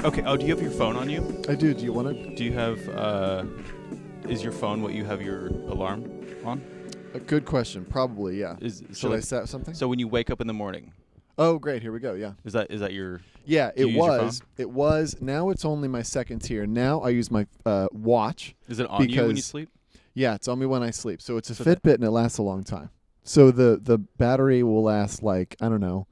Okay. Oh, do you have your phone on you? I do. Do you want to? Do you have? Is your phone what you have your alarm on? A good question. Probably, yeah. Should I set something? So when you wake up in the morning, Oh, great. Here we go. Yeah. is that your? Yeah, Do it you use your was. It was. Now it's only my second tier. Now I use my watch. Is it on you when you because- sleep? Yeah, it's on me when I sleep. So it's a So that- Fitbit and it lasts a long time. So the battery will last like, I don't know,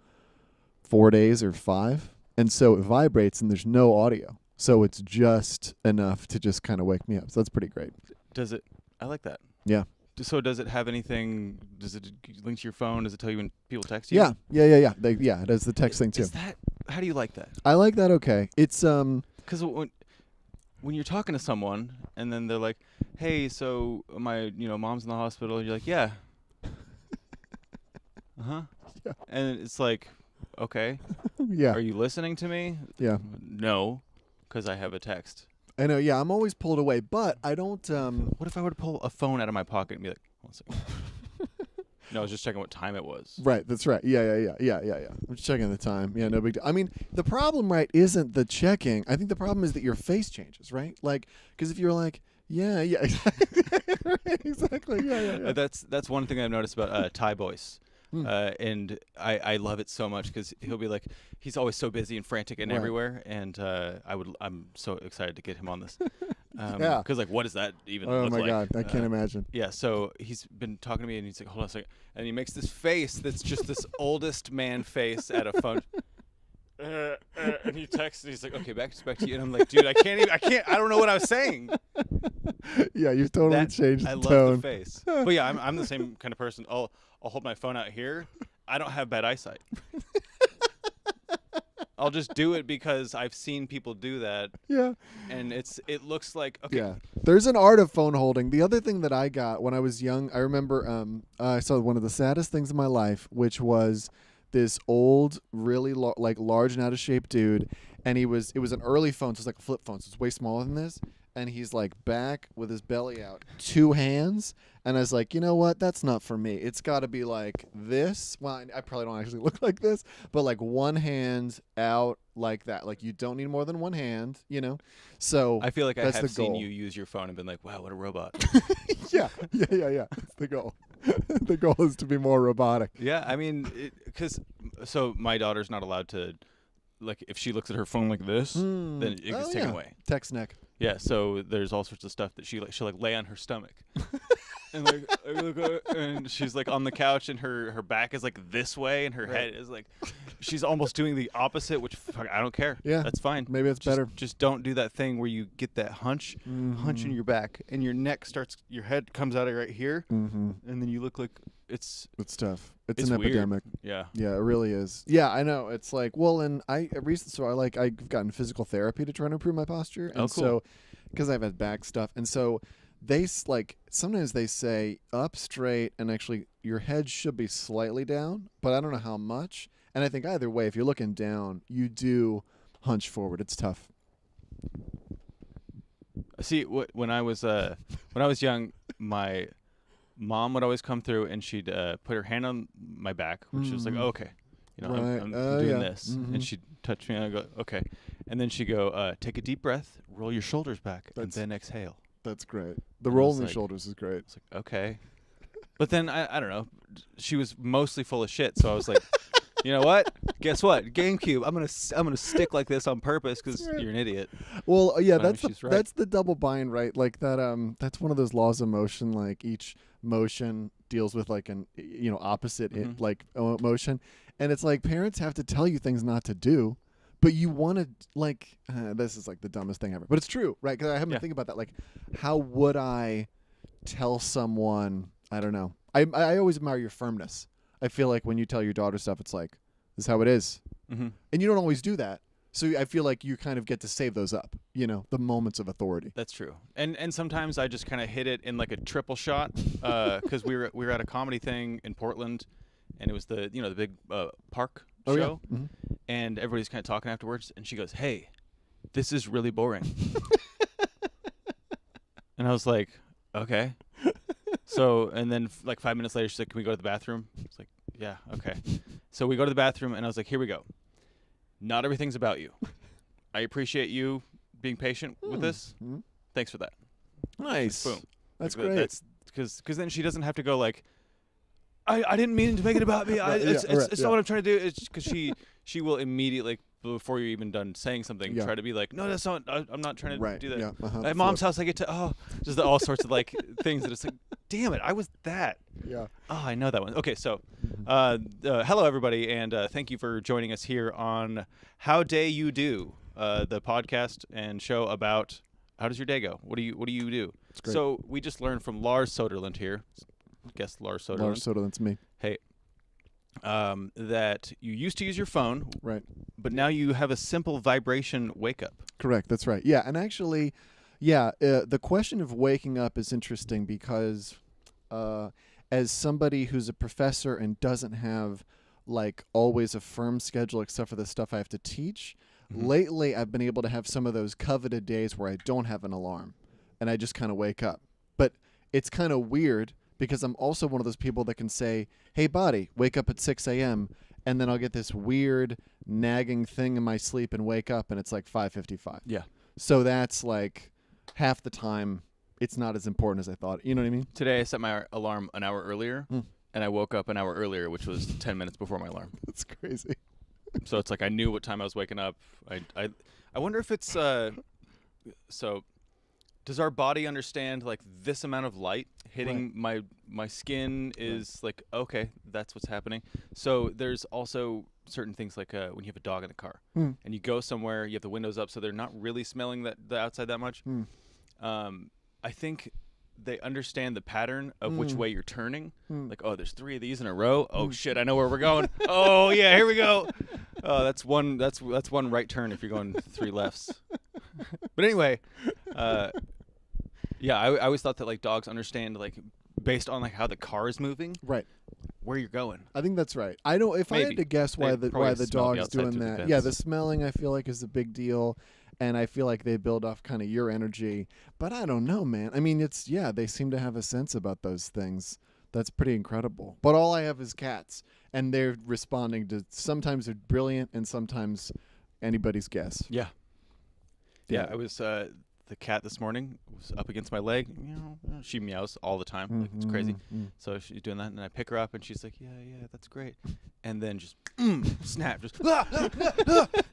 4 days or 5. And so it vibrates and there's no audio. So it's just enough to just kind of wake me up. So that's pretty great. Does it? I like that. Yeah. So does it have anything? Does it link to your phone? Does it tell you when people text you? Yeah. It does the text thing too. Is that? How do you like that? I like that. Okay. It's Because when you're talking to someone and then they're like, "Hey, so my mom's in the hospital," and you're like, "Yeah." Uh-huh. Yeah. And it's like, okay. yeah. Are you listening to me? Yeah. No, because I have a text. I know. Yeah, I'm always pulled away, but I don't. What if I were to pull a phone out of my pocket and be like, "One second." No, I was just checking what time it was. Right. That's right. Yeah. I'm just checking the time. Yeah, no big deal. I mean, the problem, right, isn't the checking. I think the problem is that your face changes, right? Like, because if you're like, yeah, exactly. Yeah. That's one thing I've noticed about Ty Boyce. Hmm. And I love it so much because he'll be like, he's always so busy and frantic and Right. everywhere, and I'm so excited to get him on this. Yeah. Because like, what does that even Oh look my like? God, I can't imagine. Yeah, so he's been talking to me, and he's like, hold on a second, and he makes this face that's just this oldest man face at a phone. And he texts, and he's like, okay, back to you, and I'm like, dude, I don't know what I was saying. Yeah, you've totally changed I the love tone. the face. But yeah, I'm the same kind of person. I'll hold my phone out here. I don't have bad eyesight. I'll just do it because I've seen people do that, Yeah. and it looks like okay. Yeah. There's an art of phone holding. The other thing that I got when I was young, I remember I saw one of the saddest things in my life, which was this old, really large and out of shape dude, and it was an early phone, so it's like a flip phone, so it's way smaller than this, and he's like back with his belly out, 2 hands, and I was like, you know what? That's not for me. It's got to be like this. Well, I probably don't actually look like this, but like one hand out like that. Like you don't need more than one hand, So I feel like I that's have the seen goal. you use your phone and been like, wow, what a robot. Yeah. That's the goal. The goal is to be more robotic. Yeah, I mean, so my daughter's not allowed to, like, if she looks at her phone like this, then it gets taken away. Text neck. Yeah, so there's all sorts of stuff that she'll like lay on her stomach. And like I look at her, and she's like on the couch, and her back is like this way, and her head is like, she's almost doing the opposite, which I don't care. Yeah, that's fine. Maybe it's better. Just don't do that thing where you get that hunch in your back, and your neck your head comes out of right here, and then you look like it's tough. It's an weird. epidemic. Yeah, it really is. Yeah, I know. It's like, well, and I've gotten physical therapy to try to improve my posture, and cool. so because I've had back stuff, and so. Sometimes they say up straight and actually your head should be slightly down, but I don't know how much. And I think either way, if you're looking down, you do hunch forward. It's tough. See, when I was young, my mom would always come through and she'd put her hand on my back, which was like, oh, okay, I'm doing this, and she'd touch me and I go, okay, and then she'd go, take a deep breath, roll your shoulders back, and then exhale. That's great. The And roll in the shoulders is great. It's like, okay. But then, I don't know. She was mostly full of shit, so I was like, you know what? Guess what? GameCube, I'm gonna stick like this on purpose because you're an idiot. Well, yeah, But that's the double bind, right? Like that. That's one of those laws of motion. Like each motion deals with like an opposite motion, and it's like parents have to tell you things not to do. But you want to, this is like the dumbest thing ever. But it's true, right? Because I haven't been thinking about that. Like, how would I tell someone, I don't know. I always admire your firmness. I feel like when you tell your daughter stuff, it's like, this is how it is. Mm-hmm. And you don't always do that. So I feel like you kind of get to save those up, the moments of authority. That's true. And sometimes I just kind of hit it in like a triple shot because we were at a comedy thing in Portland, and it was the big park show. Yeah. Mm-hmm. And everybody's kind of talking afterwards, and she goes, hey, this is really boring. And I was like, okay. So, and then like 5 minutes later, she's like, can we go to the bathroom? It's like, yeah, okay. So we go to the bathroom, and I was like, here we go. Not everything's about you. I appreciate you being patient with this. Thanks for that. Nice. Boom. That's great. That's because then she doesn't have to go like, I didn't mean to make it about me. It's not what I'm trying to do. It's because she will immediately, before you're even done saying something, try to be like, no, that's not. I'm not trying to do that. Yeah. At mom's house, I get to just all sorts of like things that it's like, damn it, I was that. Yeah. Oh, I know that one. Okay, so, hello everybody, and thank you for joining us here on How Day You Do, the podcast and show about how does your day go? What do you do? So we just learned from Lars Soderlund here. Guess Lars Soderlund. Lars Soderlund's me. Hey, that you used to use your phone, right? But now you have a simple vibration wake up. Correct. That's right. Yeah, and actually, the question of waking up is interesting because, as somebody who's a professor and doesn't have like always a firm schedule except for the stuff I have to teach, lately I've been able to have some of those coveted days where I don't have an alarm, and I just kind of wake up. But it's kind of weird, because I'm also one of those people that can say, hey, body, wake up at 6 a.m., and then I'll get this weird nagging thing in my sleep and wake up, and it's like 5:55. Yeah. So that's like half the time it's not as important as I thought. You know what I mean? Today I set my alarm an hour earlier, and I woke up an hour earlier, which was 10 minutes before my alarm. That's crazy. So it's like I knew what time I was waking up. I wonder if it's so. Does our body understand like this amount of light hitting my skin is like, okay, that's what's happening. So there's also certain things like when you have a dog in the car and you go somewhere, you have the windows up so they're not really smelling the outside that much. I think they understand the pattern of which way you're turning. Like, oh, there's 3 of these in a row. Oh shit, I know where we're going. Oh yeah, here we go. Oh, that's one right turn if you're going 3 lefts. But anyway, yeah, I always thought that like dogs understand like based on like how the car is moving, right, where you're going. I think that's right. I don't. If I had to guess why the dog's doing that, the smelling I feel like is a big deal, and I feel like they build off kind of your energy. But I don't know, man. I mean, they seem to have a sense about those things. That's pretty incredible. But all I have is cats, and they're responding to. Sometimes they're brilliant, and sometimes anybody's guess. Yeah. I was the cat this morning was up against my leg. You know, she meows all the time. Like it's crazy. So she's doing that, and I pick her up, and she's like, "Yeah, that's great." And then just snap, just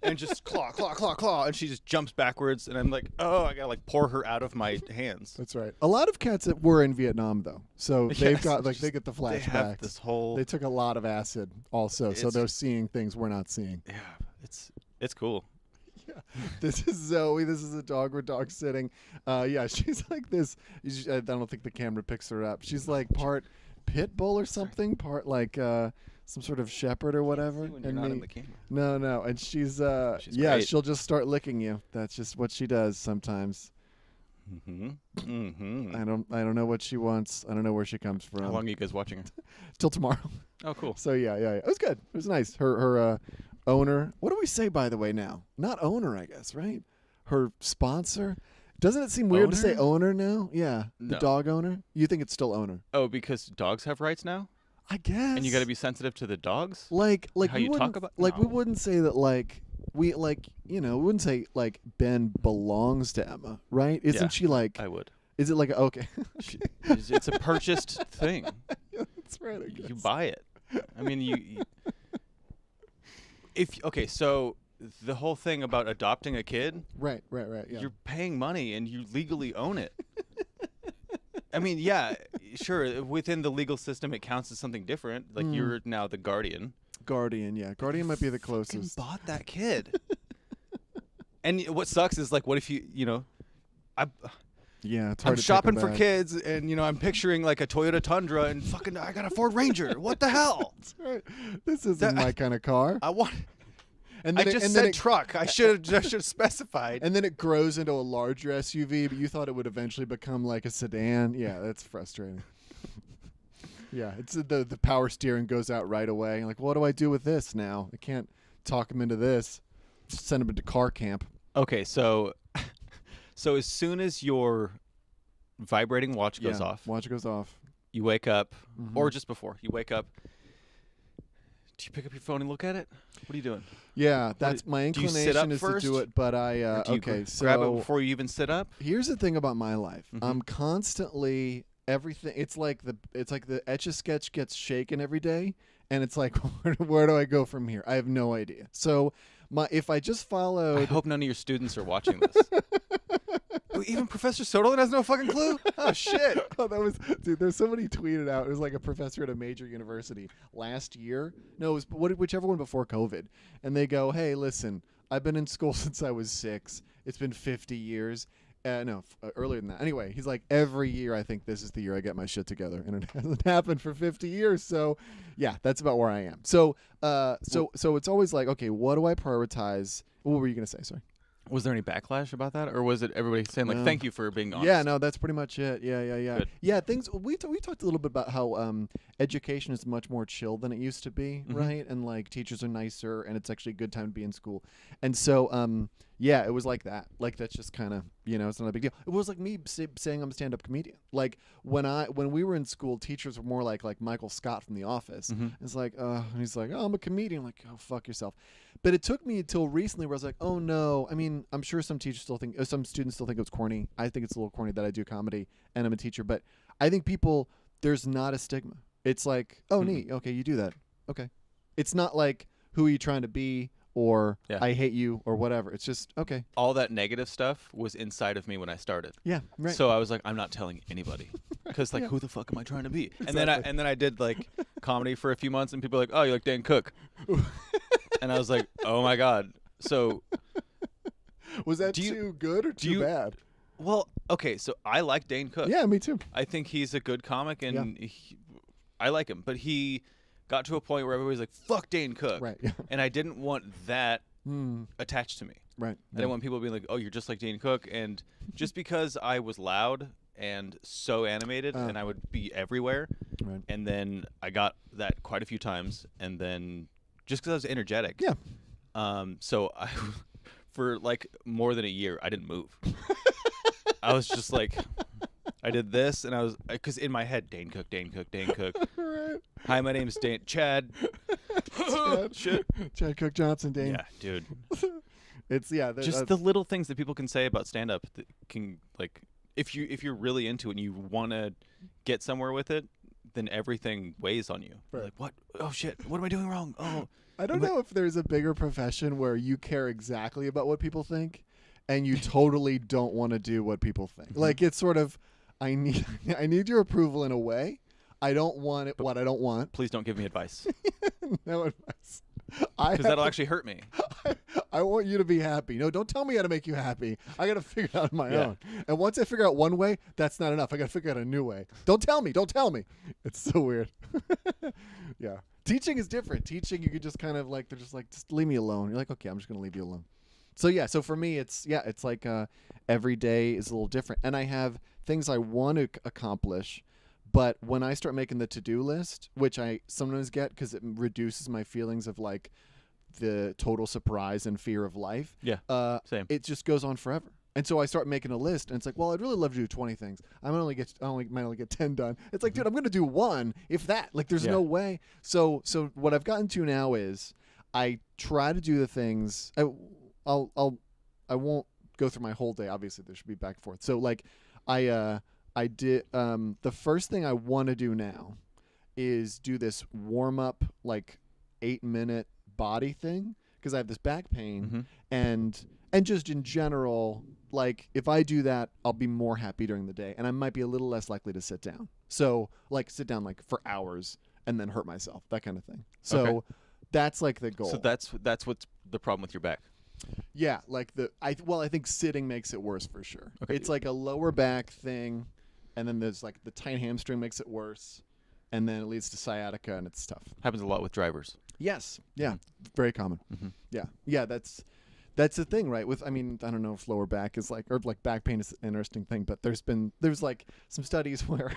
and just claw, and she just jumps backwards, and I'm like, "Oh, I gotta like pour her out of my hands." That's right. A lot of cats that were in Vietnam though, so they've got like they get the flashbacks. They have this whole. They took a lot of acid also, so they're seeing things we're not seeing. Yeah, it's cool. This is Zoe. This is a dog. We're dog sitting. She's like this. I don't think the camera picks her up. She's like part pit bull or something, part like some sort of shepherd or whatever. When you're not in the camera. No. And she's great. she'll just start licking you. That's just what she does sometimes. I don't know what she wants. I don't know where she comes from. How long are you guys watching her? Till tomorrow. Oh, cool. So yeah. It was good. It was nice. Her owner. What do we say, by the way, now? Not owner, I guess, right? Her sponsor. Doesn't it seem weird to say owner now? Yeah. The dog owner? You think it's still owner? Oh, because dogs have rights now? I guess. And you got to be sensitive to the dogs? Like how you talk about? Like, we wouldn't say that, like, we wouldn't say, like, Ben belongs to Emma, right? Isn't she, like... I would. Is it like, okay. It's a purchased thing. Yeah, that's right, I guess. You buy it. I mean, you so the whole thing about adopting a kid, right, yeah. You're paying money and you legally own it. I mean, yeah, sure, within the legal system it counts as something different. Like you're now the guardian. Yeah. Guardian might be the closest. Bought that kid. And what sucks is like, what if it's hard I'm to shopping for kids, and I'm picturing like a Toyota Tundra, and fucking I got a Ford Ranger. What the hell? That's right. This isn't my kind of car. I want. And I just said truck. I should have specified. And then it grows into a larger SUV, but you thought it would eventually become like a sedan. Yeah, that's frustrating. Yeah, it's the power steering goes out right away. Like, what do I do with this now? I can't talk him into this. Just send him into car camp. Okay, so as soon as your vibrating watch goes off, you wake up, or just before you wake up, do you pick up your phone and look at it? What are you doing? Yeah, that's my inclination is first? to do it, but grab it before you even sit up? Here's the thing about my life. I'm constantly everything. It's like the Etch-a-Sketch gets shaken every day, and it's like where do I go from here? I have no idea. So if I just followed, I hope none of your students are watching this. Even Professor Soderlund has no fucking clue? Oh, shit. Oh, dude, there's somebody tweeted out. It was like a professor at a major university last year. No, it was whichever one before COVID. And they go, hey, listen, I've been in school since I was 6. It's been 50 years. Earlier than that. Anyway, he's like, every year I think this is the year I get my shit together. And it hasn't happened for 50 years. So, yeah, that's about where I am. So it's always like, okay, what do I prioritize? What were you going to say? Sorry. Was there any backlash about that, or was it everybody saying like, "Thank you for being honest"? Yeah, no, that's pretty much it. Yeah. Good. Yeah, things we talked a little bit about how education is much more chill than it used to be, right? And like teachers are nicer, and it's actually a good time to be in school. And so, yeah, it was like that. Like that's just kind of it's not a big deal. It was like me saying I'm a stand-up comedian. Like when we were in school, teachers were more like Michael Scott from The Office. It's like, and he's like, oh, I'm a comedian. I'm like, oh, fuck yourself. But it took me until recently where I was like, oh no. I mean, I'm sure some students still think it was corny. I think it's a little corny that I do comedy and I'm a teacher. But I think there's not a stigma. It's like, oh, neat. Okay, you do that. Okay. It's not like, who are you trying to be? Or I hate you, or whatever. It's just okay. All that negative stuff was inside of me when I started. Yeah, right. So I was like, I'm not telling anybody, because who the fuck am I trying to be? Exactly. And then I did like comedy for a few months, and people were like, oh, you like Dan Cook, and I was like, oh my god. So was that too good or too bad? Well, okay, so I like Dane Cook. Yeah, me too. I think he's a good comic, and I like him, but he got to a point where everybody's like, fuck Dane Cook. Right. Yeah. And I didn't want that attached to me. Right. I didn't want people being like, oh, you're just like Dane Cook. And just because I was loud and so animated and I would be everywhere. Right. And then I got that quite a few times. And then just because I was energetic. Yeah. So for like more than a year, I didn't move. I was just like... I did this, and I was because in my head, Dane Cook. Right. Hi, my name's Chad. Shit. Chad Cook Johnson, Dane. Yeah, dude. It's just the little things that people can say about stand-up that can like if you're really into it and you want to get somewhere with it, then everything weighs on you. Right. Like what? Oh shit! What am I doing wrong? Oh, I don't know if there's a bigger profession where you care exactly about what people think, and you totally don't want to do what people think. Like it's sort of. I need your approval in a way. I don't want it. What I don't want. Please don't give me advice. No advice. Because that'll actually hurt me. I want you to be happy. No, don't tell me how to make you happy. I got to figure it out on my own. And once I figure out one way, that's not enough. I got to figure out a new way. Don't tell me. It's so weird. Yeah. Teaching is different. Teaching, you could just kind of like, they're just like, just leave me alone. You're like, okay, I'm just going to leave you alone. So yeah, so for me, it's like every day is a little different. And I have things I want to accomplish, but when I start making the to-do list, which I sometimes get because it reduces my feelings of like the total surprise and fear of life. Yeah, same. It just goes on forever. And so I start making a list, and it's like, well, I'd really love to do 20 things. I might only get 10 done. It's like, dude, I'm going to do one, if that. Like, there's no way. So what I've gotten to now is I try to do the things. I won't go through my whole day. Obviously, there should be back and forth. So like, I did the first thing I want to do now is do this warm up like 8-minute body thing because I have this back pain and just in general, like if I do that, I'll be more happy during the day and I might be a little less likely to sit down. So like sit down like for hours and then hurt myself, that kind of thing. So that's like the goal. So that's what's the problem with your back. Yeah, like I think sitting makes it worse for sure. Okay. It's like a lower back thing, and then there's like the tight hamstring makes it worse, and then it leads to sciatica, and it's tough. Happens a lot with drivers. Yes, yeah, very common. Yeah, that's the thing, right? With I don't know if lower back is like or like back pain is an interesting thing, but there's like some studies where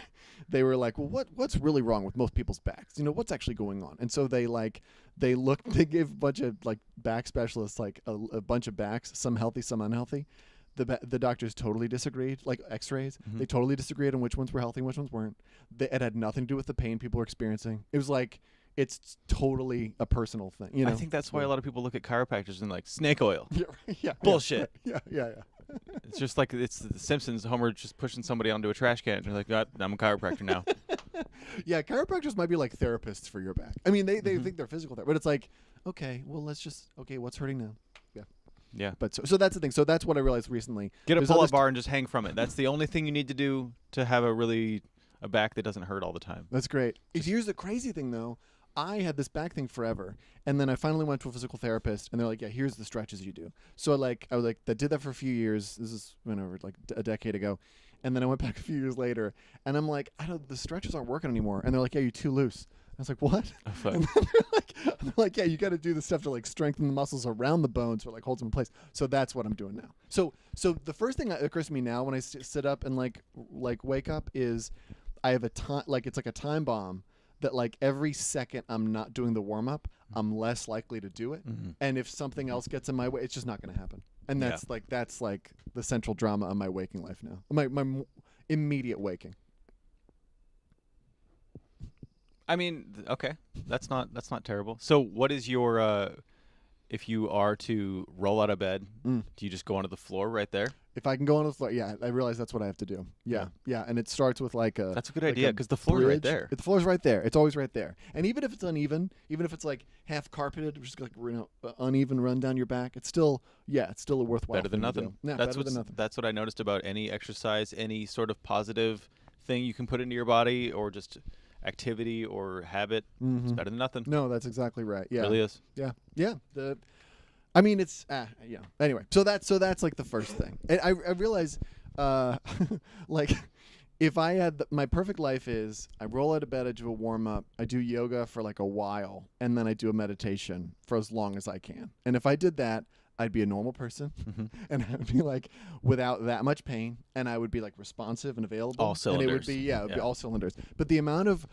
they were like, well, what's really wrong with most people's backs? What's actually going on? And so they gave a bunch of like back specialists like a bunch of backs, some healthy, some unhealthy. The doctors totally disagreed, like x-rays. They totally disagreed on which ones were healthy and which ones weren't. It had nothing to do with the pain people were experiencing. It was like it's totally a personal thing. You know, I think that's why a lot of people look at chiropractors and like snake oil. Yeah, Bullshit. Yeah. It's just like it's the Simpsons. Homer just pushing somebody onto a trash can. And they're like, God, I'm a chiropractor now. Yeah, chiropractors might be like therapists for your back. I mean, they think they're physical therapy, but it's like, okay, well, what's hurting now? Yeah. But so that's the thing. So that's what I realized recently. Get a pull-up bar and just hang from it. That's the only thing you need to do to have a back that doesn't hurt all the time. That's great. Here's the crazy thing, though. I had this back thing forever, and then I finally went to a physical therapist, and they're like, "Yeah, here's the stretches you do." So I was like, that did that for a few years. This is like a decade ago, and then I went back a few years later, and I'm like, the stretches aren't working anymore, and they're like, "Yeah, you're too loose." I was like, "What?" Oh, fuck. And then they're like, "Yeah, you got to do the stuff to like strengthen the muscles around the bones or like hold them in place." So that's what I'm doing now. So the first thing that occurs to me now when I sit up and like wake up is I have a time, like it's like a time bomb that like every second I'm not doing the warm up, I'm less likely to do it. Mm-hmm. And if something else gets in my way, it's just not going to happen. And that's like the central drama of my waking life now. My immediate waking. I mean, okay, that's not terrible. So, what is your if you are to roll out of bed, do you just go onto the floor right there? If I can go on the floor, I realize that's what I have to do. Yeah. And it starts with like a. That's a good idea because the floor's right there. The floor's right there. It's always right there. And even if it's uneven, even if it's like half carpeted, which is like uneven run down your back, it's still a worthwhile. Better than nothing. Yeah, better than nothing. That's what I noticed about any exercise, any sort of positive thing you can put into your body, or just activity or habit. It's better than nothing. No, that's exactly right. Yeah, it really is. Yeah. I mean, it's Anyway, so that's like the first thing. And I realize, like, if I had my perfect life is I roll out of bed, I do a warm up, I do yoga for like a while, and then I do a meditation for as long as I can. And if I did that, I'd be a normal person, and I would be like without that much pain, and I would be like responsive and available. All cylinders. And it would be it would be all cylinders. But the amount of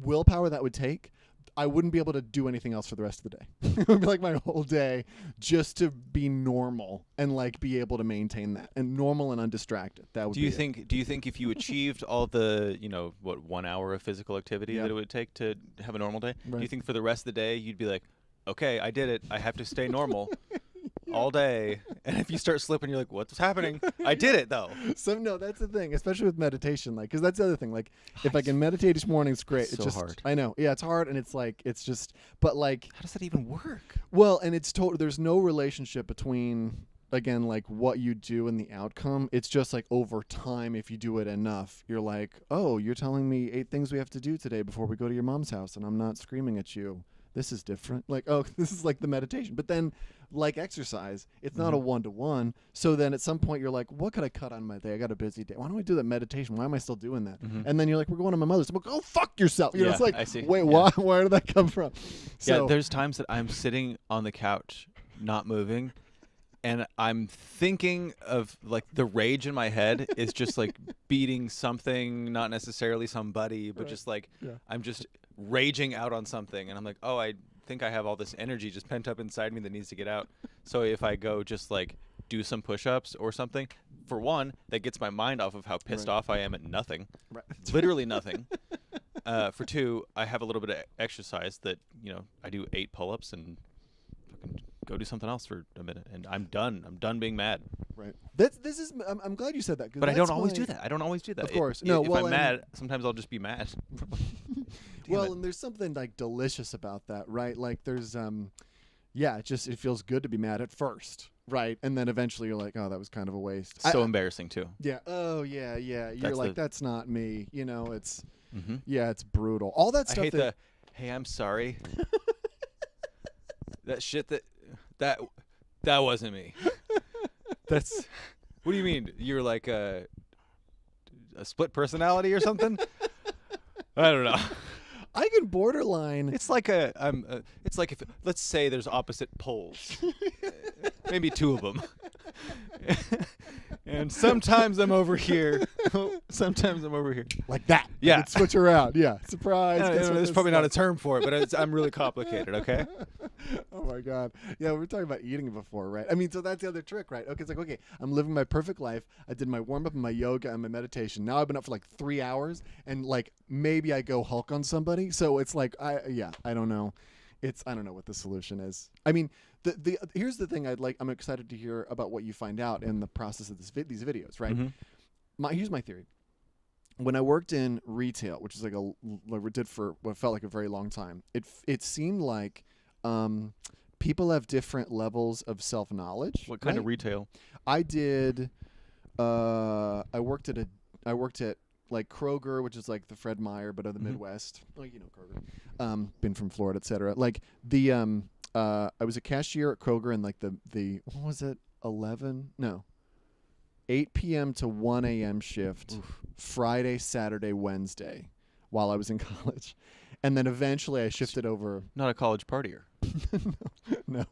willpower that would take, I wouldn't be able to do anything else for the rest of the day. It would be like my whole day just to be normal and like be able to maintain that and normal and undistracted. That would. Do you think if you achieved all the 1 hour of physical activity that it would take to have a normal day? Right. Do you think for the rest of the day you'd be like, okay, I did it. I have to stay normal. All day, and if you start slipping, you're like, "What's happening?" I did it though. No, that's the thing, especially with meditation, like, because that's the other thing. Like, if I can meditate each morning, it's great. It's just hard. I know, yeah, it's hard, and it's just, but like, how does that even work? Well, and it's there's no relationship between, again, like what you do and the outcome. It's just like over time, if you do it enough, you're like, oh, you're telling me 8 things we have to do today before we go to your mom's house, and I'm not screaming at you. This is different. Like, oh, this is like the meditation. But then, like exercise, it's not a 1-to-1. So then at some point you're like, what could I cut on my day? I got a busy day. Why don't I do that meditation? Why am I still doing that? And then you're like, we're going to my mother's. I'm like, oh, fuck yourself. You know, it's like, I see. Wait, why? Where did that come from? So, there's times that I'm sitting on the couch, not moving, and I'm thinking of like the rage in my head is just like beating something, not necessarily somebody, but just like I'm just raging out on something, and I'm like, oh, I think I have all this energy just pent up inside me that needs to get out. So if I go just like do some push-ups or something, for one, that gets my mind off of how pissed off I am at nothing, literally nothing. For two, I have a little bit of exercise that I do 8 pull-ups and fucking go do something else for a minute, and I'm done being mad. Right. I'm glad you said that. But I don't always do that. Of course. If I'm mad, sometimes I'll just be mad. And there's something like delicious about that, right? Like there's it feels good to be mad at first, right? And then eventually you're like, oh, that was kind of a waste. So embarrassing too. Yeah. Oh yeah. You're like, that's not me. It's it's brutal. All that stuff. I hate hey, I'm sorry. That shit that wasn't me. That's what do you mean? You're like a split personality or something? I don't know. I can borderline. It's like it's like if let's say there's opposite poles, maybe 2 of them, And sometimes I'm over here. Sometimes I'm over here. Like that. Yeah. Switch around. Yeah. Surprise. There's probably not a term for it, but I'm really complicated, okay? Oh, my God. Yeah, we were talking about eating before, right? I mean, so that's the other trick, right? Okay, it's like, okay, I'm living my perfect life. I did my warm-up and my yoga and my meditation. Now I've been up for like 3 hours, and like maybe I go Hulk on somebody. So it's like, I don't know. I don't know what the solution is. I mean, here's the thing I'm excited to hear about what you find out in the process of these videos, right? Mm-hmm. Here's my theory. When I worked in retail, which is like we did for what felt like a very long time, it seemed like people have different levels of self-knowledge. What kind of retail? I did. I worked at like Kroger, which is like the Fred Meyer, but of the Midwest. Oh, you know Kroger. Been from Florida, etc. Like I was a cashier at Kroger, and like the what was it? 8 p.m. to 1 a.m. shift, Friday, Saturday, Wednesday, while I was in college. And then eventually I shifted over. Not a college partier. No.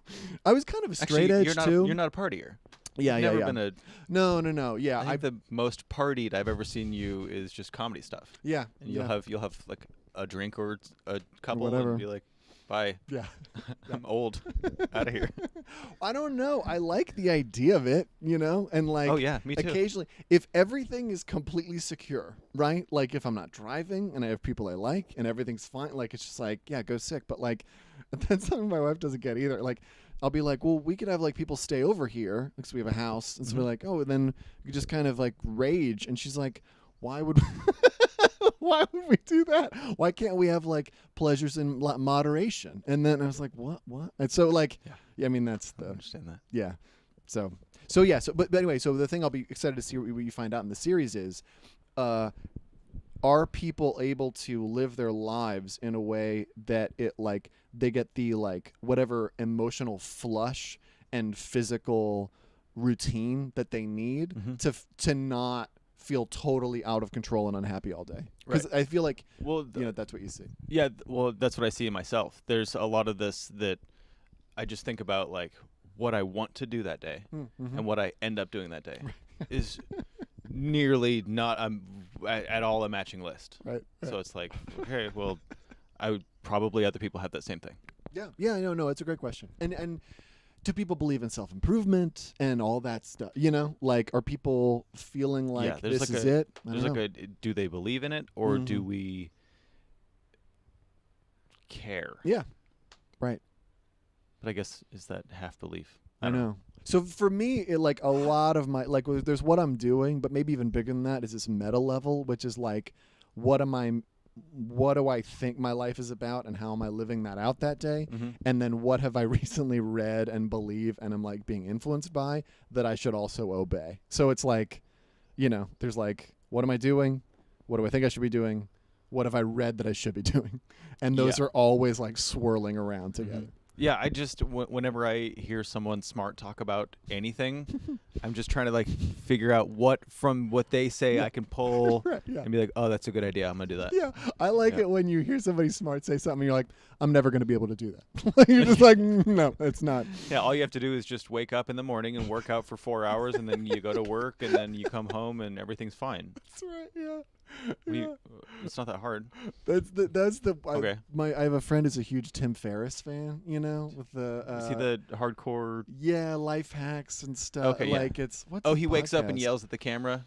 I was kind of a straight edge, too. You're not a partier. Yeah, You've yeah, never been a... No. Yeah. I think the most partied I've ever seen you is just comedy stuff. Yeah. And you'll have like a drink or a couple whatever. And be like, bye. Yeah. I'm old. Out of here. I don't know. I like the idea of it, and like oh yeah, me too. Occasionally, if everything is completely secure, right? Like if I'm not driving and I have people I like and everything's fine, like it's just like, yeah, go sick. But like that's something my wife doesn't get either. Like I'll be like, well, we could have like people stay over here because we have a house. And so we're like, oh, and then you just kind of like rage. And she's like, why would we do that? Why can't we have like pleasures in moderation? And then I was like, what? And so like, yeah I mean, that's I understand that. Yeah. So but anyway, so the thing I'll be excited to see what you find out in the series is, are people able to live their lives in a way that it like they get the like whatever emotional flush and physical routine that they need to not feel totally out of control and unhappy all day? Because I feel like that's what you see. Yeah, well, that's what I see in myself. There's a lot of this that I just think about, like what I want to do that day and what I end up doing that day is nearly not at all a matching list. Right. So it's like, okay, well, I would probably other people have that same thing. Yeah. No, it's a great question. And do people believe in self-improvement and all that stuff? Like, are people feeling like this is it? Do they believe in it, or do we care? Yeah, right. But I guess, is that half belief? I know. So for me, it like a lot of my, like there's what I'm doing, but maybe even bigger than that is this meta level, which is like, what do I think my life is about, and how am I living that out that day? And then what have I recently read and believe and am like being influenced by that I should also obey? So it's like, there's like, what am I doing? What do I think I should be doing? What have I read that I should be doing? And those are always like swirling around together. Yeah, I just whenever I hear someone smart talk about anything, I'm just trying to like figure out what from what they say I can pull and be like, oh, that's a good idea. I'm gonna do that. Yeah, I like it when you hear somebody smart say something, and you're like, I'm never gonna be able to do that. You're just like, no, it's not. Yeah, all you have to do is just wake up in the morning and work out for 4 hours, and then you go to work, and then you come home, and everything's fine. That's right. Yeah. It's not that hard. That's the okay. I have a friend who's a huge Tim Ferriss fan. With the see the hardcore life hacks and stuff. Okay, like it's he wakes up and yells at the camera.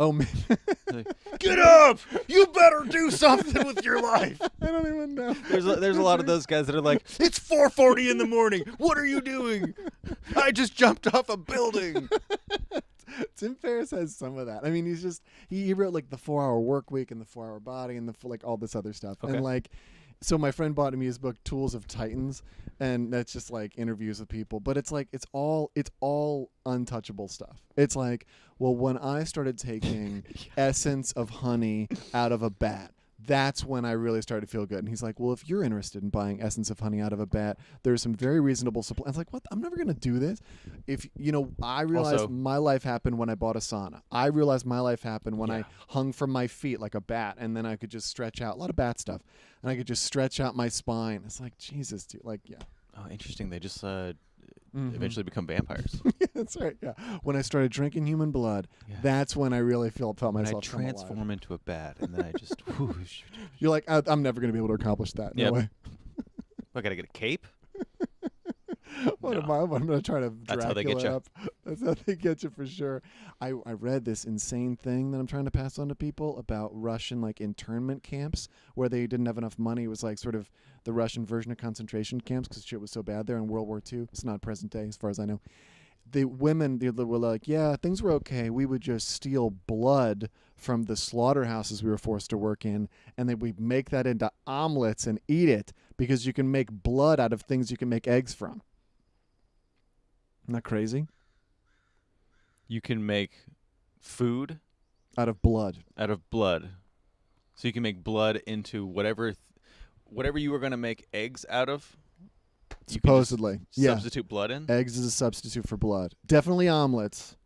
Oh man! Get up! You better do something with your life. I don't even know. There's a lot of those guys that are like, it's 4:40 in the morning. What are you doing? I just jumped off a building. Tim Ferriss has some of that. I mean, he's just he wrote like the 4-Hour Work Week and the 4-Hour Body and the like all this other stuff. Okay. And like, so my friend bought me his book Tools of Titans, and that's just like interviews with people. But it's like it's all untouchable stuff. It's like, well, when I started taking essence of honey out of a bat, that's when I really started to feel good. And he's like, well, if you're interested in buying essence of honey out of a bat, there's some very reasonable supply. I was like, what? I'm never going to do this. If, I realized my life happened when I bought a sauna. I realized my life happened when I hung from my feet like a bat, and then I could just stretch out a lot of bat stuff, and I could just stretch out my spine. It's like, Jesus, dude. Like, yeah. Oh, interesting. They just eventually become vampires. Yeah, that's right. Yeah. When I started drinking human blood, that's when I really felt myself when I transform into a bat, and then I just. You're like, I'm never going to be able to accomplish that. No way. I gotta get a cape. I'm going to try to Dracula That's how they get you. up. That's how they get you for sure. I read this insane thing that I'm trying to pass on to people about Russian like internment camps where they didn't have enough money. It was like sort of the Russian version of concentration camps because shit was so bad there in World War II. It's not present day as far as I know. The women they were like, yeah, things were okay. We would just steal blood from the slaughterhouses we were forced to work in, and then we'd make that into omelets and eat it because you can make blood out of things you can make eggs from. Isn't that crazy? You can make food out of blood. So you can make blood into whatever you were going to make eggs out of. Supposedly. Substitute blood in? Eggs is a substitute for blood. Definitely omelets.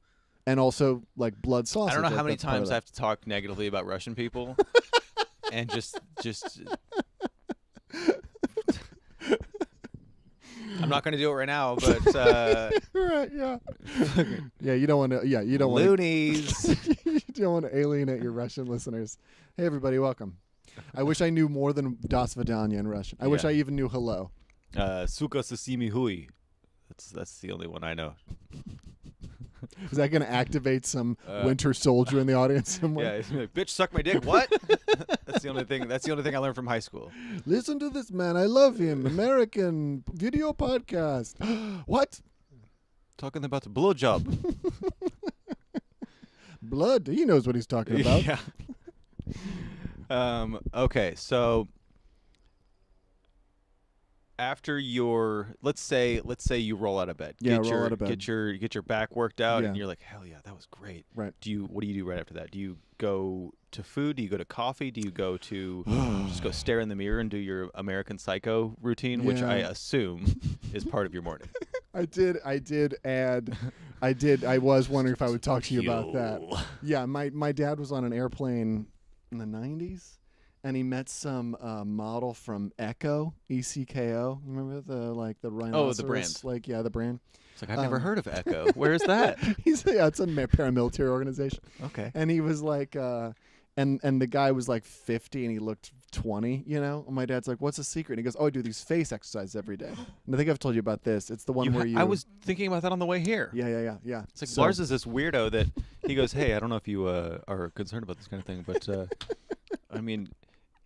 And also like blood sausage. I don't know how many times I have to talk negatively about Russian people. And just I'm not going to do it right now, but right, yeah. Yeah, you don't want to you don't want loonies. You don't want to alienate your Russian listeners. Hey everybody, welcome. I wish I knew more than Das Vidanya in Russian. I wish I even knew hello. Suka sasimi hui. That's the only one I know. Is that going to activate some Winter Soldier in the audience somewhere? Yeah, he's like, bitch, suck my dick. What? That's the only thing I learned from high school. Listen to this man. I love him. American video podcast. What? Talking about the blowjob. Blood. He knows what he's talking about. Yeah. Okay, so after let's say you roll out of bed. Roll out of bed. Get your back worked out, and you're like, hell yeah, that was great. Right. What do you do right after that? Do you go to food? Do you go to coffee? Do you go to just go stare in the mirror and do your American Psycho routine, which I assume is part of your morning? I was wondering if I would talk to you about that. Yeah, my dad was on an airplane in the 90s. And he met some model from Echo, ECKO. You remember the rhinoceros? Oh, the brand. The brand. It's like, I've never heard of Echo. Where is that? It's a paramilitary organization. Okay. And he was like, and the guy was like 50 and he looked 20, you know? And my dad's like, what's the secret? And he goes, I do these face exercises every day. And I think I've told you about this. It's the one where you... I was thinking about that on the way here. Yeah. It's like Lars is this weirdo that he goes, hey, I don't know if you are concerned about this kind of thing, but I mean...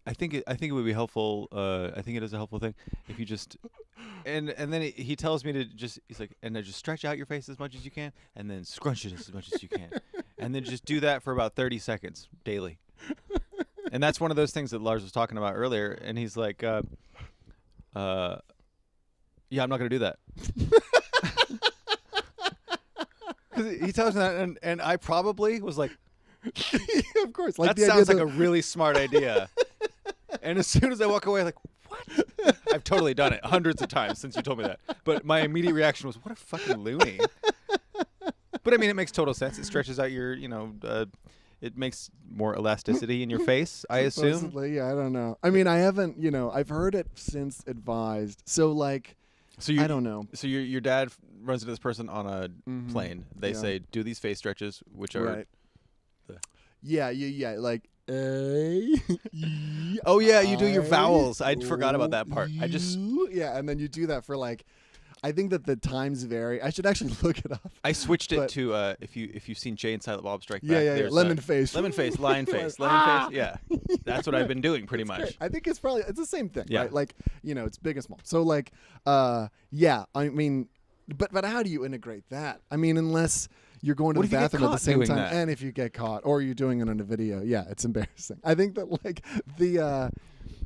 I think it would be helpful. I think it is a helpful thing if you just and then he tells me to just then just stretch out your face as much as you can and then scrunch it as much as you can and then just do that for about 30 seconds daily. And that's one of those things that Lars was talking about earlier. And he's like, yeah, I'm not going to do that. Because he tells me that, and I probably was like, of course, that sounds like a really smart idea. And as soon as I walk away, like, what? I've totally done it hundreds of times since you told me that. But my immediate reaction was, what a fucking loony. But I mean, it makes total sense. It stretches out your, it makes more elasticity in your face, I assume. Supposedly, yeah, I don't know. I mean, I haven't, I've heard it since advised. So like, I don't know. So your dad runs into this person on a plane. They say, do these face stretches, which are... Right. Yeah, like... Oh yeah, you do your vowels. I forgot about that part. Yeah, and then you do that for like, I think that the times vary. I should actually look it up. I switched it to if you've seen Jay and Silent Bob Strike Back. Yeah. Lemon face, lion face, lemon face. Yeah, that's what I've been doing pretty much. Great. I think it's the same thing, right? Like it's big and small. So like, yeah. I mean, but how do you integrate that? I mean, unless you're going to the bathroom at the same time, and if you get caught, or you're doing it on a video, it's embarrassing. I think that like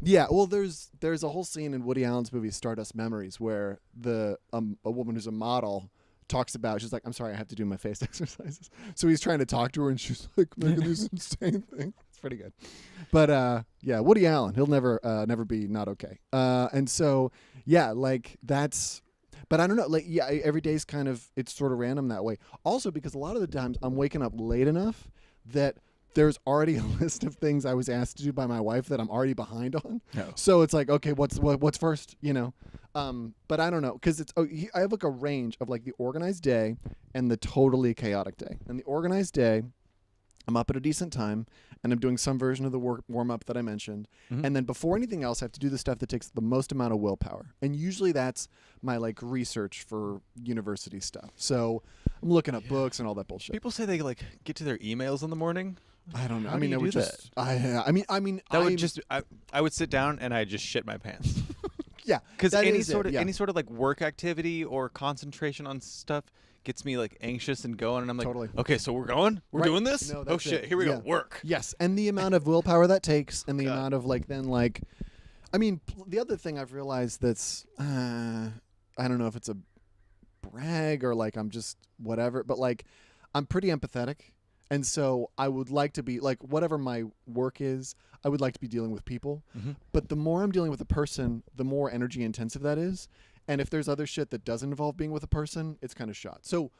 well, there's a whole scene in Woody Allen's movie Stardust Memories where a woman who's a model talks about, she's like, I'm sorry, I have to do my face exercises. So he's trying to talk to her, and she's like making this insane thing. It's pretty good. But Woody Allen, he'll never be not okay. And so like that's. But I don't know, like, every day's kind of, it's sort of random that way. Also, because a lot of the times I'm waking up late enough that there's already a list of things I was asked to do by my wife that I'm already behind on. No. So it's like, okay, what's first, you know? But I don't know, because I have like a range of like the organized day and the totally chaotic day. And the organized day, I'm up at a decent time, and I'm doing some version of the warm-up that I mentioned. Mm-hmm. And then before anything else, I have to do the stuff that takes the most amount of willpower. And usually that's my like research for university stuff. So I'm looking up books and all that bullshit. People say they like get to their emails in the morning. I don't know. How do you do that? I would sit down and I just shit my pants. Yeah, because any sort of like work activity or concentration on stuff gets me like anxious and going, and I'm like, totally. Okay, so we're going, doing this. No, oh shit, here we go, work. Yes, and the amount of willpower that takes, and the amount of like then like, I mean, the other thing I've realized that's I don't know if it's a brag or like I'm just whatever, but like I'm pretty empathetic. And so I would like to be like whatever my work is, I would like to be dealing with people. Mm-hmm. But the more I'm dealing with a person, the more energy intensive that is. And if there's other shit that doesn't involve being with a person, it's kind of shot. So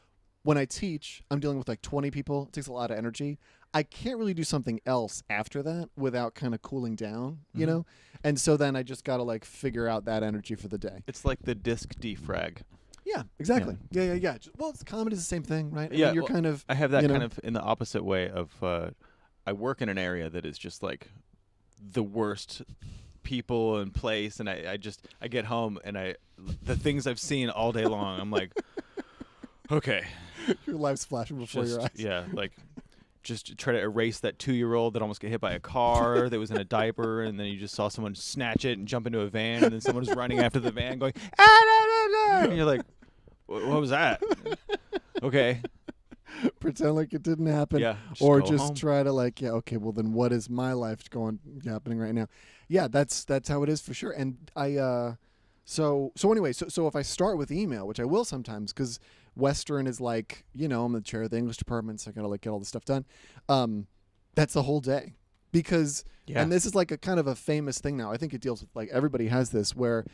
when I teach, I'm dealing with like 20 people. It takes a lot of energy. I can't really do something else after that without kind of cooling down, you know? And so then I just got to like figure out that energy for the day. It's like the disc defrag. Yeah, exactly. Yeah. Well, comedy is the same thing, right? Yeah, you're kind of. I have that kind of in the opposite way of. I work in an area that is just like the worst people and place, and I get home and the things I've seen all day long. I'm like, okay, your life's flashing before your eyes. Yeah, like. Just try to erase that 2-year-old that almost got hit by a car that was in a diaper, and then you just saw someone snatch it and jump into a van, and then someone was running after the van going, and you're like, what was that? Okay. Pretend like it didn't happen. Yeah. Or just try to like, okay, well then what is my life happening right now? Yeah, that's how it is for sure. And so anyway, so if I start with email, which I will sometimes, because Western is like, I'm the chair of the English department, so I gotta like get all this stuff done. That's the whole day, because and this is like a kind of a famous thing now. I think it deals with like everybody has this, where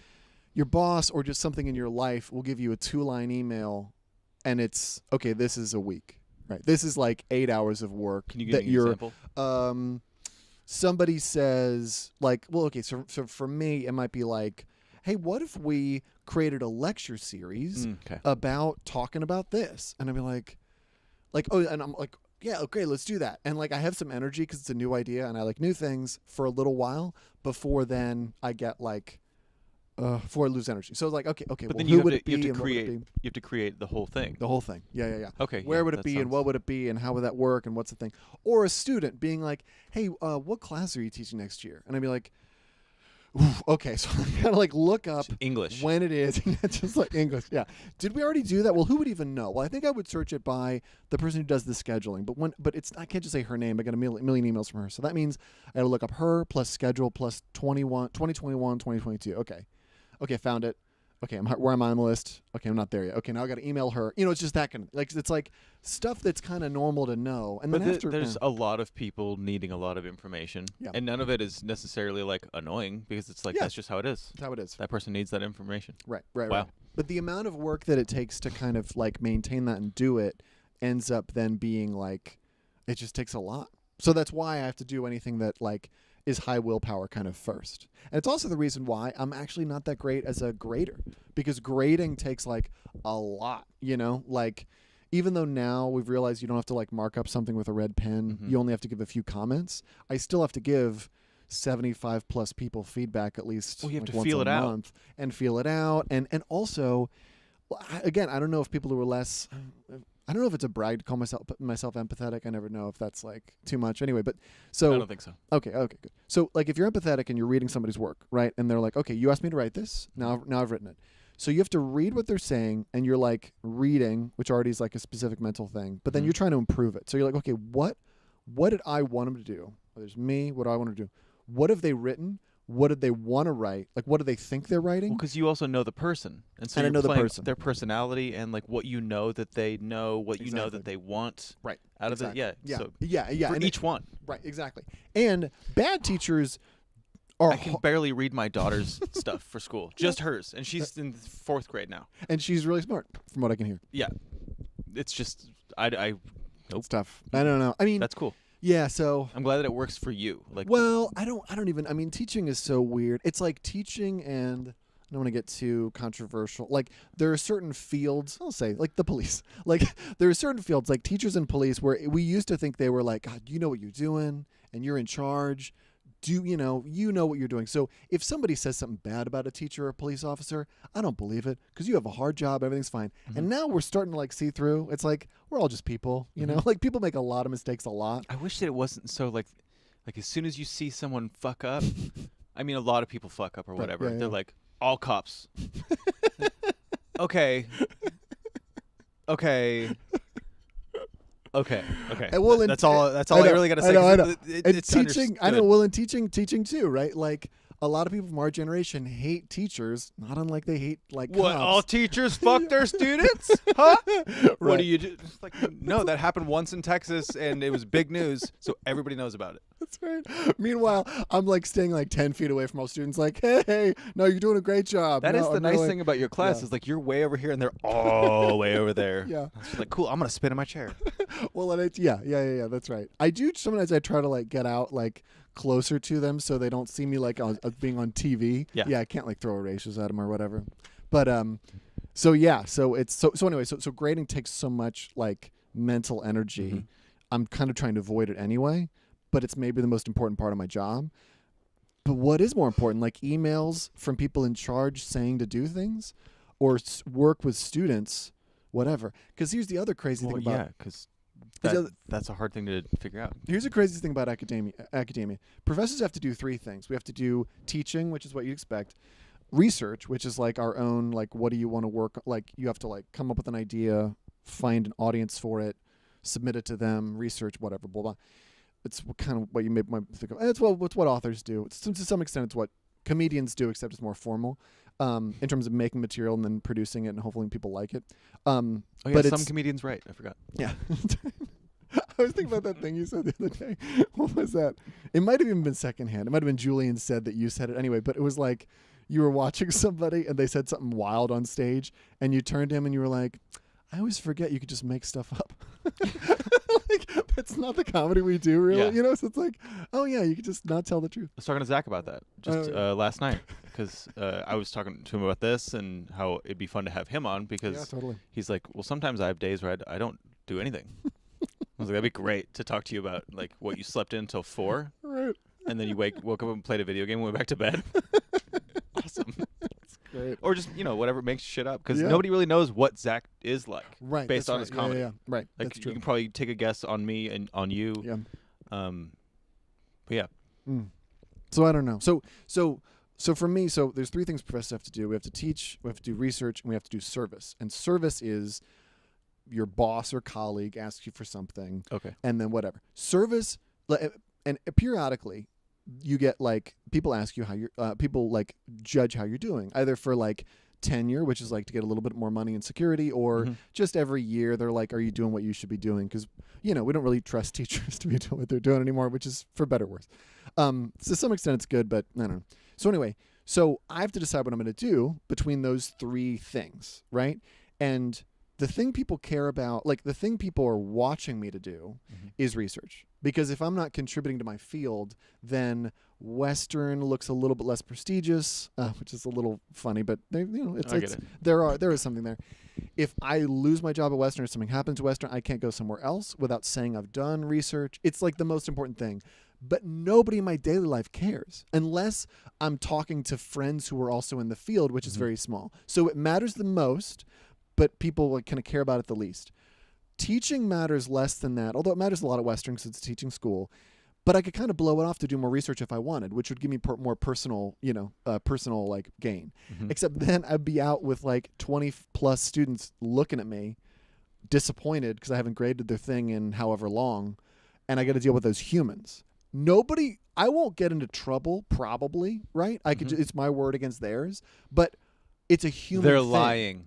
your boss or just something in your life will give you a 2-line email, and it's okay. This is a week, right? This is like 8 hours of work. Can you give me an example? Somebody says like, well, okay, so for me, it might be like, hey, what if we created a lecture series about talking about this? And I'd be like, oh, and I'm like, yeah, okay, let's do that. And like, I have some energy because it's a new idea, and I like new things for a little while before then I get like, before I lose energy. So it's like, okay. But well, then who would it be? You have to create the whole thing. The whole thing. Yeah. Okay. Where would it be, and what would it be, and how would that work, and what's the thing? Or a student being like, hey, what class are you teaching next year? And I'd be like, okay, so I gotta like look up English when it is, just like English. Yeah, did we already do that? Well, who would even know? Well, I think I would search it by the person who does the scheduling. But I can't just say her name. I got a million emails from her, so that means I gotta look up her plus schedule plus 2021, 2022. Okay, found it. Okay, where am I on the list? Okay, I'm not there yet. Okay, now I got to email her. It's just that kind of like, it's like stuff that's kind of normal to know. And but then there's a lot of people needing a lot of information, and none of it is necessarily like annoying, because it's like that's just how it is. That's how it is. That person needs that information. Right. Wow. Right. But the amount of work that it takes to kind of like maintain that and do it ends up then being like, it just takes a lot. So that's why I have to do anything that like is high willpower kind of first. And it's also the reason why I'm actually not that great as a grader, because grading takes like a lot, like even though now we've realized you don't have to like mark up something with a red pen, you only have to give a few comments. I still have to give 75 plus people feedback at least. Well, you have like to once feel a it out month and feel it out. And also, again, I don't know if people who are less, I don't know if it's a brag to call myself empathetic. I never know if that's like too much. Anyway, but so I don't think so. Okay, good. So like if you're empathetic and you're reading somebody's work, right? And they're like, okay, you asked me to write this. Now I've written it. So you have to read what they're saying, and you're like reading, which already is like a specific mental thing. But then you're trying to improve it. So you're like, okay, what did I want them to do? There's me. What do I want to do? What have they written? What did they want to write? Like, what do they think they're writing? Well, because you also know the person. And so I know the person. Their personality, and like what you know that they know, what you know that they want out of it. Yeah. So, for each one. Right, exactly. And bad teachers I can barely read my daughter's stuff for school. Just hers. And she's in 4th grade now. And she's really smart, from what I can hear. Yeah. It's just, nope. It's tough. I don't know. I mean, that's cool. Yeah, so I'm glad that it works for you. Like, well, I don't even. I mean, teaching is so weird. It's like teaching and. I don't want to get too controversial. Like, there are certain fields, I'll say, like the police. Like, there are certain fields, like teachers and police, where we used to think they were like, God, you know what you're doing, and you're in charge. You know what you're doing. So if somebody says something bad about a teacher or a police officer, I don't believe it because you have a hard job. Everything's fine. Mm-hmm. And now we're starting to like see through. It's like we're all just people, you know. Like people make a lot of mistakes a lot. I wish that it wasn't so like as soon as you see someone fuck up, I mean, a lot of people fuck up or whatever. They're like, all cops. Okay. Well, that's all I really got to say. I know. It's teaching. I know. Well, in teaching too, right? Like a lot of people from our generation hate teachers, not unlike they hate like what? cops. All teachers fuck their students? Huh? Right. What do you do? It's like, no, that happened once in Texas, and it was big news, so everybody knows about it. That's right. Meanwhile, I'm like staying like 10 feet away from all students. Like, hey, no, you're doing a great job. That is the nice thing about your class is like you're way over here and they're all way over there. Yeah. It's like, cool. I'm gonna spin in my chair. Well, and yeah. That's right. I do sometimes. I try to like get out like closer to them so they don't see me like being on TV. Yeah. I can't like throw erasers at them or whatever. But so yeah. So it's so anyway. So grading takes so much like mental energy. Mm-hmm. I'm kind of trying to avoid it anyway. But it's maybe the most important part of my job. But what is more important, like emails from people in charge saying to do things or work with students, whatever. Because here's the other crazy thing about... Yeah, because that's a hard thing to figure out. Here's the crazy thing about academia. Professors have to do three things. We have to do teaching, which is what you expect. Research, which is like our own, like what do you want to work... Like you have to like come up with an idea, find an audience for it, submit it to them, research, whatever, blah, blah. It's kind of what you might think of. It's what authors do. To some extent, it's what comedians do, except it's more formal in terms of making material and then producing it and hopefully people like it. But some comedians write. I forgot. Yeah. I was thinking about that thing you said the other day. What was that? It might have even been secondhand. It might have been Julian said that you said it anyway, but it was like you were watching somebody and they said something wild on stage and you turned to him and you were like, I always forget you could just make stuff up. Like, that's not the comedy we do, really. You know, so it's like, oh, yeah, you could just not tell the truth. I was talking to Zach about that just last night because I was talking to him about this and how it'd be fun to have him on because he's like, well, sometimes I have days where I don't do anything. I was like, that'd be great to talk to you about, like, what you slept in until 4. Right. And then you woke up and played a video game and went back to bed. Awesome. Great. Or just, whatever makes shit up. Because nobody really knows what Zach is like based on his comedy. Yeah. Right. Like, that's true. You can probably take a guess on me and on you. Yeah. But yeah. So I don't know. So for me, there's 3 things professors have to do. We have to teach, we have to do research, and we have to do service. And service is your boss or colleague asks you for something. Okay. And then whatever. Service, and periodically, you get like people ask you how you're people like judge how you're doing, either for like tenure, which is like to get a little bit more money and security, or just every year they're like, are you doing what you should be doing? Because we don't really trust teachers to be doing what they're doing anymore, which is for better or worse. To some extent it's good, but I don't know. So anyway, I have to decide what I'm going to do between those 3 things, right? And the thing people care about, like the thing people are watching me to do is research. Because if I'm not contributing to my field, then Western looks a little bit less prestigious, which is a little funny, but there is something there. If I lose my job at Western or something happens to Western, I can't go somewhere else without saying I've done research. It's like the most important thing. But nobody in my daily life cares unless I'm talking to friends who are also in the field, which is very small. So it matters the most, but people kind of care about it the least. Teaching matters less than that, although it matters a lot at Western because it's a teaching school. But I could kind of blow it off to do more research if I wanted, which would give me more personal, personal like gain. Except then I'd be out with like 20 plus students looking at me, disappointed because I haven't graded their thing in however long, and I got to deal with those humans. I won't get into trouble, probably, right? I could. It's my word against theirs, but it's a human They're thing. Lying.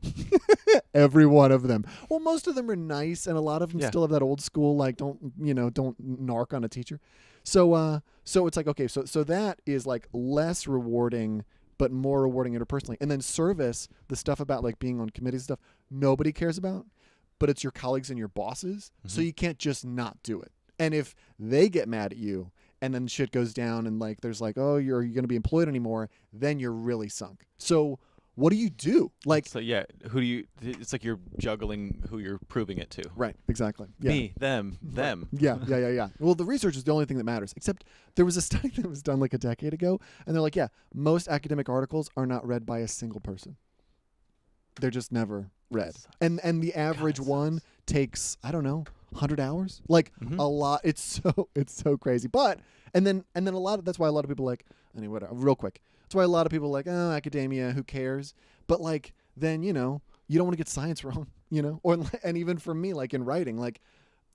Every one of them. Well, most of them are nice, and a lot of them still have that old school, like, don't narc on a teacher. So it's like, okay, so that is like less rewarding, but more rewarding interpersonally. And then service, the stuff about like being on committees and stuff, nobody cares about, but it's your colleagues and your bosses. So you can't just not do it. And if they get mad at you and then shit goes down and like there's like, oh, you're going to be employed anymore, then you're really sunk. So what do you do? Like, so yeah, who do you? It's like you're juggling who you're proving it to. Right, exactly. Yeah. Me, them. Yeah. Well, the research is the only thing that matters. Except there was a study that was done like a decade ago, and they're like, yeah, most academic articles are not read by a single person. They're just never read. And the average one takes, I don't know, 100 hours. Like a lot. It's so crazy. But and then a lot of, that's why a lot of people like, anyway, whatever, real quick. That's why a lot of people are like, oh, academia, who cares? But like then, you don't want to get science wrong, Or and even for me, like in writing, like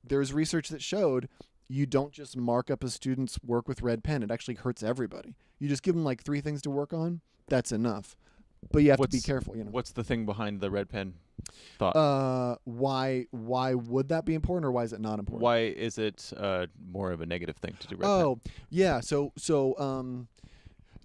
there's research that showed you don't just mark up a student's work with red pen. It actually hurts everybody. You just give them like 3 things to work on. That's enough. But you have to be careful, What's the thing behind the red pen thought? Why would that be important, or why is it not important? Why is it more of a negative thing to do red pen? Oh, yeah. So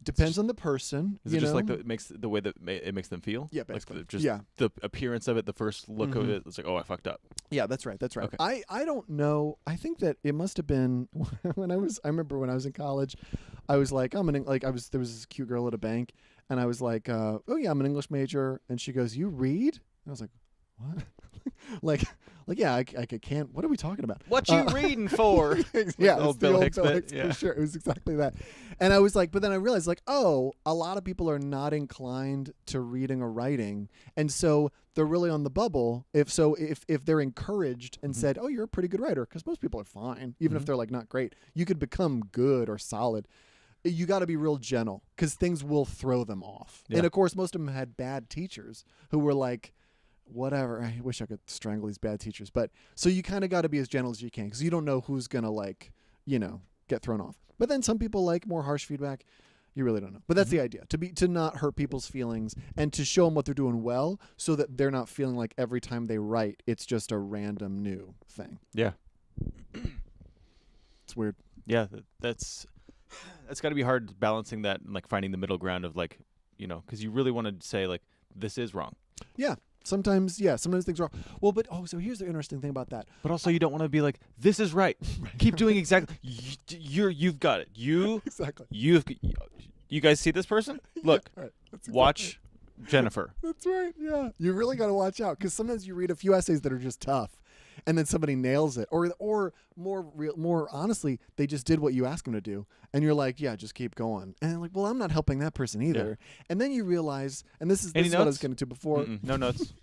depends on the person. Is it just like it makes the way that it makes them feel? Yeah, basically. Like just the appearance of it, the first look of it, it's like, oh, I fucked up. Yeah, that's right. Okay. I don't know. I think that it must have been I remember when I was in college, I was like, there was this cute girl at a bank, and I was like, oh yeah, I'm an English major, and she goes, you read? And I was like, what? like yeah, I can't. What are we talking about? What you reading for? Yeah, old Bill Hicks bit. For sure. It was exactly that. And I was like, but then I realized, like, oh, a lot of people are not inclined to reading or writing, and so they're really on the bubble. If they're encouraged and said, oh, you're a pretty good writer, because most people are fine, even if they're like not great. You could become good or solid. You got to be real gentle, because things will throw them off. Yeah. And of course, most of them had bad teachers who were like, whatever. I wish I could strangle these bad teachers. But so you kind of got to be as gentle as you can, because you don't know who's going to get thrown off. But then some people like more harsh feedback. You really don't know. But that's the idea, to not hurt people's feelings and to show them what they're doing well, so that they're not feeling like every time they write, it's just a random new thing. Yeah. It's weird. Yeah. That's got to be hard balancing that and like finding the middle ground of like, because you really want to say like, this is wrong. Yeah. Sometimes things are wrong. Well, but so here's the interesting thing about that. But also, you don't want to be like, this is right. Keep doing exactly. You've got it. Exactly. You guys see this person? Look, yeah, right. Watch Jennifer. That's right. Yeah, you really got to watch out, because sometimes you read a few essays that are just tough, and then somebody nails it, or more honestly, they just did what you asked them to do, and you're like, yeah, just keep going. And like, well, I'm not helping that person either. Yeah. And then you realize, and this is what I was getting to before. No notes.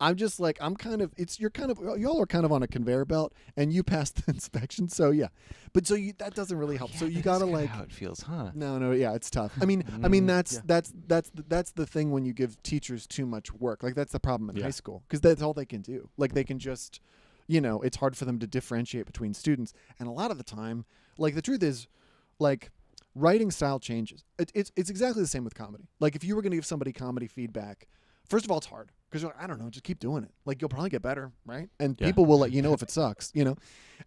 I'm just like, y'all are kind of on a conveyor belt, and you passed the inspection, so yeah. But so that doesn't really help. Yeah, so you gotta like how it feels, huh? No, yeah, it's tough. I mean, that's the thing when you give teachers too much work. Like that's the problem in high school, because that's all they can do. Like they can just, it's hard for them to differentiate between students. And a lot of the time, like the truth is, like writing style changes. It's exactly the same with comedy. Like if you were going to give somebody comedy feedback, first of all, it's hard, because you're like, I don't know, just keep doing it. Like you'll probably get better, right? And people will let you know if it sucks,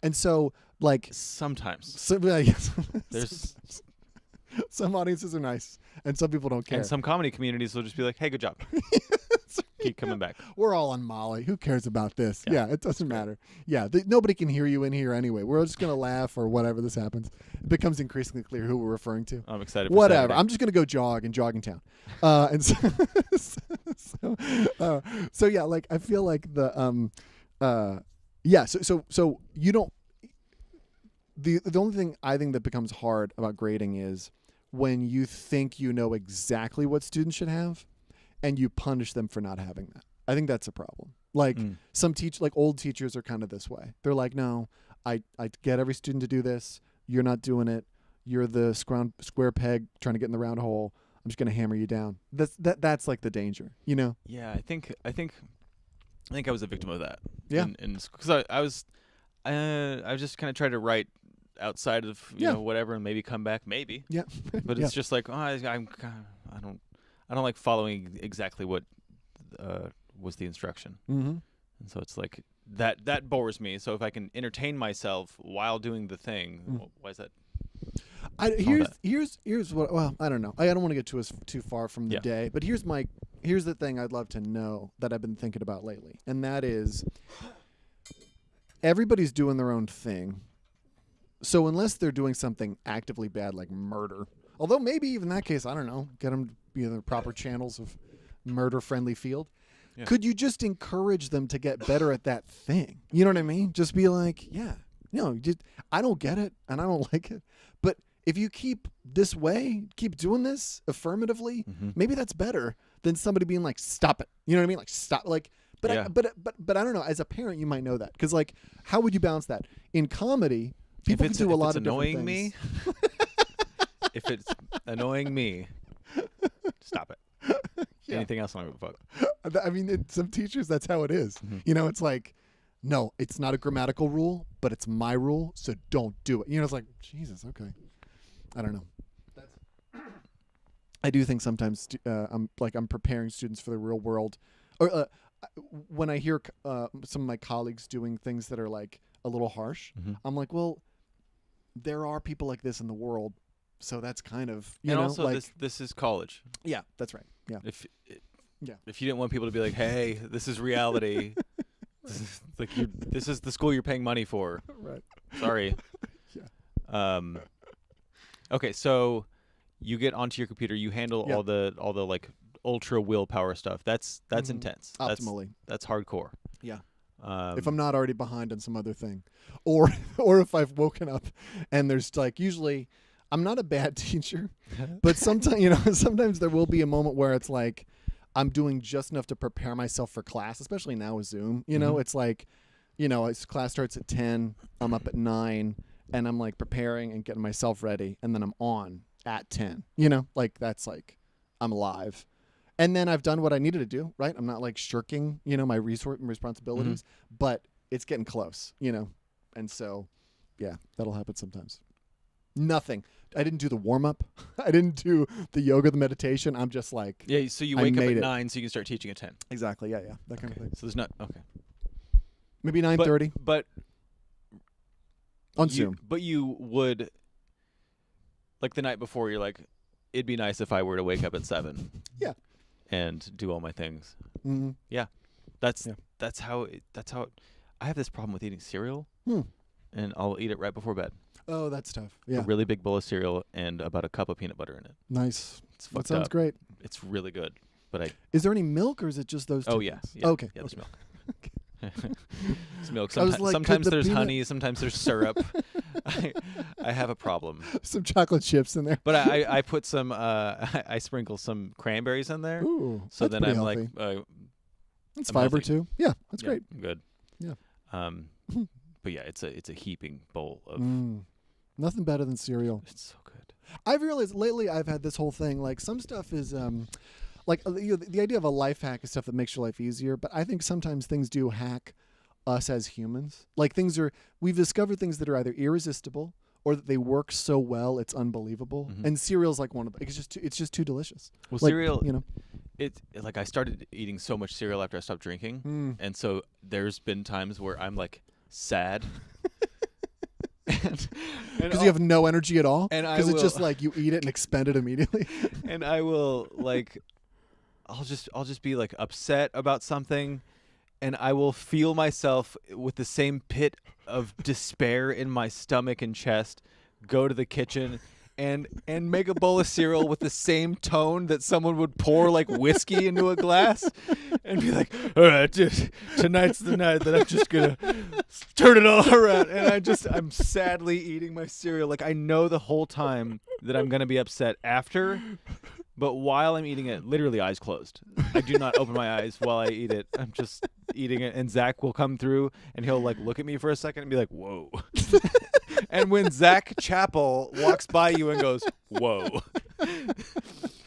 And so like sometimes there's some audiences are nice, and some people don't care. And some comedy communities will just be like, hey, good job. Keep coming back. We're all on Molly. Who cares about this? Yeah, it doesn't matter. Yeah, nobody can hear you in here anyway. We're just going to laugh or whatever this happens. It becomes increasingly clear who we're referring to. I'm excited for whatever. Saturday. I'm just going to go jog in town. And so yeah, like I feel like so you don't, the only thing I think that becomes hard about grading is when you think you know exactly what students should have, and you punish them for not having that. I think that's a problem. Like old teachers are kind of this way. They're like, no, I get every student to do this. You're not doing it. You're the square peg trying to get in the round hole. I'm just going to hammer you down. That's like the danger, Yeah, I think I was a victim of that. Yeah. Because I was just kind of trying to write outside of whatever, and maybe come back, maybe. Yeah. But it's just like, I don't like following exactly what was the instruction. Mm-hmm. And so it's like that bores me. So if I can entertain myself while doing the thing, why is that? Here's what. Well, I don't know. I don't want to get too far from the day, but here's the thing I'd love to know that I've been thinking about lately, and that is, everybody's doing their own thing. So unless they're doing something actively bad like murder, although maybe even in that case, I don't know, get them to be in the proper channels of murder-friendly field. Yeah. Could you just encourage them to get better at that thing? You know what I mean? Just be like, yeah, I don't get it and I don't like it. But if you keep this way, keep doing this affirmatively, maybe that's better than somebody being like, stop it. You know what I mean? Like, stop. Like, but I don't know. As a parent, you might know that. Because, like, how would you balance that? In comedy, people can do a lot of different things. If it's annoying me, stop it. Yeah. Anything else, I don't give a fuck. I mean, some teachers, that's how it is. You know, it's like, no, it's not a grammatical rule, but it's my rule, so don't do it. You know, it's like, Jesus, okay. I don't know. I do think sometimes I'm preparing students for the real world. Or when I hear some of my colleagues doing things that are like a little harsh, I'm like, well, there are people like this in the world. So that's kind of, you know, also like, this is college. Yeah, that's right. Yeah. If you didn't want people to be like, hey, this is reality. This is the school you're paying money for. Right. Sorry. Yeah. Okay, so you get onto your computer, you handle all the like ultra willpower stuff. That's intense. Optimally. That's hardcore. Yeah. If I'm not already behind on some other thing, or if I've woken up and there's like, usually I'm not a bad teacher, but sometimes there will be a moment where it's like I'm doing just enough to prepare myself for class, especially now with Zoom. You know, it's like, you know, class starts at 10, I'm up at 9, and I'm like preparing and getting myself ready, and then I'm on at 10. You know, like that's like I'm alive. And then I've done what I needed to do, right? I'm not like shirking, you know, my responsibilities, but it's getting close, you know? And so, yeah, that'll happen sometimes. Nothing. I didn't do the warm-up. I didn't do the yoga, the meditation. I'm just like, yeah, so you wake up at 9 so you can start teaching at 10. Exactly, yeah, that kind of thing. So there's not, okay. Maybe 9:30. But on Zoom. But you would, like the night before, you're like, it'd be nice if I were to wake up at 7. Yeah. And do all my things. Mm-hmm. Yeah. That's how I have this problem with eating cereal. And I'll eat it right before bed. Oh, that's tough. Yeah. A really big bowl of cereal and about a cup of peanut butter in it. Nice. That sounds great. It's really good. But is there any milk or is it just those two? Oh, yeah. Okay. Yeah, there's milk. There's milk. Sometimes there's honey. Sometimes there's syrup. I have a problem. Some chocolate chips in there. But I put some, I sprinkle some cranberries in there. Ooh, so then I'm healthy. like, it's fiber too. Yeah, that's great. Good. Yeah. But yeah, it's a heaping bowl of. Nothing better than cereal. It's so good. I've realized lately I've had this whole thing, like some stuff is like the idea of a life hack is stuff that makes your life easier, but I think sometimes things do hack us as humans. Like we've discovered things that are either irresistible or that they work so well it's unbelievable. And cereal's like one of them. It's just too delicious. Well, cereal, you know, it's like I started eating so much cereal after I stopped drinking, and so there's been times where I'm like sad. Because you have no energy at all? Because it's just like you eat it and expend it immediately? And I will like, I'll just be like upset about something, and I will feel myself with the same pit of despair in my stomach and chest go to the kitchen and make a bowl of cereal with the same tone that someone would pour like whiskey into a glass and be like, all right, tonight's the night that I'm just going to turn it all around. And I'm sadly eating my cereal. Like I know the whole time that I'm going to be upset after, but while I'm eating it, literally eyes closed. I do not open my eyes while I eat it. I'm just eating it, and Zach will come through and he'll like look at me for a second and be like, whoa. And when Zach Chappell walks by you and goes, whoa,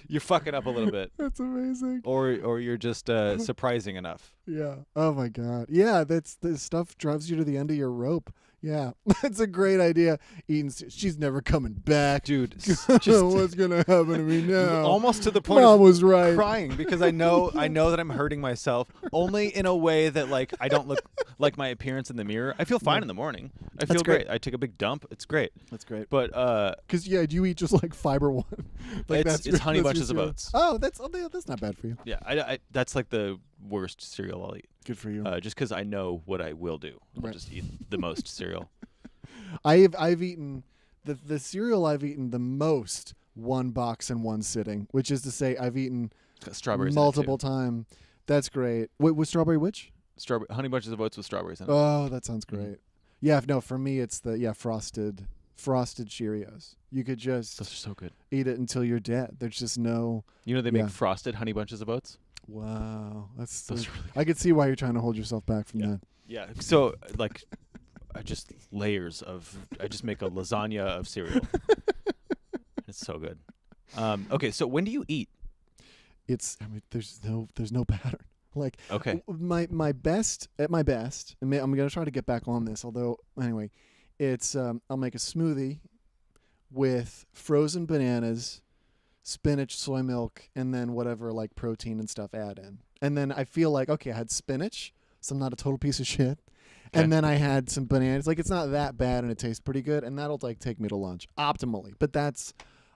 you're fucking up a little bit. That's amazing. Or you're just surprising enough. Yeah. Oh my God. Yeah, this stuff drives you to the end of your rope. Yeah, that's a great idea. She's never coming back, dude. What's gonna happen to me now? Almost to the point Mom of was right. crying because I know that I'm hurting myself only in a way that like I don't look. like my appearance in the mirror. I feel fine in the morning. I feel great. I take a big dump. It's great. That's great. But because do you eat just like Fiber One? Like it's Honey Bunches of Oats. Oh, that's not bad for you. Yeah, I that's like the worst cereal I'll eat. Good for you. Just because I know what I will do. I'll just eat the most cereal. I've eaten the cereal I've eaten the most, one box in one sitting, which is to say I've eaten strawberries multiple times. That's great. Wait, with strawberry which? Honey Bunches of Oats with strawberries in it. Oh, that sounds great. Yeah, no, for me it's the frosted Cheerios. You could just those are so good. Eat it until you're dead. There's just no. You know they make frosted Honey Bunches of Oats. Wow, that's really I could see why you're trying to hold yourself back from that. Yeah. So like, I just make a lasagna of cereal. It's so good. Okay, so when do you eat? There's no pattern. Like, okay, my best, I'm gonna try to get back on this. Although anyway, it's I'll make a smoothie with frozen bananas, spinach, soy milk, and then whatever like protein and stuff add in. And then I feel like, okay, I had spinach, so I'm not a total piece of shit. Okay. And then I had some bananas. Like, it's not that bad and it tastes pretty good, and that'll like take me to lunch optimally. But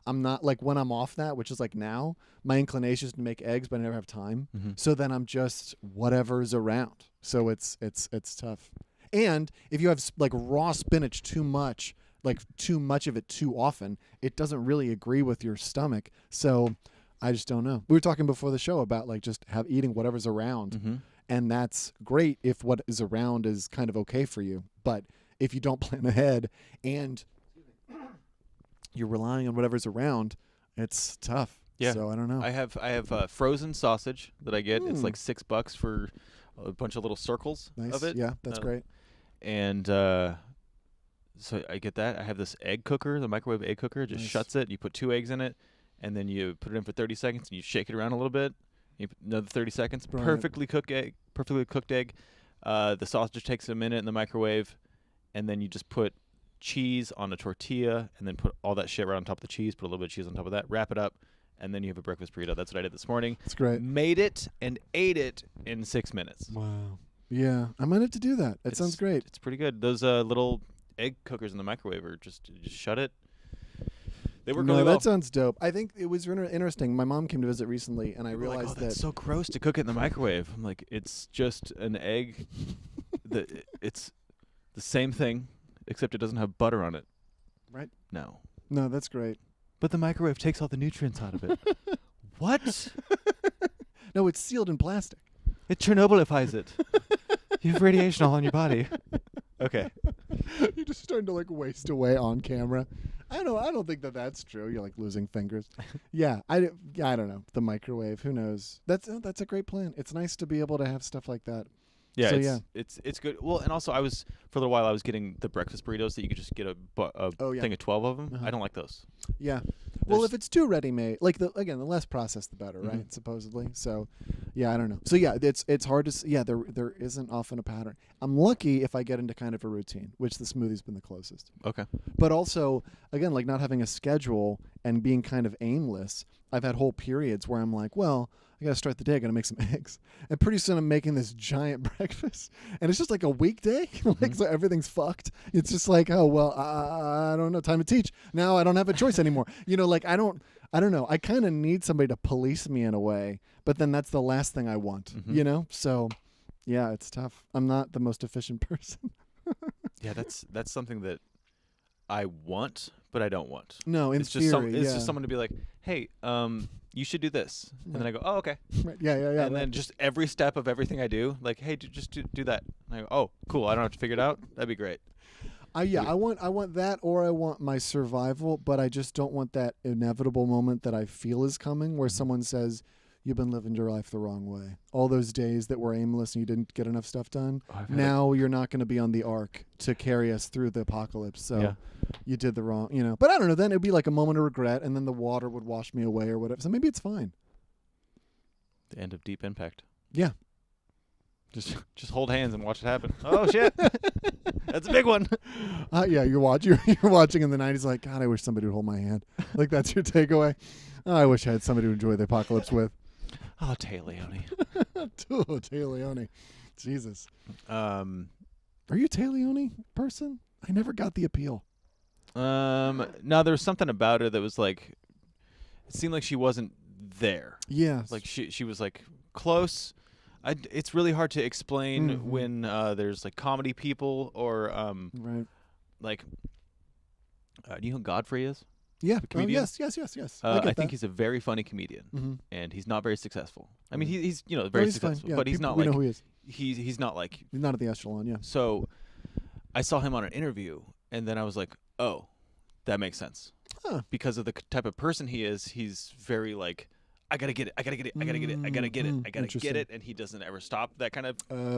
I'm not like, when I'm off that, which is like now, my inclination is to make eggs, but I never have time. Mm-hmm. So then I'm just whatever's around. So it's tough. And if you have like raw spinach too much of it too often, it doesn't really agree with your stomach. So I just don't know. We were talking before the show about like just eating whatever's around. Mm-hmm. And that's great if what is around is kind of okay for you. But if you don't plan ahead and you're relying on whatever's around, it's tough. Yeah. So I don't know. I have frozen sausage that I get. It's like $6 for a bunch of little circles of it. Yeah, that's great. And so I get that. I have this egg cooker, the microwave egg cooker. It just shuts it. You put 2 eggs in it, and then you put it in for 30 seconds, and you shake it around a little bit. You put another 30 seconds. Brilliant. Perfectly cooked egg. The sausage takes a minute in the microwave, and then you just put cheese on a tortilla, and then put all that shit right on top of the cheese. Put a little bit of cheese on top of that. Wrap it up, and then you have a breakfast burrito. That's what I did this morning. That's great. Made it and ate it in 6 minutes. Wow. Yeah, I might have to do that. That sounds great. It's pretty good. Those little egg cookers in the microwave are just shut it. They work really well. That sounds dope. I think it was interesting. My mom came to visit recently, and I realized that that's so gross to cook it in the microwave. I'm like, it's just an egg. It's the same thing, except it doesn't have butter on it. Right? No, that's great. But the microwave takes all the nutrients out of it. What? No, it's sealed in plastic. It Chernobylifies it. You have radiation all on your body. Okay. You're just starting to like waste away on camera. I don't think that's true. You're like losing fingers. Yeah, I don't know. The microwave. Who knows? That's a great plan. It's nice to be able to have stuff like that. Yeah, so, it's good. Well, and also for a little while I was getting the breakfast burritos that you could just get a thing of 12 of them. Uh-huh. I don't like those. Yeah. Well, if it's too ready-made, like the less processed, the better, right? Mm-hmm. Supposedly. So, yeah, I don't know. So, yeah, it's hard to. Yeah, there isn't often a pattern. I'm lucky if I get into kind of a routine, which the smoothie's been the closest. Okay. But also, again, like not having a schedule and being kind of aimless. I've had whole periods where I'm like, well, I got to start the day. I got to make some eggs. And pretty soon I'm making this giant breakfast. And it's just like a weekday. Like, so everything's fucked. It's just like, oh, well, I don't know. Time to teach. Now I don't have a choice anymore. Like, I don't know. I kind of need somebody to police me in a way. But then that's the last thing I want, So, yeah, it's tough. I'm not the most efficient person. Yeah, that's something that I want, but I don't want. No, it's just someone to be like, hey, you should do this, and then I go, oh, okay. Right. Yeah. And then just every step of everything I do, like, hey, just do that. And I go, oh, cool. I don't have to figure it out. That'd be great. I want that, or I want my survival, but I just don't want that inevitable moment that I feel is coming, where someone says, you've been living your life the wrong way. All those days that were aimless and you didn't get enough stuff done. Now you're not going to be on the ark to carry us through the apocalypse. So you did the wrong, But I don't know. Then it'd be like a moment of regret, and then the water would wash me away or whatever. So maybe it's fine. The end of Deep Impact. Yeah. Just hold hands and watch it happen. Oh shit, that's a big one. Yeah, you're watching in the 90s. Like, God, I wish somebody would hold my hand. Like, that's your takeaway. Oh, I wish I had somebody to enjoy the apocalypse with. Oh, Tay Leone. Tay Leone. Jesus. Are you a Taleone person? I never got the appeal. No, there was something about her that was like, it seemed like she wasn't there. Yeah. Like she was like close. It's really hard to explain when there's like comedy people or right. Like, do you know who Godfrey is? Yeah. Comedian? Yes. I think he's a very funny comedian, and he's not very successful. I mean, he's very successful, but he's not we like know who he is. He's not like he's not at the echelon. Yeah. So, I saw him on an interview, and then I was like, oh, that makes sense, because of the type of person he is. He's very like, I gotta get it, I gotta get it, I gotta get it, I gotta get it, I gotta get it, and he doesn't ever stop that kind of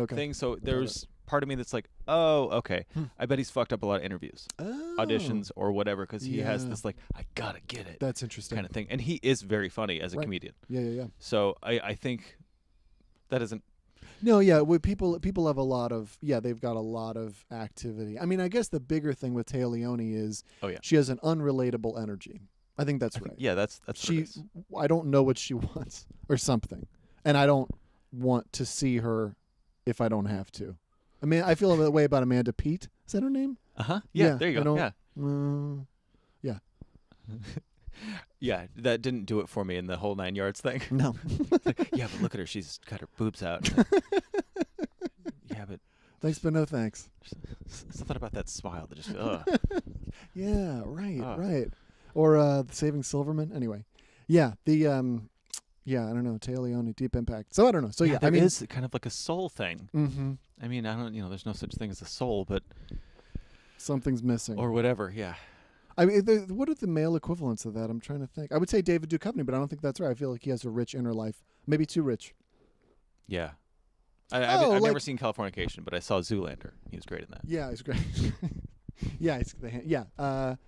thing. So there's part of me that's like, oh, okay, I bet he's fucked up a lot of interviews, auditions, or whatever, because he has this like, I gotta get it. That's interesting. Kind of thing, and he is very funny as a comedian. Yeah. So I think that isn't. No, yeah, people have a lot of they've got a lot of activity. I mean, I guess the bigger thing with Taleone is she has an unrelatable energy. I think that's right. That's she. I don't know what she wants or something, and I don't want to see her if I don't have to. I mean, I feel that way about Amanda Peet. Is that her name? Yeah. There you go. Yeah. Yeah, that didn't do it for me in the whole 9 yards thing. No. Like, yeah, but look at her. She's got her boobs out. Yeah, but thanks, but no thanks. Something about that smile that just. Yeah. Right. Or Saving Silverman. Anyway, yeah. The I don't know. Taleone, Deep Impact. So I don't know. So I mean, it's kind of like a soul thing. Mm-hmm. I mean, I don't. There's no such thing as a soul, but something's missing or whatever. Yeah. I mean, what are the male equivalents of that? I'm trying to think. I would say David Duchovny, but I don't think that's right. I feel like he has a rich inner life. Maybe too rich. Yeah. I've never seen Californication, but I saw Zoolander. He was great in that. Yeah, he's great.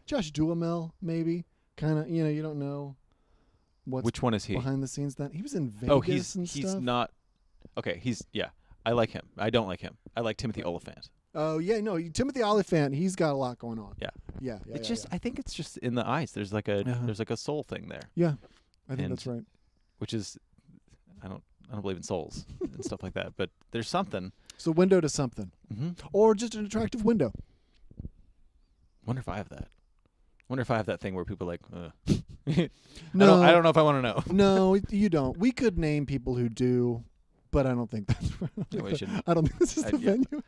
Josh Duhamel, maybe. Kind of, you don't know which one is he? Behind the scenes that he was in Vegas and stuff. He's not. Okay, I like him. I don't like him. I like Timothy Olyphant. Oh yeah, no, Timothy Olyphant. He's got a lot going on. Yeah. It's just. I think it's just in the eyes. There's like a soul thing there. Yeah, I think that's right. Which is, I don't believe in souls and stuff like that. But there's something. It's a window to something, or just an attractive window. Wonder if I have that. Wonder if I have that thing where people are like. No, I don't know if I want to know. No, you don't. We could name people who do. But I don't think that's right. I don't think this is the venue.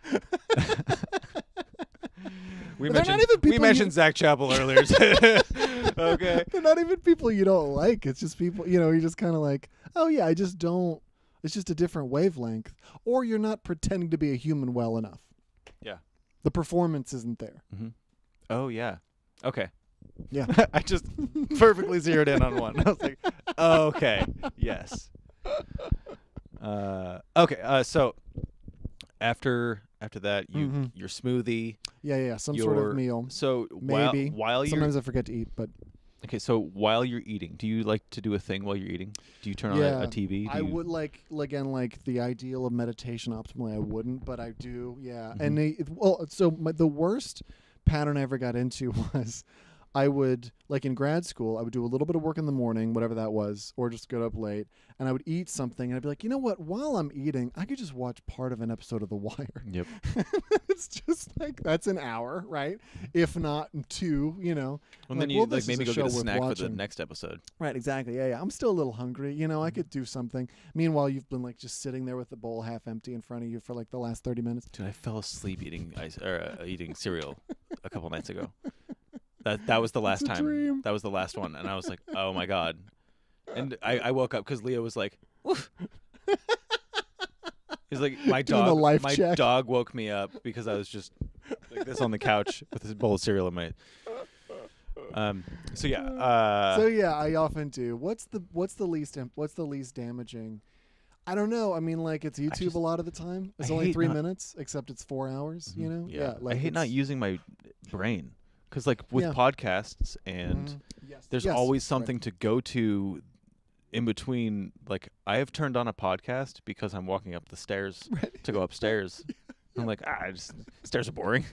We mentioned Zach Chappell earlier. Okay. They're not even people you don't like. It's just people, you're just kind of like, oh yeah, I just don't. It's just a different wavelength. Or you're not pretending to be a human well enough. Yeah. The performance isn't there. Mm-hmm. Oh, yeah. Okay. Yeah. I just perfectly zeroed in on one. I was like, oh, okay. Yes. Okay. So after that, your smoothie. Yeah. Some sort of meal. So maybe while sometimes I forget to eat, but. Okay, so while you're eating, do you like to do a thing while you're eating? Do you turn on a TV? I would like the ideal of meditation optimally. I wouldn't, but I do. Yeah, and the worst pattern I ever got into was. I would, like in grad school, I would do a little bit of work in the morning, whatever that was, or just get up late, and I would eat something, and I'd be like, you know what, while I'm eating, I could just watch part of an episode of The Wire. Yep. It's just like, that's an hour, right? If not 2, Well, then you maybe go get a snack for the next episode. Right, exactly, yeah. I'm still a little hungry, I could do something. Meanwhile, you've been like just sitting there with the bowl half empty in front of you for like the last 30 minutes. Dude, I fell asleep eating cereal a couple nights ago. That was the last time. Dream. That was the last one, and I was like, "Oh my god!" And I woke up because Leo was like, "Woof." He's like, "My dog woke me up because I was just like this on the couch with this bowl of cereal in my." So yeah, I often do. What's the least damaging? I don't know. I mean, like it's YouTube a lot of the time. It's only 3 minutes, except it's 4 hours. Yeah. Like I hate not using my brain. Because like with podcasts and there's always something to go to in between. Like I have turned on a podcast because I'm walking up the stairs to go upstairs. I'm like, stairs are boring.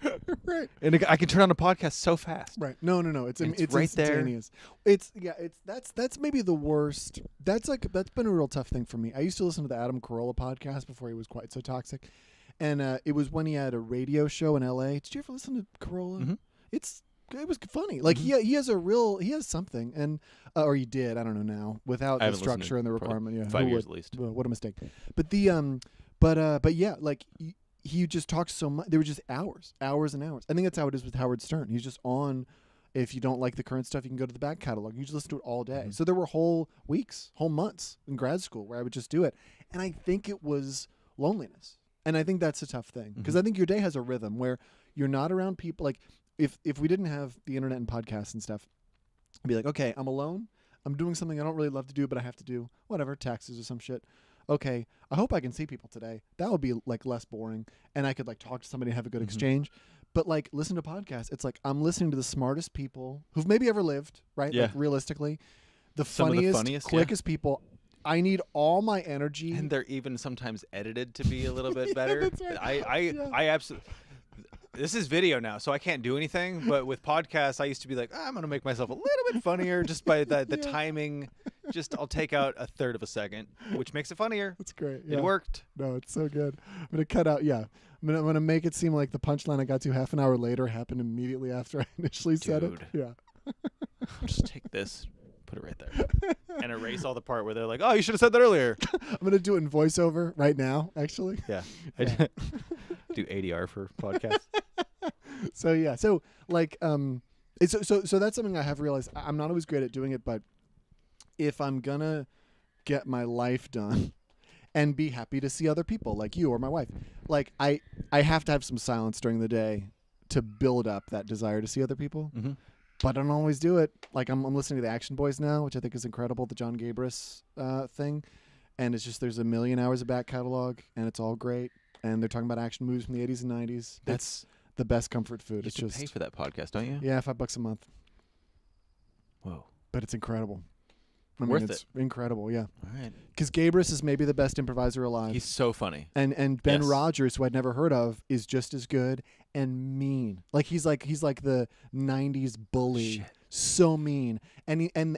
Right. And I can turn on a podcast so fast. Right. No. It's right instantaneous. That's maybe the worst. That's been a real tough thing for me. I used to listen to the Adam Carolla podcast before he was quite so toxic, and it was when he had a radio show in L.A. Did you ever listen to Carolla? Mm-hmm. It was funny. Like he has something, and or he did. I don't know now without the structure and the requirement. Yeah, 5 years at least. What a mistake. But but yeah, like he just talks so much. There were just hours and hours. I think that's how it is with Howard Stern. He's just on. If you don't like the current stuff, you can go to the back catalog. You just listen to it all day. Mm-hmm. So there were whole weeks, whole months in grad school where I would just do it, and I think it was loneliness. And I think that's a tough thing because I think your day has a rhythm where you're not around people. Like if we didn't have the internet and podcasts and stuff, I'd be like, okay, I'm alone. I'm doing something I don't really love to do, but I have to do whatever, taxes or some shit. Okay, I hope I can see people today. That would be like less boring, and I could like talk to somebody and have a good exchange. But like listen to podcasts, it's like I'm listening to the smartest people who've maybe ever lived, right? Yeah. Like realistically, the funniest, quickest people. I need all my energy, and they're even sometimes edited to be a little bit better. Right. I absolutely. This is video now, so I can't do anything. But with podcasts, I used to be like, I'm going to make myself a little bit funnier just by the timing. Just I'll take out a third of a second, which makes it funnier. That's great. Yeah. It worked. No, it's so good. I'm going to cut out. Yeah. I'm going to make it seem like the punchline I got to half an hour later happened immediately after I initially said it. Yeah. I'll just take this. Put it right there and erase all the part where they're like, oh, you should have said that earlier. I'm going to do it in voiceover right now, actually. Yeah. Do ADR for podcasts. So, yeah. So, like, so that's something I have realized. I'm not always great at doing it, but if I'm going to get my life done and be happy to see other people like you or my wife, like, I have to have some silence during the day to build up that desire to see other people. Mm-hmm. But I don't always do it. Like I'm listening to the Action Boys now, which I think is incredible, the John Gabris thing. And it's just there's a million hours of back catalog, and it's all great. And they're talking about action movies from the 80s and 90s. That's the best comfort food. You should pay for that podcast, don't you? Yeah, $5 a month. Whoa. But it's incredible. Worth it's incredible, yeah. All right. Because Gabris is maybe the best improviser alive. He's so funny. And Ben Rogers, who I'd never heard of, is just as good and mean. Like he's like the 90s bully. Shit. So mean. And then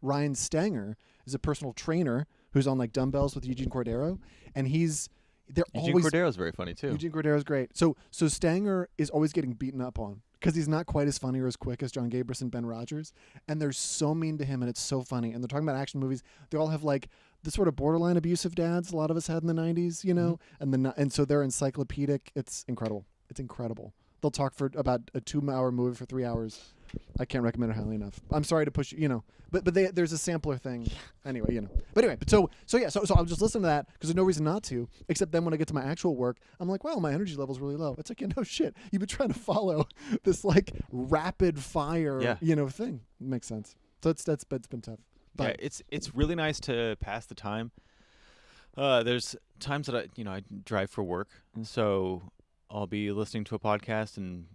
Ryan Stanger is a personal trainer who's on like dumbbells with Eugene Cordero, and Eugene Cordero's very funny too. Eugene Cordero's great. So Stanger is always getting beaten up on because he's not quite as funny or as quick as John Gabris and Ben Rogers, and they're so mean to him, and it's so funny. And they're talking about action movies. They all have like the sort of borderline abusive dads a lot of us had in the 90s, you know, and so they're encyclopedic. It's incredible. It's incredible. They'll talk for about a 2-hour movie for 3 hours. I can't recommend it highly enough. I'm sorry to push you, but there's a sampler thing. Anyway, But anyway, so I'll just listen to that because there's no reason not to. Except then when I get to my actual work, I'm like, wow, my energy level's really low. It's like, no shit. You've been trying to follow this like rapid fire, thing. It makes sense. So that's been tough. But yeah, it's really nice to pass the time. There's times that I drive for work, so I'll be listening to a podcast and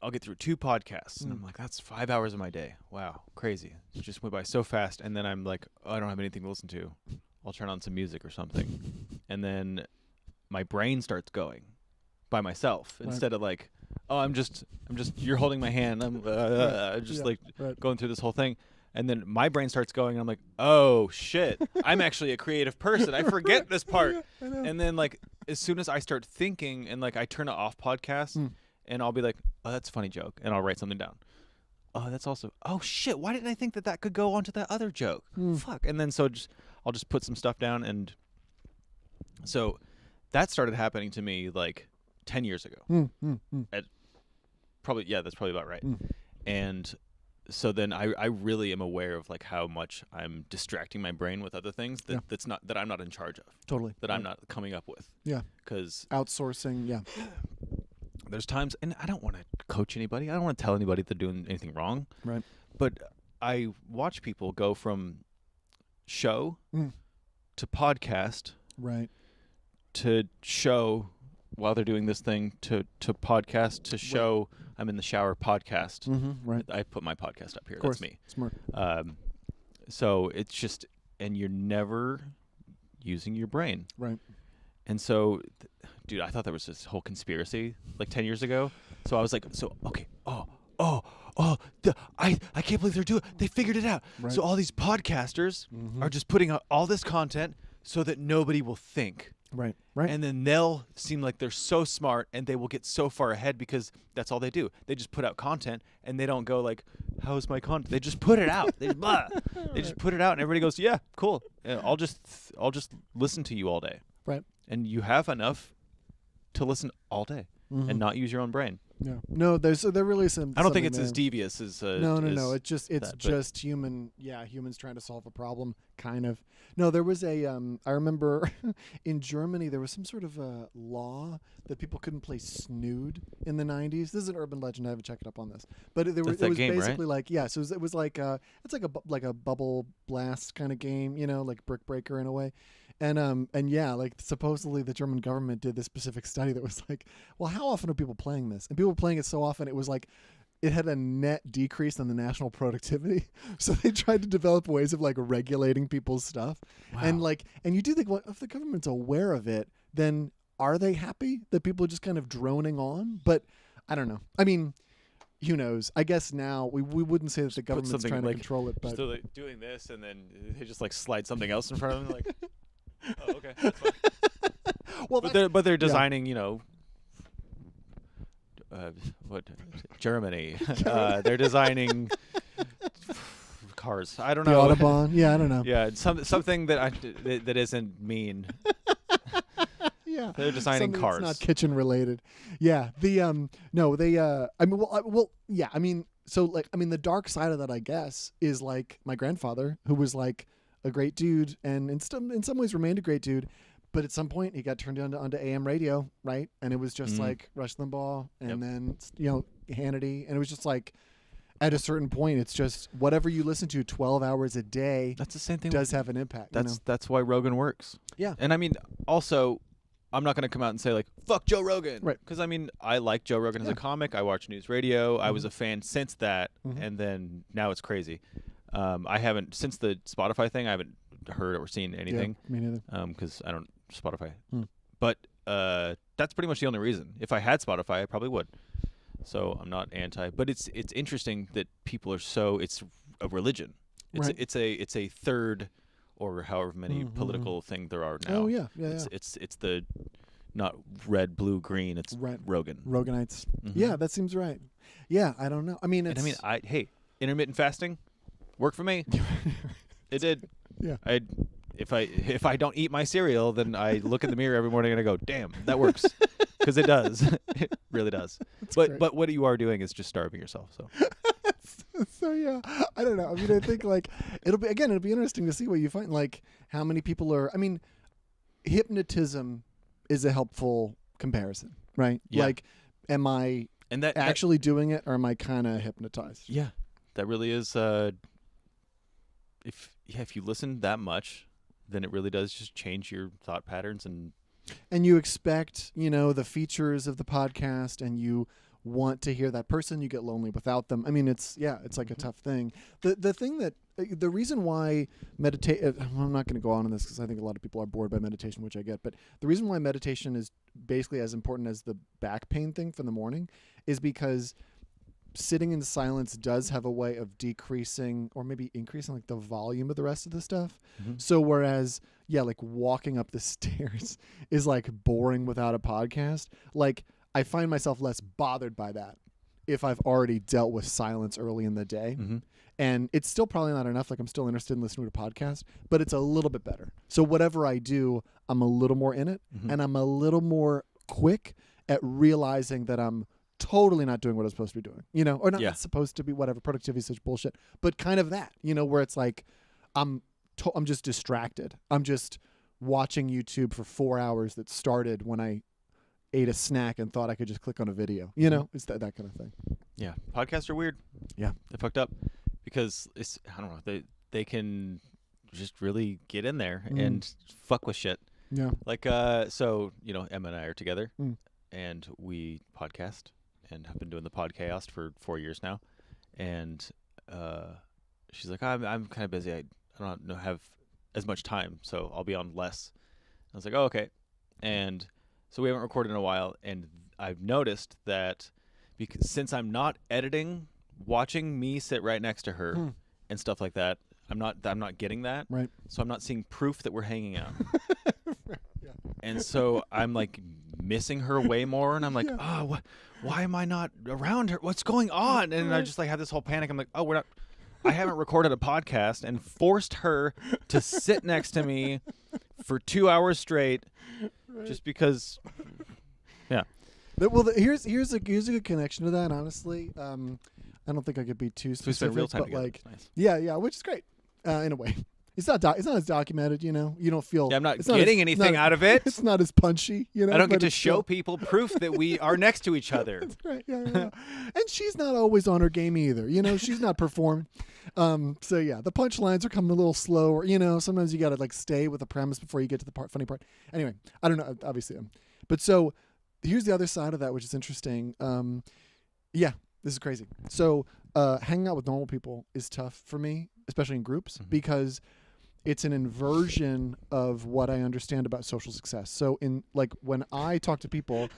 I'll get through 2 podcasts and I'm like, that's 5 hours of my day. Wow, crazy. It just went by so fast. And then I'm like, oh, I don't have anything to listen to. I'll turn on some music or something. And then my brain starts going by myself instead of like, oh, I'm just you're holding my hand. I'm going through this whole thing. And then my brain starts going and I'm like, oh shit, I'm actually a creative person. I forget this part. I know. And then like as soon as I start thinking and like I turn it off podcast and I'll be like, oh, that's a funny joke. And I'll write something down. Oh, that's also, oh shit, why didn't I think that could go onto that other joke? Fuck. And then I'll just put some stuff down. And so that started happening to me like 10 years ago. That's probably about right. And so then I really am aware of like how much I'm distracting my brain with other things that I'm not in charge of. Totally. That I'm not coming up with. Yeah. Because outsourcing, yeah. There's times, and I don't want to coach anybody. I don't want to tell anybody they're doing anything wrong. Right. But I watch people go from show to podcast. Right. To show while they're doing this thing to podcast to show I'm in the shower podcast. Right. I put my podcast up here. Of course. That's me. Smart. So it's just, and you're never using your brain. Right. And so, dude, I thought there was this whole conspiracy like 10 years ago. So I was like, okay, I can't believe they figured it out. Right. So all these podcasters are just putting out all this content so that nobody will think. Right. And then they'll seem like they're so smart and they will get so far ahead because that's all they do. They just put out content and they don't go like, how's my content? They just put it out. They just put it out and everybody goes, yeah, cool. I'll just listen to you all day. Right. And you have enough to listen all day and not use your own brain. Yeah. No, there really is some. I don't think it's as devious as no. It's just humans trying to solve a problem, kind of. No, there was a. I remember in Germany there was some sort of a law that people couldn't play Snood in the 90s. This is an urban legend. I haven't checked up on this, but it was game, basically right? like so it was like it's like a bubble blast kind of game, like Brick Breaker in a way. And like supposedly the German government did this specific study that was like, well, how often are people playing this? And people were playing it so often it was like it had a net decrease in the national productivity. So they tried to develop ways of like regulating people's stuff. Wow. And you do think, well, if the government's aware of it, then are they happy that people are just kind of droning on? But I don't know. I mean, who knows? I guess now we wouldn't say that the government's trying to control it, but so like doing this and then they just like slide something else in front of them like oh, okay. That's fine. Well, but they're designing, Germany. They're designing cars. I don't know. The Autobahn. Yeah, I don't know. Yeah, something that isn't mean. Yeah, they're designing cars. It's not kitchen related. Yeah. The no, they. I mean, yeah. I mean, so like, the dark side of that, I guess, is like my grandfather, who was like a great dude, and in some ways remained a great dude, but at some point he got turned onto AM radio, right? And it was just like Rush Limbaugh, and then Hannity, and it was just like at a certain point, it's just whatever you listen to 12 hours a day. That's the same thing. Does have an impact. That's why Rogan works. Yeah, and I mean, also, I'm not going to come out and say like fuck Joe Rogan, right? Because I mean, I like Joe Rogan as a comic. I watch news radio. I was a fan since that, and then now it's crazy. I haven't since the Spotify thing. I haven't heard or seen anything. Yeah, me neither. Because I don't Spotify. But that's pretty much the only reason. If I had Spotify, I probably would. So I'm not anti. But it's interesting that people are so. It's a religion. It's a third or however many political thing there are now. Oh yeah. It's the not red, blue, green. It's Rogan. Roganites. Yeah, that seems right. Yeah, I don't know. I mean, hey, intermittent fasting. Worked for me. It did. Yeah. If I don't eat my cereal, then I look in the mirror every morning and I go, "Damn, that works," because it does. It really does. But what you are doing is just starving yourself. So. So yeah, I don't know. I mean, I think like it'll be interesting to see what you find. Like how many people are. I mean, hypnotism is a helpful comparison, right? Yeah. Like, am I actually doing it, or am I kind of hypnotized? Yeah, that really is. If you listen that much, then it really does just change your thought patterns and you expect, the features of the podcast, and you want to hear that person. You get lonely without them. I mean, it's like a tough thing. The reason why I'm not going to go on this because I think a lot of people are bored by meditation, which I get, but the reason why meditation is basically as important as the back pain thing from the morning is because sitting in silence does have a way of decreasing or maybe increasing like the volume of the rest of the stuff. So whereas, like walking up the stairs is like boring without a podcast, like I find myself less bothered by that if I've already dealt with silence early in the day. And it's still probably not enough. Like I'm still interested in listening to a podcast, but it's a little bit better. So whatever I do, I'm a little more in it and I'm a little more quick at realizing that I'm totally not doing what I'm supposed to be doing, or not supposed to be, whatever. Productivity is such bullshit, but kind of that, where it's like, I'm just distracted. I'm just watching YouTube for 4 hours that started when I ate a snack and thought I could just click on a video, it's that kind of thing. Yeah. Podcasts are weird. Yeah. They're fucked up because I don't know. They can just really get in there and fuck with shit. Yeah. Like, so, Emma and I are together and we podcast. And have been doing the podcast for 4 years now, and she's like, I'm kind of busy. I don't have as much time, so I'll be on less. I was like, oh, okay. and so we haven't recorded in a while, and I've noticed that because since I'm not editing, watching me sit right next to her and stuff like that, I'm not getting that. Right. So I'm not seeing proof that we're hanging out. Yeah. And so I'm like missing her way more, and I'm like, oh, why am I not around her? What's going on? And I just like have this whole panic. I'm like, oh, I haven't recorded a podcast and forced her to sit next to me for 2 hours straight, just because. Yeah. Well, here's a good connection to that. Honestly, I don't think I could be too specific. We spent real time but together. like, Nice. yeah, which is great in a way. It's not as documented, you know. You don't feel. Yeah, I'm not getting anything out of it. It's not as punchy, you know. I don't get but to it's show still, people proof that we are next to each other. That's right. Yeah. And she's not always on her game either. You know, she's not performing. So yeah, the punchlines are coming a little slower. You know, sometimes you got to like stay with the premise before you get to the funny part. Anyway, I don't know. Obviously, but so here's the other side of that, which is interesting. Yeah, this is crazy. So hanging out with normal people is tough for me, especially in groups, because it's an inversion of what I understand about social success. So when I talk to people,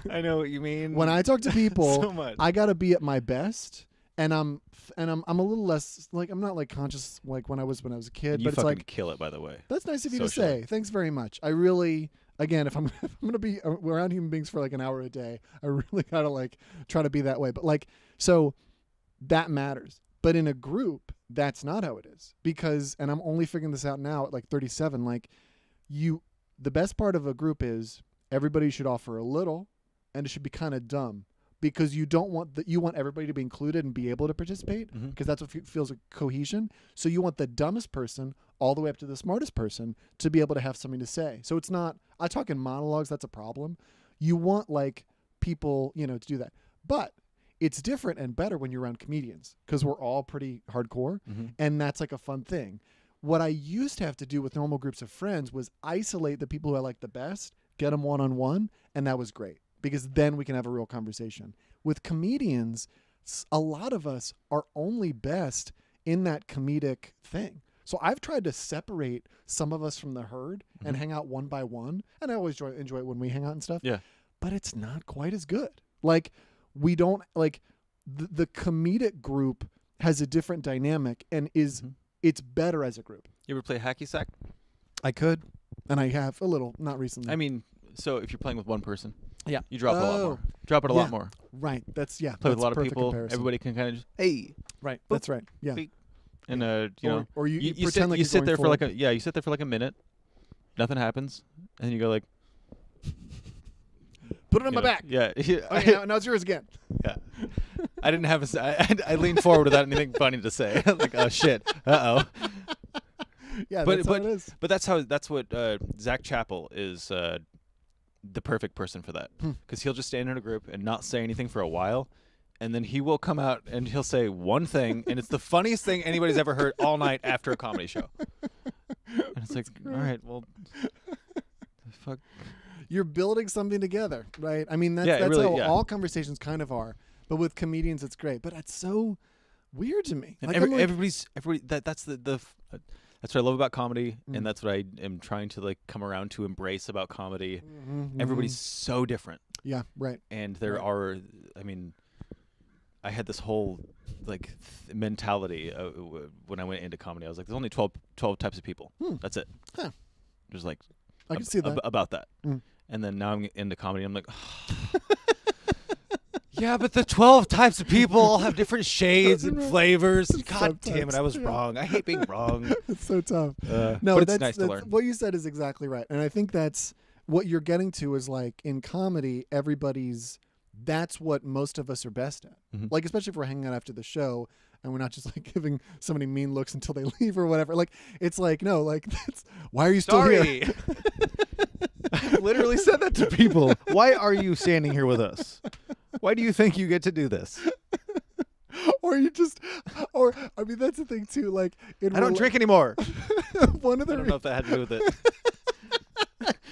I know what you mean. When I talk to people, so much. I got to be at my best, and I'm a little less like, I'm not like conscious like when I was a kid. You but it's fucking like, kill it, by the way. that's nice of you Socially. to say. Thanks very much. I really, again, if I'm going to be around human beings for like an hour a day, I really got to like try to be that way. But like, so that matters. But in a group, that's not how it is, because, and I'm only figuring this out now at like 37, like the best part of a group is everybody should offer a little, and it should be kind of dumb, because you want everybody to be included and be able to participate, because that's what feels like cohesion. So you want the dumbest person all the way up to the smartest person to be able to have something to say. So it's not, I talk in monologues, that's a problem. You want like people, to do that. But it's different and better when you're around comedians, because we're all pretty hardcore, and that's like a fun thing. What I used to have to do with normal groups of friends was isolate the people who I like the best, get them one-on-one, and that was great, because then we can have a real conversation. With comedians, a lot of us are only best in that comedic thing. So I've tried to separate some of us from the herd and hang out one by one, and I always enjoy it when we hang out and stuff. Yeah. But it's not quite as good. Like, we don't like the comedic group has a different dynamic and it's better as a group. You ever play hacky sack? I could, and I have a little, not recently. I mean, so if you're playing with one person, yeah, you drop it a lot more. Drop it a lot more. Right. Play with a lot of people. Comparison. Everybody can kind of just Right. Boop, that's right. Yeah. beep. And or you pretend sit, like you sit there forward. for you sit there for like a minute. Nothing happens, and then you go like, put it on my back. Yeah. Okay, now it's yours again. Yeah. I didn't have I leaned forward without anything funny to say. Like, oh shit. Uh oh. Yeah, that's how it is. But that's what Zach Chappell is the perfect person for that, because he'll just stand in a group and not say anything for a while, and then he will come out and he'll say one thing, and it's the funniest thing anybody's ever heard all night after a comedy show. And it's like, all right, well, fuck. You're building something together, right? I mean, that's really, how all conversations kind of are. But with comedians, it's great. But it's so weird to me. And like, everybody that's that's what I love about comedy, and that's what I am trying to like come around to embrace about comedy. Everybody's so different. Yeah, right. And there are, I mean, I had this whole like mentality when I went into comedy. I was like, there's only 12 types of people. That's it. Huh. There's like I can see that about that. And then now I'm into comedy. I'm like, yeah, but the 12 types of people all have different shades and flavors. God damn it, I was wrong. I hate being wrong. It's so tough. No, but it's nice to learn. What you said is exactly right. And I think that's what you're getting to is like in comedy, that's what most of us are best at. Like, especially if we're hanging out after the show and we're not just like giving somebody mean looks until they leave or whatever. Like, it's like, no, like, why are you still here? I literally said that to people. Why are you standing here with us? Why do you think you get to do this? I mean, that's the thing too. Like, I don't drink anymore. One of the I don't know if that had to do with it.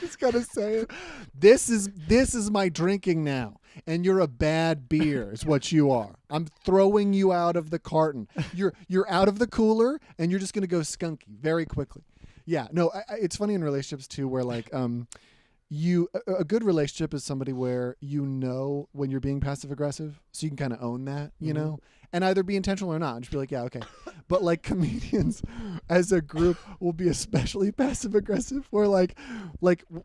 Just gotta say it. This is my drinking now, and you're a bad beer, is what you are. I'm throwing you out of the carton. You're out of the cooler, and you're just gonna go skunky very quickly. Yeah. No, it's funny in relationships too, where like a good relationship is somebody where you know when you're being passive aggressive, so you can kind of own that, you know, and either be intentional or not. Just be like, yeah, okay. But like comedians as a group will be especially passive aggressive, where like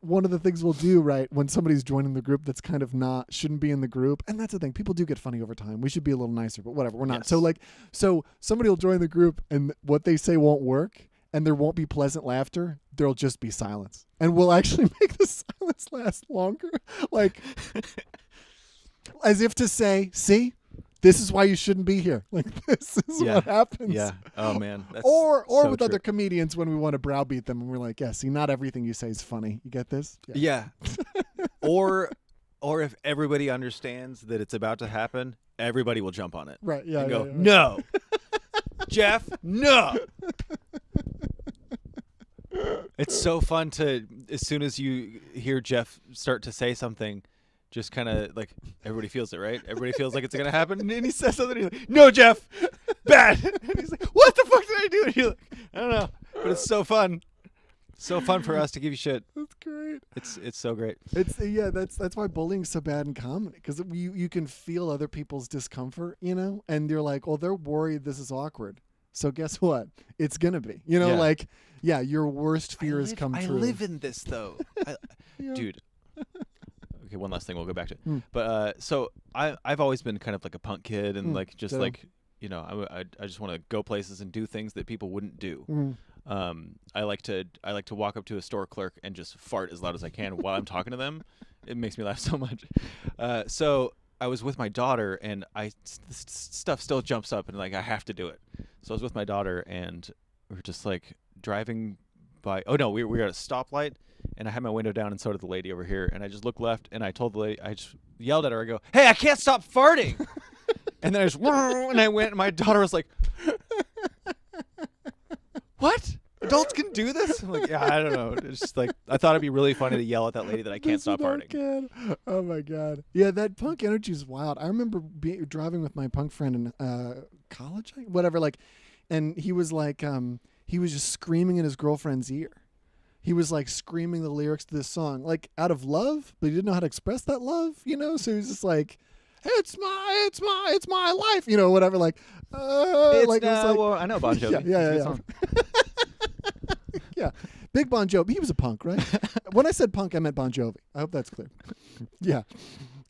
one of the things we'll do, right, when somebody's joining the group that's kind of shouldn't be in the group, and that's the thing, people do get funny over time. We should be a little nicer, but whatever, we're not. Yes. So somebody will join the group and what they say won't work, and there won't be pleasant laughter. There'll just be silence. And we'll actually make the silence last longer. Like, as if to say, see, this is why you shouldn't be here. Like, this is what happens. Yeah. Oh, man. That's or so with true. other comedians when we want to browbeat them and we're like, yeah, see, not everything you say is funny. You get this? Yeah. Or if everybody understands that it's about to happen, everybody will jump on it. Right. Yeah. And go, yeah. no. Jeff, no. It's so fun to, as soon as you hear Jeff start to say something, just kind of like, everybody feels it, right? Everybody feels like it's going to happen. And he says something, and he's like, no, Jeff, bad. And he's like, what the fuck did I do? And you're like, I don't know. But it's so fun. So fun for us to give you shit. That's great. It's so great. That's why bullying's so bad in comedy, because you can feel other people's discomfort, you know, and you're like, well, they're worried this is awkward. So guess what? It's gonna be, you know, like, yeah, your worst fears come true. I live in this though, dude. Okay, one last thing we'll go back to. But so I've always been kind of like a punk kid, and like just like, you know, I just want to go places and do things that people wouldn't do. I like to walk up to a store clerk and just fart as loud as I can while I'm talking to them. It makes me laugh so much. So I was with my daughter, and this stuff still jumps up, and like I have to do it. So I was with my daughter, and we were just like driving by. Oh no, we were at a stoplight, and I had my window down, and so did the lady over here. And I just looked left, and I told the lady, I just yelled at her. I go, "Hey, I can't stop farting!" And then I just and I went, and my daughter was like, "What? Adults can do this?" I'm like, yeah, I don't know. It's just like, I thought it'd be really funny to yell at that lady that I can't stop farting. Oh my god. Yeah, that punk energy is wild. I remember driving with my punk friend in college, whatever, like, and he was like, he was just screaming in his girlfriend's ear. He was like screaming the lyrics to this song, like out of love, but he didn't know how to express that love, you know? So he was just like, it's my life, you know, whatever, like, like, well, I know Bon Jovi. Yeah. Yeah, big Bon Jovi. He was a punk, right? When I said punk, I meant Bon Jovi. I hope that's clear. Yeah.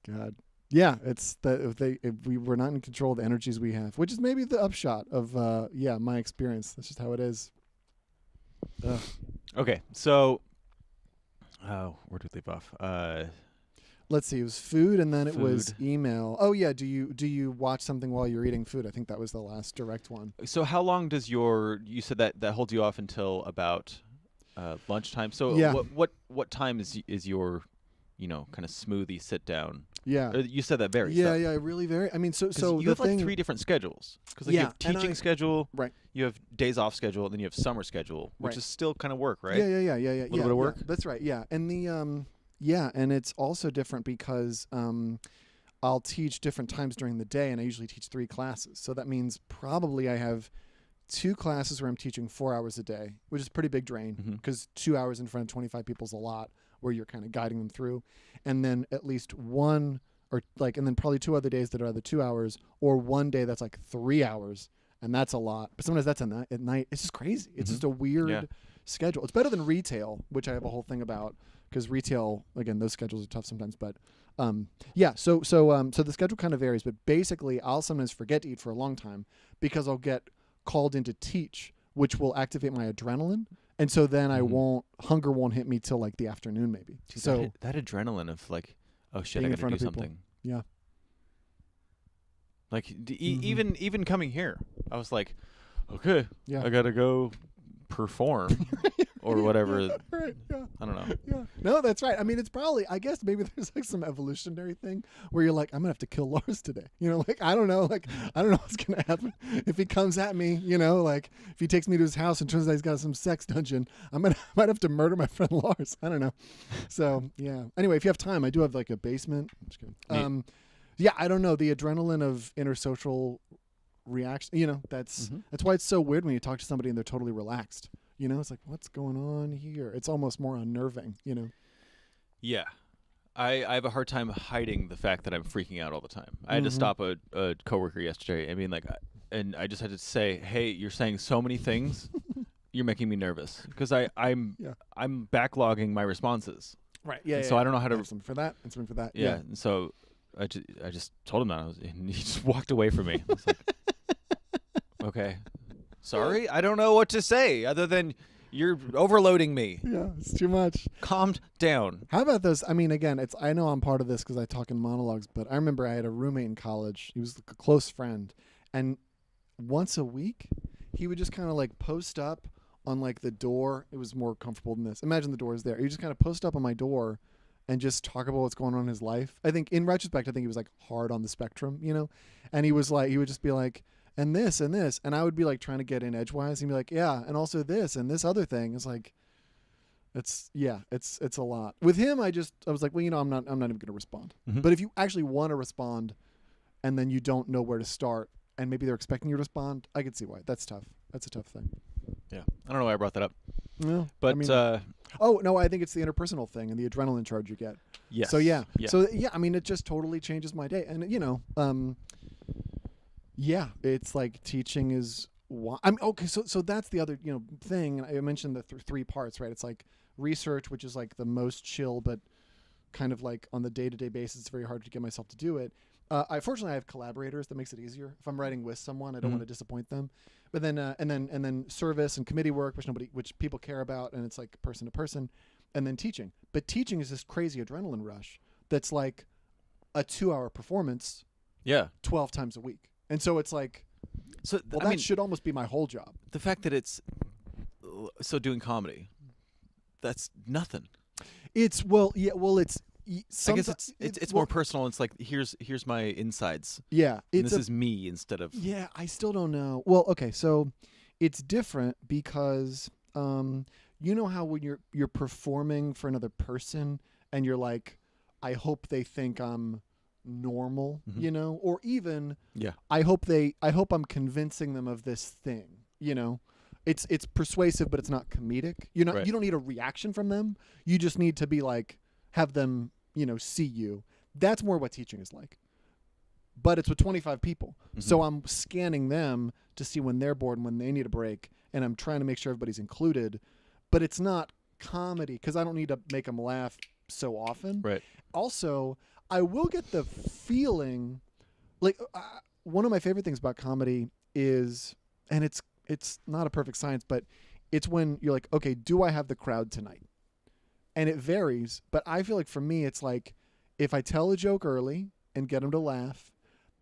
God. Yeah, it's that if we were not in control of the energies we have, which is maybe the upshot of my experience. That's just how it is. Okay, so where did we leave off? Let's see. It was food, and then it was email. Oh yeah. Do you watch something while you're eating food? I think that was the last direct one. So how long does you said that holds you off until about lunchtime? So yeah. What time is your, you know, kind of smoothie sit down? Yeah. You said that varies. Yeah, it really varies. I mean, so you have like 3 different schedules, because like you have teaching schedule, right? You have days off schedule, and then you have summer schedule, which is still kind of work, right? Yeah. A little bit of work. Yeah, that's right. Yeah, and the and it's also different because I'll teach different times during the day, and I usually teach 3 classes. So that means probably I have 2 classes where I'm teaching 4 hours a day, which is pretty big drain, because 2 hours in front of 25 people is a lot, where you're kind of guiding them through. And then at least one, or like, and then probably 2 other days that are either 2 hours, or one day that's like 3 hours, and that's a lot. But sometimes that's at night. It's just crazy. It's just a weird schedule. It's better than retail, which I have a whole thing about, because retail, again, those schedules are tough sometimes. But so the schedule kind of varies. But basically, I'll sometimes forget to eat for a long time because I'll get called in to teach, which will activate my adrenaline. And so then hunger won't hit me till like the afternoon maybe. Dude, so that adrenaline of like, oh shit, I gotta do something. Yeah. Like even coming here, I was like, okay, yeah, I gotta go perform or whatever. Right, yeah. I don't know. Yeah. No, that's right. I mean, it's probably, I guess maybe there's like some evolutionary thing where you're like, I'm gonna have to kill Lars today. You know, like I don't know what's gonna happen if he comes at me. You know, like if he takes me to his house and turns out he's got some sex dungeon, might have to murder my friend Lars. I don't know. So yeah. Anyway, if you have time, I do have like a basement. I'm just kidding. Yeah, I don't know, the adrenaline of intersocial reaction. You know, that's why it's so weird when you talk to somebody and they're totally relaxed. You know, it's like, what's going on here? It's almost more unnerving, you know? Yeah. I have a hard time hiding the fact that I'm freaking out all the time. I had to stop a coworker yesterday. I mean, like, and I just had to say, hey, you're saying so many things. You're making me nervous because I'm backlogging my responses. Right. Yeah. So I don't know how to. Something for that and something for that. Yeah. And so I just told him that. And he just walked away from me. I was like, okay, sorry. I don't know what to say other than you're overloading me. Yeah, it's too much. Calm down. How about this? I mean, again, I know I'm part of this because I talk in monologues, but I remember I had a roommate in college. He was a close friend. And once a week, he would just kind of like post up on like the door. It was more comfortable than this. Imagine the door is there. He just kind of post up on my door and just talk about what's going on in his life. I think in retrospect, I think he was like hard on the spectrum, you know? And he was like, he would just be like, and this and this. And I would be like trying to get in edgewise. He'd be like, yeah, and also this and this other thing. It's like, it's a lot. With him, I was like, well, you know, I'm not even going to respond. Mm-hmm. But if you actually want to respond and then you don't know where to start and maybe they're expecting you to respond, I can see why. That's tough. That's a tough thing. Yeah. I don't know why I brought that up. No, but I mean, no, I think it's the interpersonal thing and the adrenaline charge you get. Yes. So yeah. So yeah, I mean, it just totally changes my day. And you know, yeah, it's like teaching is. I'm okay. So that's the other thing. And I mentioned the three parts, right? It's like research, which is like the most chill, but kind of like on the day-to-day basis, it's very hard to get myself to do it. Fortunately, I have collaborators that makes it easier. If I'm writing with someone, I don't want to disappoint them. But then, and then service and committee work, which people care about, and it's like person to person, and then teaching. But teaching is this crazy adrenaline rush that's like a 2-hour performance. Yeah. 12 times a week, and so it's like, that should almost be my whole job. The fact that it's doing comedy, that's nothing. It's I guess it's more personal. It's like here's my insides. Yeah, this is me instead of. Yeah, I still don't know. Well, okay, so it's different because you know how when you're performing for another person and you're like, I hope they think I'm normal, you know, or even I hope I'm convincing them of this thing, you know. It's persuasive, but it's not comedic. You don't need a reaction from them. You just need to be like, have them, see you. That's more what teaching is like. But it's with 25 people. Mm-hmm. So I'm scanning them to see when they're bored and when they need a break. And I'm trying to make sure everybody's included. But it's not comedy because I don't need to make them laugh so often. Right. Also, I will get the feeling, like one of my favorite things about comedy is, and it's not a perfect science, but it's when you're like, okay, do I have the crowd tonight? And it varies, but I feel like for me, it's like if I tell a joke early and get them to laugh,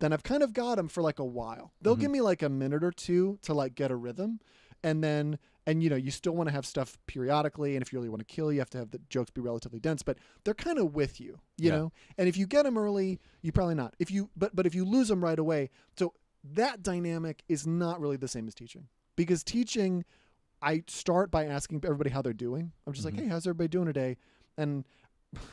then I've kind of got them for like a while. They'll give me like a minute or two to like get a rhythm. And then, you still want to have stuff periodically. And if you really want to kill, you have to have the jokes be relatively dense, but they're kind of with you, you know? And if you get them early, you probably not. But if you lose them right away, so that dynamic is not really the same as teaching, because teaching, I start by asking everybody how they're doing. I'm just like, hey, how's everybody doing today? And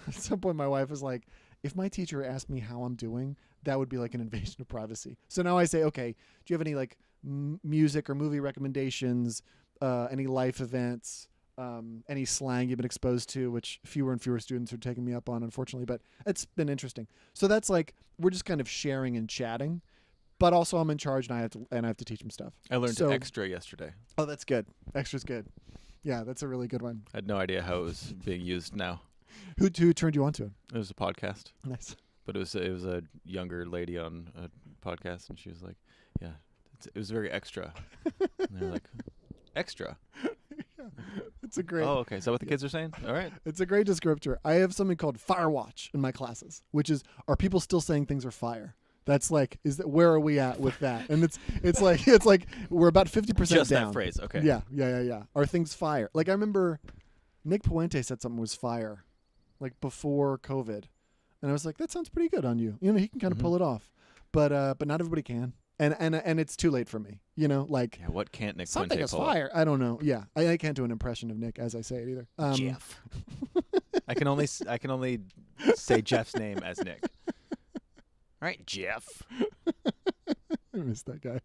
at some point my wife was like, if my teacher asked me how I'm doing, that would be like an invasion of privacy. So now I say, okay, do you have any like music or movie recommendations, any life events, any slang you've been exposed to, which fewer and fewer students are taking me up on, unfortunately, but it's been interesting. So that's like, we're just kind of sharing and chatting. But also I'm in charge and I have to teach them stuff. I learned extra yesterday. Oh, that's good. Extra's good. Yeah, that's a really good one. I had no idea how it was being used now. Who turned you on to it? It was a podcast. Nice. But it was a younger lady on a podcast, and she was like, yeah, it was very extra. And they're like, extra? Yeah, it's a great... Oh, okay. Is that what the kids are saying? All right. It's a great descriptor. I have something called Firewatch in my classes, which is, are people still saying things are fire? That's like, where are we at with that? And it's like we're about 50% just down. Just that phrase, okay. Yeah. Are things fire? Like I remember Nick Puente said something was fire, like before COVID, and I was like, that sounds pretty good on you. He can kind of pull it off, but not everybody can, and it's too late for me. Like what can't Nick Puente something is fire? I don't know. Yeah, I can't do an impression of Nick as I say it either. Jeff. I can only say Jeff's name as Nick. All right, Jeff. I miss that guy.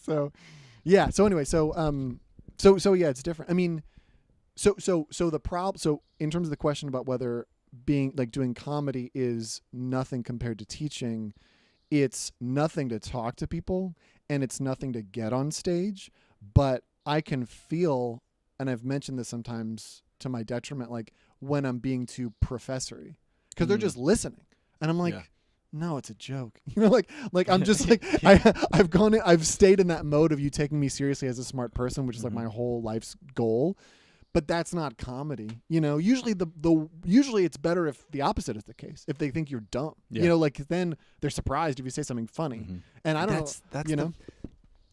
So, yeah. So anyway, So yeah, it's different. I mean, so the problem. So in terms of the question about whether being like doing comedy is nothing compared to teaching, it's nothing to talk to people and it's nothing to get on stage. But I can feel, and I've mentioned this sometimes to my detriment, like when I'm being too professory because they're just listening, and I'm like. Yeah. No, it's a joke. Like I'm just like I've stayed in that mode of you taking me seriously as a smart person, which is like my whole life's goal. But that's not comedy. Usually usually it's better if the opposite is the case. If they think you're dumb. Yeah. Like then they're surprised if you say something funny. Mm-hmm. And I don't know.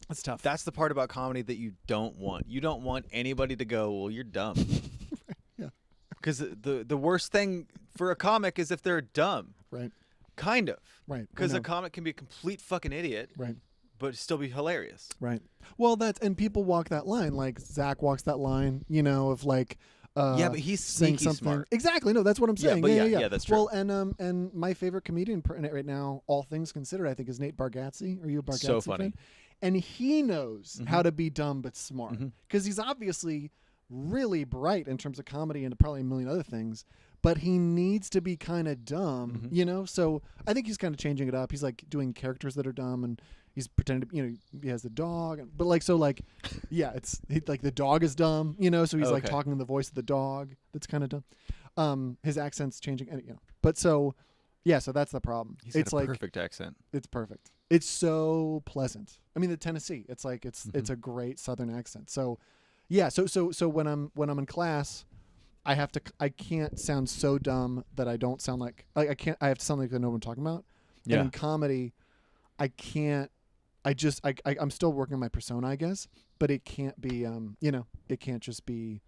That's tough. That's the part about comedy that you don't want. You don't want anybody to go, well, you're dumb. Yeah. Because the worst thing for a comic is if they're dumb. Right. Kind of. Right. Because a comic can be a complete fucking idiot. Right. But still be hilarious. Right. Well, and people walk that line. Like Zach walks that line, of like. Yeah, but he's saying something. Smart. Exactly. No, that's what I'm saying. Yeah, that's true. Well, and my favorite comedian right now, all things considered, I think is Nate Bargatze. Are you a Bargatze So funny. fan? And he knows how to be dumb but smart because he's obviously really bright in terms of comedy and probably a million other things. But he needs to be kind of dumb, So I think he's kind of changing it up. He's like doing characters that are dumb, and he's pretending to, he has the dog, but like it's like the dog is dumb, So he's like talking in the voice of the dog. That's kind of dumb. His accent's changing, But so that's the problem. It's got a perfect accent. It's perfect. It's so pleasant. I mean, the Tennessee. It's like it's a great Southern accent. So, yeah. So when I'm in class. I can't sound so dumb that I don't sound like I have to sound like I know what I'm talking about. Yeah. And in comedy, I can't, I'm still working on my persona, I guess, but it can't be, it can't just be,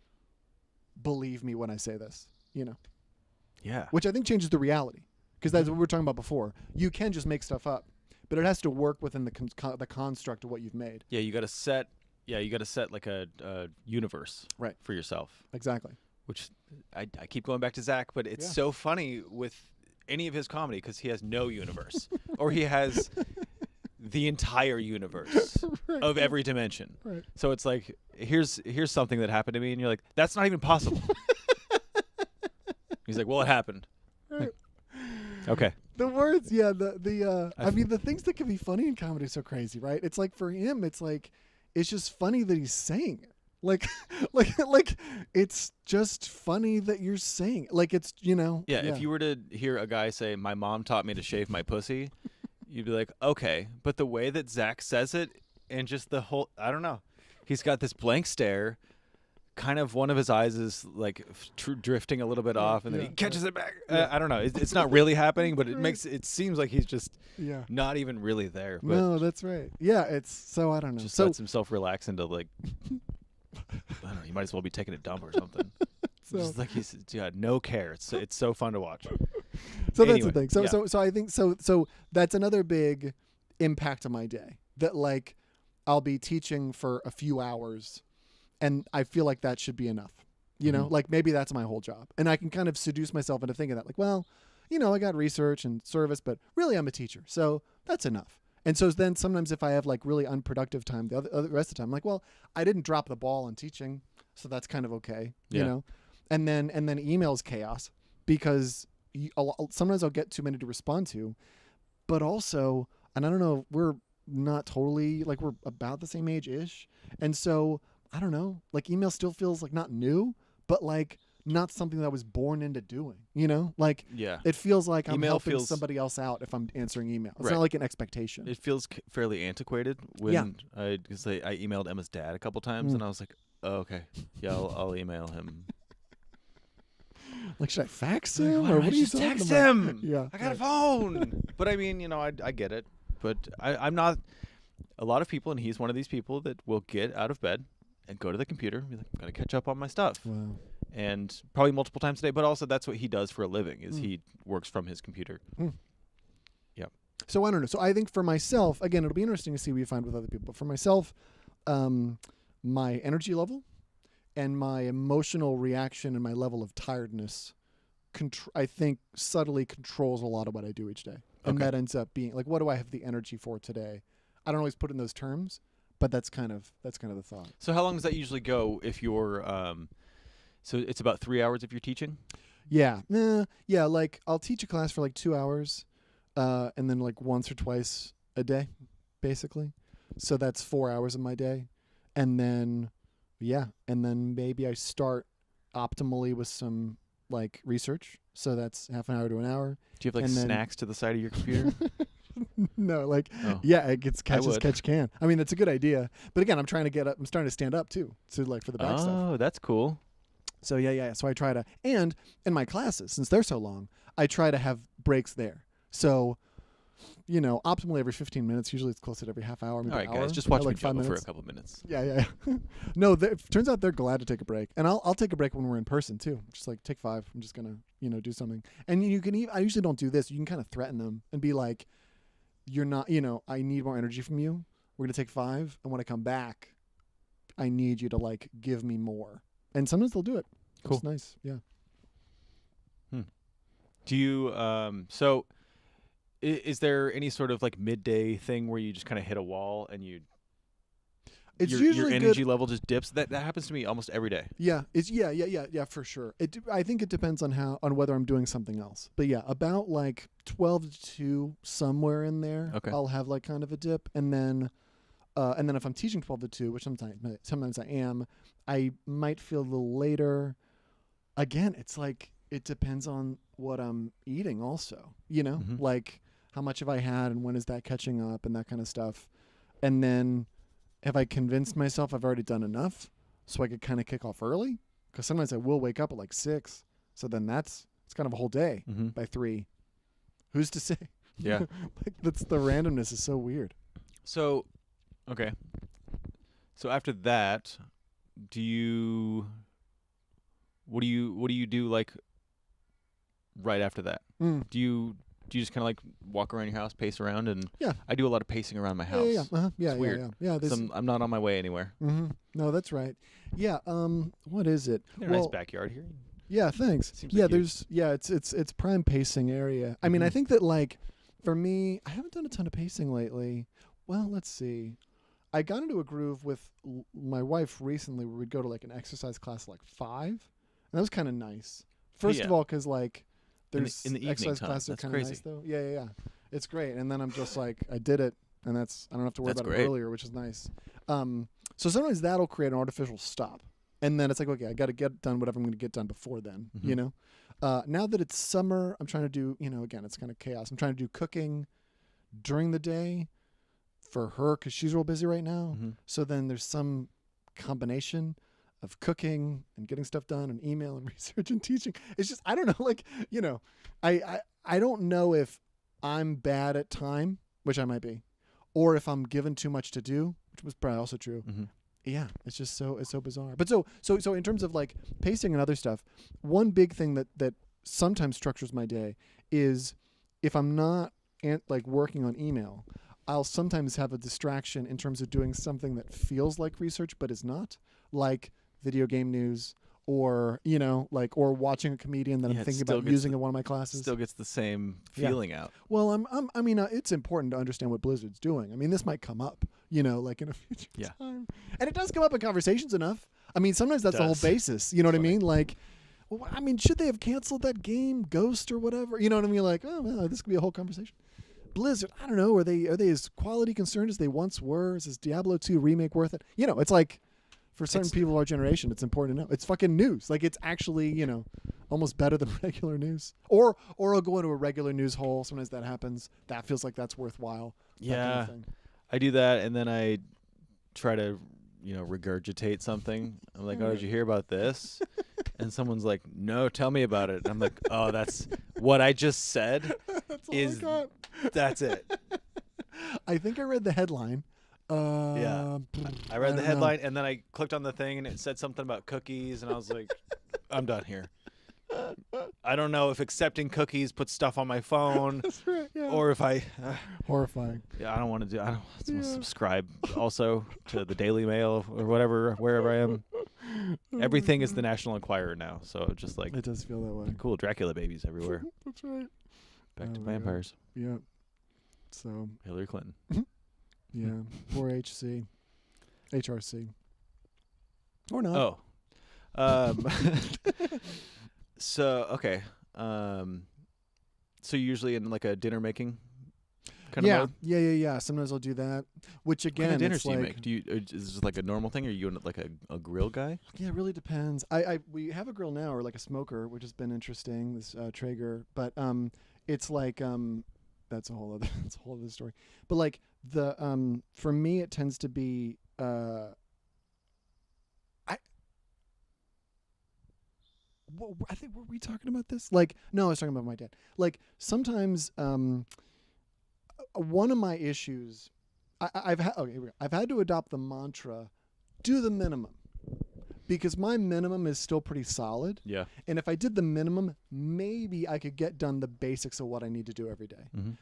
believe me when I say this, Yeah. Which I think changes the reality because that's what we were talking about before. You can just make stuff up, but it has to work within the construct of what you've made. Yeah. You got to set like a universe for yourself. Exactly. Which I keep going back to Zach, but it's so funny with any of his comedy because he has no universe or he has the entire universe of every dimension. Right. So it's like, here's something that happened to me. And you're like, that's not even possible. He's like, well, it happened. Right. Okay. The words. Yeah. I mean, the things that can be funny in comedy are so crazy, right? It's like for him, it's just funny that he's saying it. Like, it's just funny that you're saying. Like, it's, Yeah, if you were to hear a guy say, my mom taught me to shave my pussy, you'd be like, okay. But the way that Zach says it and just the whole, I don't know. He's got this blank stare. Kind of one of his eyes is like drifting a little bit off, and then he catches it back. I don't know. It's not really happening, but it seems like he's just not even really there. But no, that's right. Yeah, it's so I don't know. Just lets himself relax into like, I don't know. You might as well be taking a dump or something. Just like he's no care. It's so fun to watch. So anyway, that's the thing. So I think so that's another big impact on my day. That like I'll be teaching for a few hours. And I feel like that should be enough, like maybe that's my whole job. And I can kind of seduce myself into thinking that like, well, I got research and service, but really I'm a teacher. So that's enough. And so then sometimes if I have like really unproductive time, the rest of the time, I'm like, well, I didn't drop the ball on teaching. So that's kind of okay, and then email's chaos because sometimes I'll get too many to respond to, but also, and I don't know, we're not totally like we're about the same age-ish. And so I don't know, like email still feels like not new, but like not something that I was born into doing, like it feels like I'm helping somebody else out if I'm answering email. It's not like an expectation. It feels fairly antiquated when I emailed Emma's dad a couple times and I was like, oh, okay, yeah, I'll email him. Like, should I fax him or what are you talking text about? him? Yeah, I got a phone. But I mean, I get it, but I'm not. A lot of people, and he's one of these people that will get out of bed and go to the computer and be like, I've got to catch up on my stuff. Wow. And probably multiple times a day, but also that's what he does for a living is he works from his computer. Yeah. So I don't know. So I think for myself, again, it'll be interesting to see what you find with other people. But for myself, my energy level and my emotional reaction and my level of tiredness, I think subtly controls a lot of what I do each day. And that ends up being like, what do I have the energy for today? I don't always put it in those terms, But that's kind of the thought. So how long does that usually go if you're so it's about 3 hours if you're teaching? Yeah. Yeah, like I'll teach a class for like 2 hours and then like once or twice a day basically. So that's 4 hours of my day. And then maybe I start optimally with some like research. So that's half an hour to an hour. Do you have like snacks to the side of your computer? No, like it gets catch as catch can. I mean, that's a good idea. But again, I'm trying to get up. I'm starting to stand up too. So like for the back stuff. Oh, that's cool. So yeah. So I try to, and in my classes, since they're so long, I try to have breaks there. So, optimally every 15 minutes. Usually it's closer to every half hour. Maybe all right, an hour, guys, just watch like me 5 juggle minutes. for a couple minutes. Yeah. No, it turns out they're glad to take a break, and I'll take a break when we're in person too. Just like take 5. I'm just gonna do something. And you can I usually don't do this. You can kind of threaten them and be like, you're not, I need more energy from you. We're going to take 5. And when I come back, I need you to like give me more. And sometimes they'll do it. Cool. It's nice. Yeah. Do you, so is there any sort of like midday thing where you just kind of hit a wall and it's your usually energy good. level just dips? That happens to me almost every day. Yeah. It's yeah, for sure. I think it depends on whether I'm doing something else. But yeah, about like 12 to 2, somewhere in there, Okay. I'll have like kind of a dip. And then if I'm teaching 12 to 2, which sometimes I am, I might feel a little later. Again, it's like, it depends on what I'm eating also, like how much have I had and when is that catching up and that kind of stuff. And then have I convinced myself I've already done enough so I could kind of kick off early? Because sometimes I will wake up at like 6. So then it's kind of a whole day by 3. Who's to say? Yeah. Like that's the randomness is so weird. So, okay. So after that, what do you do like right after that? Do you just kind of like walk around your house, pace around, and I do a lot of pacing around my house. Yeah, weird. Yeah. I'm not on my way anywhere. No, that's right. Yeah. What is it? Nice backyard here. Yeah. Thanks. Seems yeah. like It's prime pacing area. I mean, I think that like for me, I haven't done a ton of pacing lately. Well, let's see. I got into a groove with my wife recently where we'd go to like an exercise class at like 5, and that was kind of nice. First of all, because like there's in the exercise evening classes are that's kind of crazy. nice though. Yeah. It's great. And then I'm just like, I did it, and I don't have to worry That's about great. it earlier, which is nice. So sometimes that'll create an artificial stop, and then it's like, okay, I got to get done whatever I'm going to get done before then. Now that it's summer, I'm trying to do, again, it's kind of chaos. I'm trying to do cooking during the day for her because she's real busy right now. So then there's some combination of cooking and getting stuff done and email and research and teaching. It's just, I don't know, like, I don't know if I'm bad at time, which I might be, or if I'm given too much to do, which was probably also true. Yeah, it's just it's so bizarre. But so in terms of like pacing and other stuff, one big thing that sometimes structures my day is if I'm not like working on email, I'll sometimes have a distraction in terms of doing something that feels like research but is not, like video game news or or watching a comedian that I'm thinking about using in one of my classes. Still gets the same feeling out. Well, I mean, it's important to understand what Blizzard's doing. I mean, this might come up, like in a future time, and it does come up in conversations enough. I mean, sometimes that's the whole basis. You know what I mean? Like, well, I mean, should they have canceled that game, Ghost or whatever? You know what I mean? Like, oh, well, this could be a whole conversation. Blizzard, I don't know. Are they as quality concerned as they once were? Is this Diablo 2 remake worth it? It's like, for certain people of our generation, it's important to know. It's fucking news. Like, it's actually, almost better than regular news. Or I'll go into a regular news hole. Sometimes that happens. That feels like that's worthwhile. Yeah, that kind of thing. I do that, and then I try to, regurgitate something. I'm like, oh, did you hear about this? And someone's like, no, tell me about it. And I'm like, oh, that's what I just said. That's it. I think I read the headline. I read the headline, and then I clicked on the thing, and it said something about cookies, and I was like, I'm done here. I don't know if accepting cookies puts stuff on my phone. That's right, yeah. Or if I horrifying. Yeah, I don't want to subscribe also to the Daily Mail or whatever, wherever I am. Everything is the National Enquirer now, so just like, it does feel that way. Cool Dracula babies everywhere. That's right. Back to vampires. Yeah. So Hillary Clinton. Yeah, poor HC. HRC. Or not. Oh. So okay. So usually in like a dinner making kind of mode? Yeah. Sometimes I'll do that. Which again, what kind of dinners it's do you like, make? Is this like a normal thing, or are you like a grill guy? Yeah, it really depends. We have a grill now, or like a smoker, which has been interesting. This Traeger, but it's like that's a whole other story. But like the for me, it tends to be I think, were we talking about this? Like, no, I was talking about my dad. Like, sometimes one of my issues, I've had to adopt the mantra, do the minimum. Because my minimum is still pretty solid. Yeah. And if I did the minimum, maybe I could get done the basics of what I need to do every day. Mm-hmm.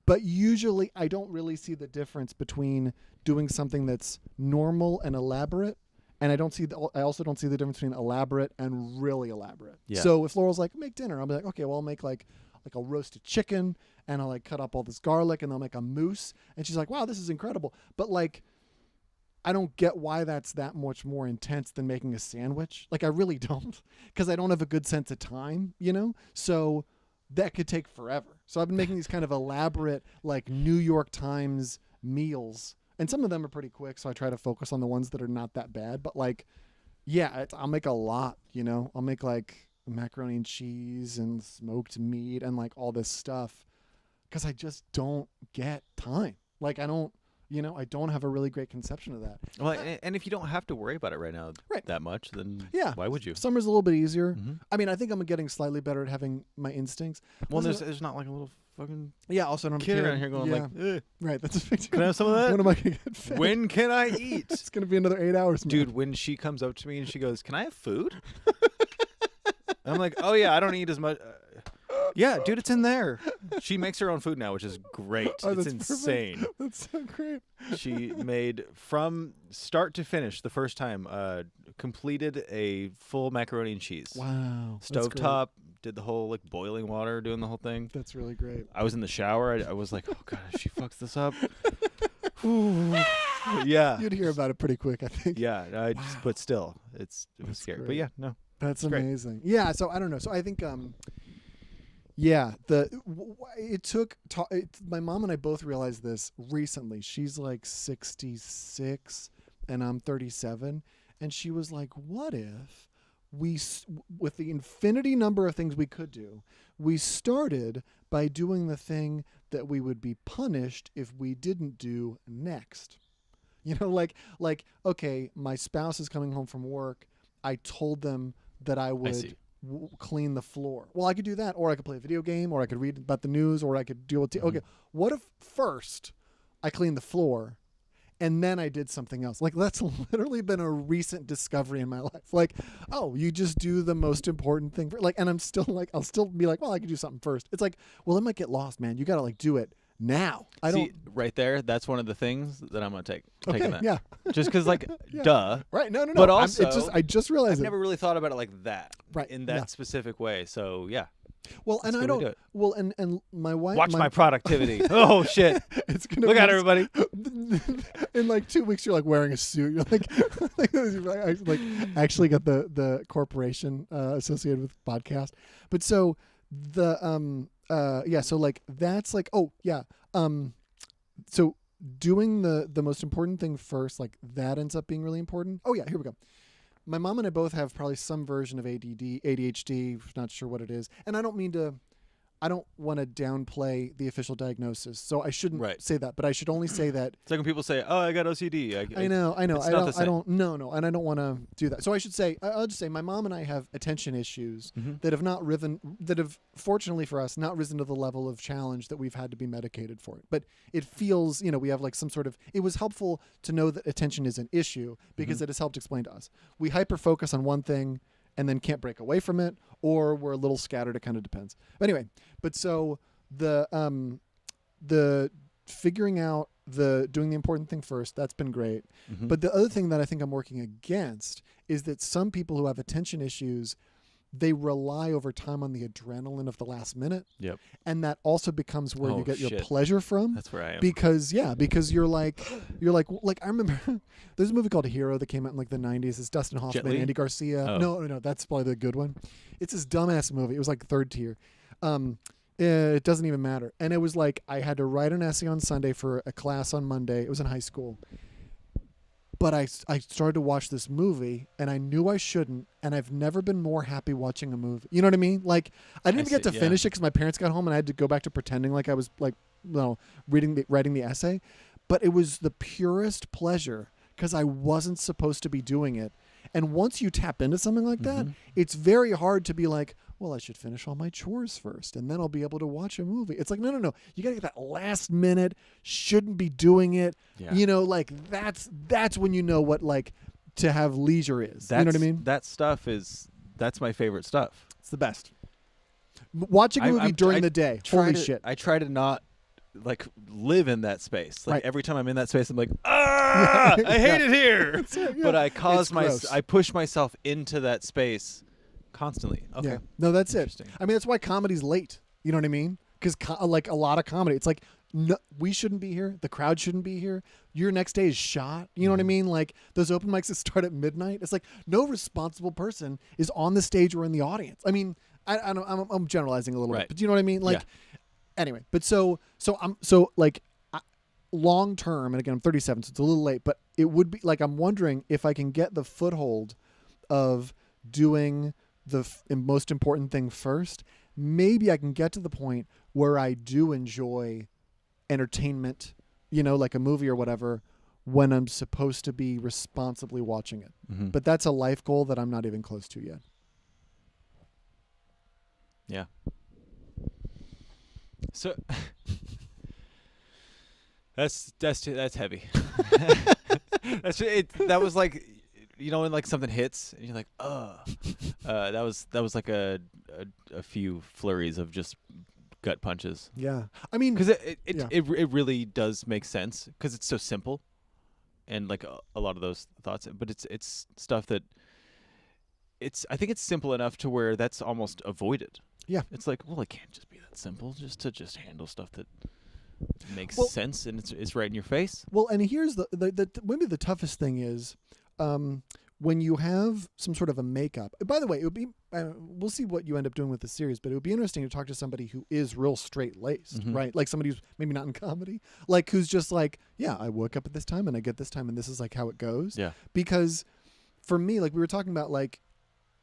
But usually I don't really see the difference between doing something that's normal and elaborate. And I also don't see the difference between elaborate and really elaborate. Yeah. So if Laurel's like, make dinner, I'll be like, okay, well, I'll make like a roasted chicken, and I'll like cut up all this garlic, and I'll make a mousse. And she's like, wow, this is incredible. But like, I don't get why that's that much more intense than making a sandwich. Like, I really don't, because I don't have a good sense of time, you know? So that could take forever. So I've been making these kind of elaborate, like, New York Times meals. And some of them are pretty quick, so I try to focus on the ones that are not that bad. But, like, yeah, I'll make a lot, you know? I'll make, like, macaroni and cheese and smoked meat and, like, all this stuff because I just don't get time. Like, I don't have a really great conception of that. Well, and if you don't have to worry about it right now that much, then why would you? Summer's a little bit easier. Mm-hmm. I mean, I think I'm getting slightly better at having my instincts. Well, there's not like a little fucking also I don't have kid a kid around here going like, Ugh. Right, that's a big deal. Can I have some of that? When am I going to get fed? When can I eat? It's going to be another 8 hours, man. Dude, when she comes up to me and she goes, can I have food? I'm like, oh, yeah, I don't eat as much. Yeah, dude, it's in there. She makes her own food now, which is great. It's insane. Perfect. That's so great. She made, from start to finish, the first time, completed a full macaroni and cheese. Wow. Stovetop, did the whole, like, boiling water, doing the whole thing. That's really great. I was in the shower. I was like, oh, God, if she fucks this up. Ooh. Yeah. You'd hear about it pretty quick, I think. Yeah, but still, it was scary. Great. But yeah, no. That's great. amazing. Yeah, so I don't know. So I think my mom and I both realized this recently. She's like 66 and I'm 37, and she was like, what if with the infinity number of things we could do, we started by doing the thing that we would be punished if we didn't do next. You know, like okay, my spouse is coming home from work. I told them that I would clean the floor. Well, I could do that, or I could play a video game, or I could read about the news, or I could deal with okay, what if first I cleaned the floor and then I did something else? Like, that's literally been a recent discovery in my life. Like, oh, you just do the most important thing. And I'm still like, I'll still be like, well, I could do something first. It's like, well, it might get lost, man. You got to like do it now. Right there, that's one of the things that I'm going to take. Okay, that. yeah. Just because, like, duh. Right, no. But also, I just realized I've never really thought about it like that. Right. In that specific way. So, yeah. Well, and I don't. Well, and my wife. Watch my productivity. Oh shit! It's gonna look at everybody. In like 2 weeks, you're like wearing a suit. You're like actually got the corporation associated with podcast. But so the so like that's like so doing the most important thing first, like that ends up being really important. Oh yeah, here we go. My mom and I both have probably some version of ADHD, not sure what it is. And I don't want to downplay the official diagnosis. So I shouldn't say that, but I should only say that. It's like when people say, oh, I got OCD. I know. And I don't want to do that. So I should say, I'll just say my mom and I have attention issues that have fortunately for us, not risen to the level of challenge that we've had to be medicated for it. But it feels, we have like some sort of, it was helpful to know that attention is an issue because it has helped explain to us. We hyper-focus on one thing and then can't break away from it, or we're a little scattered. It kind of depends. But anyway, so the figuring out doing the important thing first, that's been great. But the other thing that I think I'm working against is that some people who have attention issues they rely over time on the adrenaline of the last minute. Yep. And that also becomes where you get your shit. pleasure from. That's where I am. Because you're like I remember there's a movie called Hero that came out in like the 90s. It's Dustin Hoffman, Andy Garcia. Oh. No, that's probably the good one. It's this dumbass movie. It was like third tier. It doesn't even matter. And it was like I had to write an essay on Sunday for a class on Monday. It was in high school. But I started to watch this movie, and I knew I shouldn't, and I've never been more happy watching a movie. You know what I mean? Like, I didn't even get to finish it because my parents got home, and I had to go back to pretending like I was, like, writing the essay. But it was the purest pleasure because I wasn't supposed to be doing it. And once you tap into something like that, it's very hard to be like, well, I should finish all my chores first, and then I'll be able to watch a movie. It's like, no. You got to get that last minute, shouldn't be doing it. Yeah. You know, like that's when you know what like to have leisure is. You know what I mean? That stuff that's my favorite stuff. It's the best. Watching a movie during the day. Holy shit. I try to not like live in that space. Like every time I'm in that space, I'm like, I hate it here. Right, But I push myself into that space constantly. Okay. Yeah. No, that's it. I mean, that's why comedy's late. You know what I mean? Because like a lot of comedy, it's like, no, we shouldn't be here. The crowd shouldn't be here. Your next day is shot. You know what I mean? Like those open mics that start at midnight. It's like no responsible person is on the stage or in the audience. I mean, I'm generalizing a little bit, but do you know what I mean? Like, anyway, but so long term, and again, I'm 37, so it's a little late, but it would be like, I'm wondering if I can get the foothold of doing the most important thing first. Maybe I can get to the point where I do enjoy entertainment, you know, like a movie or whatever, when I'm supposed to be responsibly watching it. But that's a life goal that I'm not even close to yet. Yeah. So that's heavy. That was like, you know, when like something hits and you're like, that was like a few flurries of just gut punches. Yeah, I mean, because it really does make sense because it's so simple, and like a lot of those thoughts. But it's stuff that I think it's simple enough to where that's almost avoided. Yeah, it's like, well, it can't just be that simple. Just handle stuff that makes sense and it's right in your face. Well, and here's the maybe the toughest thing is when you have some sort of a makeup. By the way, it would be we'll see what you end up doing with the series, but it would be interesting to talk to somebody who is real straight-laced, right? Like somebody who's maybe not in comedy, like who's just like, yeah, I woke up at this time and I get this time and this is like how it goes. Yeah. Because for me, like we were talking about, like,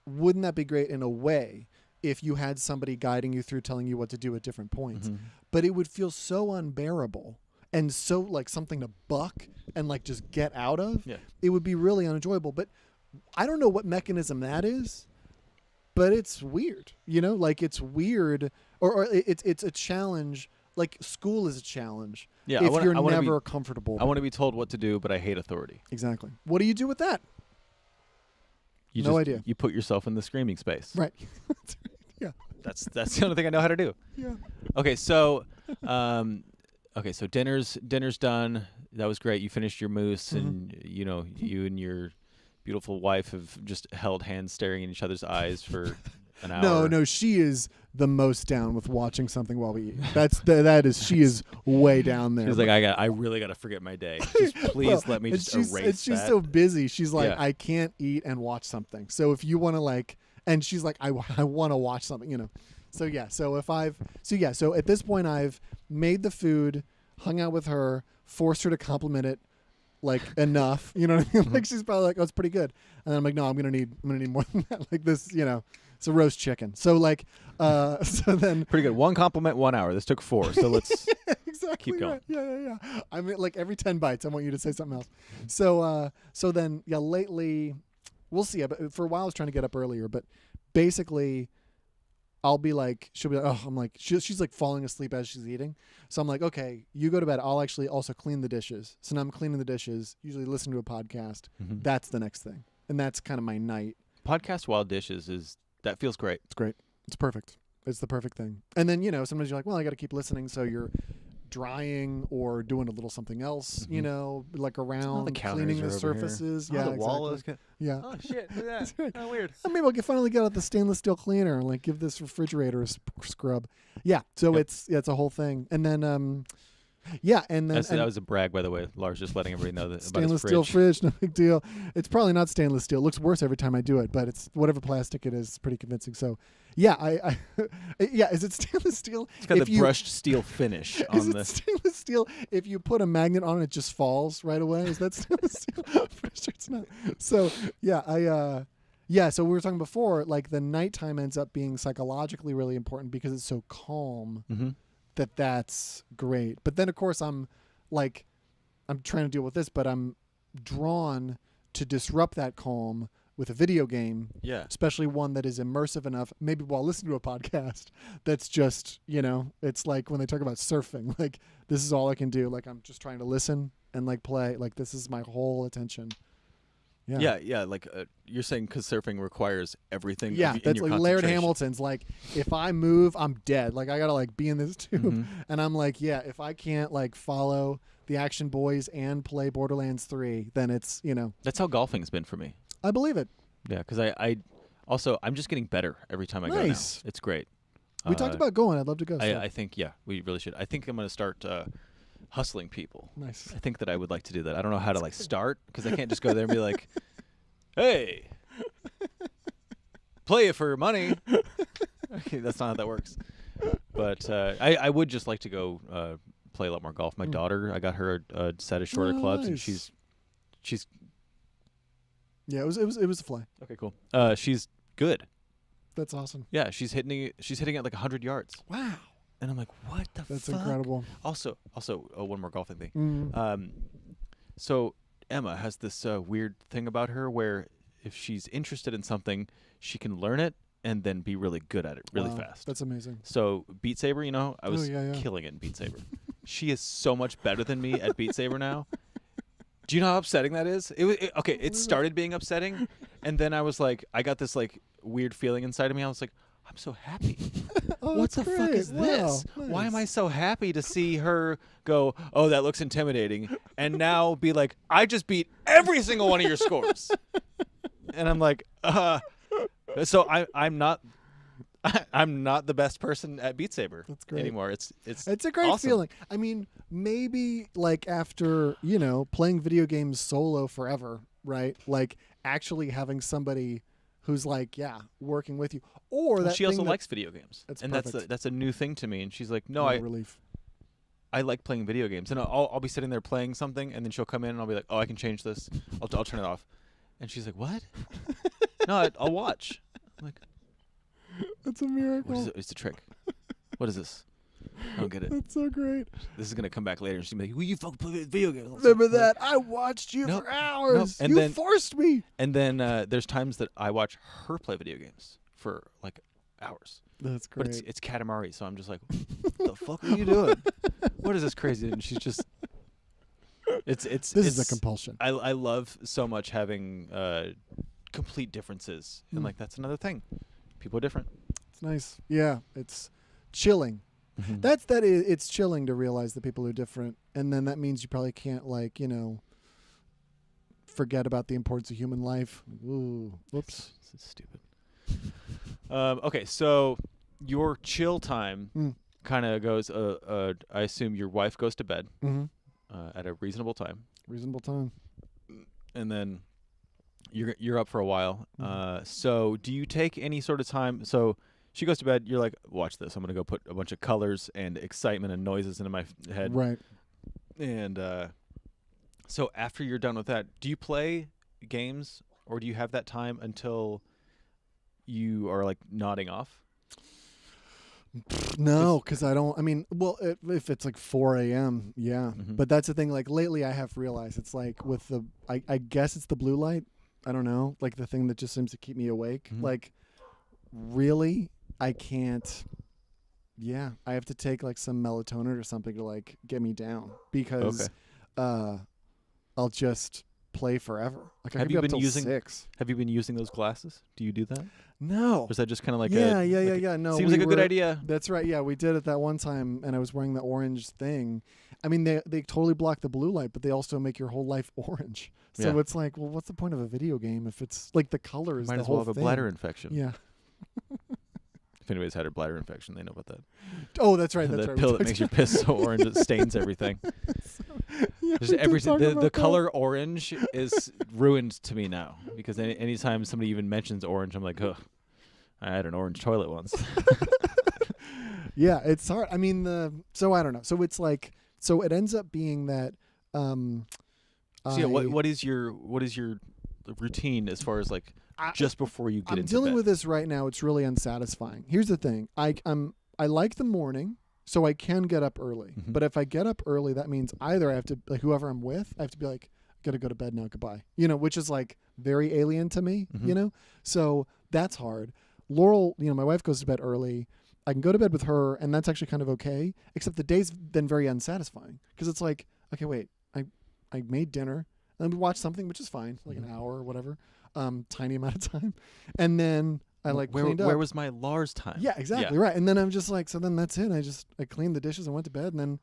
wouldn't that be great in a way if you had somebody guiding you through, telling you what to do at different points? But it would feel so unbearable and so like something to buck and like just get out of. Yeah. It would be really unenjoyable. But I don't know what mechanism that is, but it's weird. You know, like it's weird, or it's a challenge. Like school is a challenge. Yeah, if you're never comfortable. I want to be told what to do, but I hate authority. Exactly. What do you do with that? No idea. You put yourself in the screaming space. Right. Yeah. That's the only thing I know how to do. Yeah. Okay, so dinner's done. That was great. You finished your moose, and you know, you and your beautiful wife have just held hands, staring in each other's eyes for an hour. No, she is the most down with watching something while we eat. She is way down there. She's like, I really got to forget my day. Just please let me just erase that. She's so busy. She's like, I can't eat and watch something. So if you want to like, and she's like, I want to watch something, you know. So yeah, so at this point I've made the food, hung out with her, forced her to compliment it like enough, you know what I mean? Like she's probably like, oh, it's pretty good. And then I'm like, no, I'm gonna need more than that. Like this, you know. It's a roast chicken. So like, so then pretty good. 1 compliment, 1 hour. This took 4. So let's exactly keep going. Right. Yeah. I mean, like every 10 bites, I want you to say something else. So then, yeah, lately, we'll see. But for a while, I was trying to get up earlier. But basically, I'll be like, she'll be like, oh, I'm like, she's like falling asleep as she's eating. So I'm like, okay, you go to bed. I'll actually also clean the dishes. So now I'm cleaning the dishes. Usually listen to a podcast. That's the next thing, and that's kind of my night. Podcast while dishes that feels great. It's great. It's perfect. It's the perfect thing. And then, you know, sometimes you're like, well, I got to keep listening. So you're drying or doing a little something else, you know, like around the cleaning the surfaces. Yeah, the wall exactly. is Yeah. Oh shit! Look at that. Oh, weird. Maybe we'll finally get out the stainless steel cleaner and like give this refrigerator a scrub. Yeah. So it's a whole thing. And then yeah, and then that was a brag, by the way. Lars just letting everybody know that stainless about his steel fridge, no big deal. It's probably not stainless steel. It looks worse every time I do it, but it's whatever plastic it is. It's pretty convincing. So, yeah, I yeah. Is it stainless steel? It's got the brushed steel finish on is it stainless steel? If you put a magnet on it, it just falls right away. Is that stainless steel? For sure, it's not. So yeah, yeah. So we were talking before, like the nighttime ends up being psychologically really important because it's so calm. Mm-hmm. That's great. But then of course I'm trying to deal with this, but I'm drawn to disrupt that calm with a video game. Yeah. Especially one that is immersive enough, maybe while listening to a podcast, that's just, it's like when they talk about surfing, like this is all I can do. Like I'm just trying to listen and like play. Like this is my whole attention. Yeah. Like you're saying because surfing requires everything. Yeah, in that's your like Laird concentration. Hamilton's. Like if I move, I'm dead. Like I gotta like be in this tube, Mm-hmm. and I'm like, yeah, if I can't like follow the Action Boys and play Borderlands 3, then it's That's how golfing's been for me. I believe it. Yeah, because I'm just getting better every time I go now. Nice. It's great. We talked about going. I'd love to go. I think we really should. I think I'm gonna start hustling people. Nice. I think that I would like to do that. I don't know how to like start because I can't just go there and be like, "Hey, play it for money." Okay, that's not how that works. But I would just like to go play a lot more golf. My daughter, I got her a set of shorter clubs, and she's Yeah, it was a fly. okay. Cool. She's good. That's awesome. Yeah, she's hitting it like 100 yards. Wow. And I'm like, what the fuck? That's incredible. Also, one more golfing thing. Mm. So Emma has this weird thing about her where if she's interested in something, she can learn it and then be really good at it really fast. That's amazing. So Beat Saber, I was killing it in Beat Saber. She is so much better than me at Beat Saber now. Do you know how upsetting that is? It started being upsetting, and then I was like, I got this like weird feeling inside of me. I was like, I'm so happy. What the fuck is this? Wow, Why am I nice. so happy to see her go, oh, that looks intimidating, and now be like, I just beat every single one of your scores. And I'm like, so I'm not the best person at Beat Saber anymore. It's a great awesome. feeling. I mean, maybe like after, playing video games solo forever, right? Like actually having somebody who's like, working with you. Or that she also thing likes video games. That's and perfect. that's a new thing to me. And she's like, no, relief. I like playing video games. And I'll be sitting there playing something, and then she'll come in and I'll be like, oh, I can change this. I'll turn it off. And she's like, what? No, I'll watch. I'm like, That's a miracle. it's a trick. What is this? I don't get it. That's so great. This is gonna come back later. She's gonna be like, "Will you fucking play video games?" Remember that? I watched you Nope. for hours. And you then- forced me. And then there's times that I watch her play video games for like hours. That's But great. it's Katamari, so I'm just like, "What the fuck are you doing? What is this crazy?" And she's just, this is a compulsion. I love so much having complete differences, and like that's another thing. People are different. It's nice. Yeah, it's chilling. Mm-hmm. It's chilling to realize that people are different, and then that means you probably can't forget about the importance of human life. Ooh, whoops. This is stupid. Okay, so your chill time kind of goes. I assume your wife goes to bed at a reasonable time, Reasonable time. and then you're up for a while. So do you take any sort of time? So she goes to bed. You're like, watch this. I'm gonna go put a bunch of colors and excitement and noises into my head. Right. And so after you're done with that, do you play games, or do you have that time until you are like nodding off? No, because I don't. I mean, well, if it's like 4 a.m., yeah. But that's the thing. Like lately, I have realized it's like with the. I guess it's the blue light. I don't know. Like the thing that just seems to keep me awake. Like, really, I can't. Yeah, I have to take like some melatonin or something to like get me down because I'll just play forever. Like I Have could you be up been till using 6. Have you been using those glasses? Do you do that? No. Or is that just kind of like yeah. No, seems like a good idea. That's right. Yeah, we did it that one time, and I was wearing the orange thing. I mean, they totally block the blue light, but they also make your whole life orange. So it's like, well, what's the point of a video game if it's like the color is Might the as whole well have thing? a bladder infection. Yeah. If anybody's had a bladder infection, they know about that. Oh, that's right. That's the right. pill that makes your piss so orange it stains everything. Just everything. The color orange is ruined to me now because anytime somebody even mentions orange, I'm like, ugh. I had an orange toilet once. Yeah, it's hard. I mean, so I don't know. So it's like, so it ends up being that. What is your routine as far as like just before you get into bed? I'm dealing with this right now. It's really unsatisfying. Here's the thing. I like the morning, so I can get up early. Mm-hmm. But if I get up early, that means either I have to, like, whoever I'm with, I have to be like, I gotta go to bed now. Goodbye. Which is like very alien to me. Mm-hmm. So that's hard. Laurel, my wife goes to bed early. I can go to bed with her, and that's actually kind of okay. Except the day's then very unsatisfying because it's like, okay, wait, I made dinner, and then we watched something, which is fine, like an hour or whatever, tiny amount of time, and then I cleaned up. Where was my Lars time? Yeah, exactly right. And then I'm just like, so then that's it. I cleaned the dishes and went to bed, and then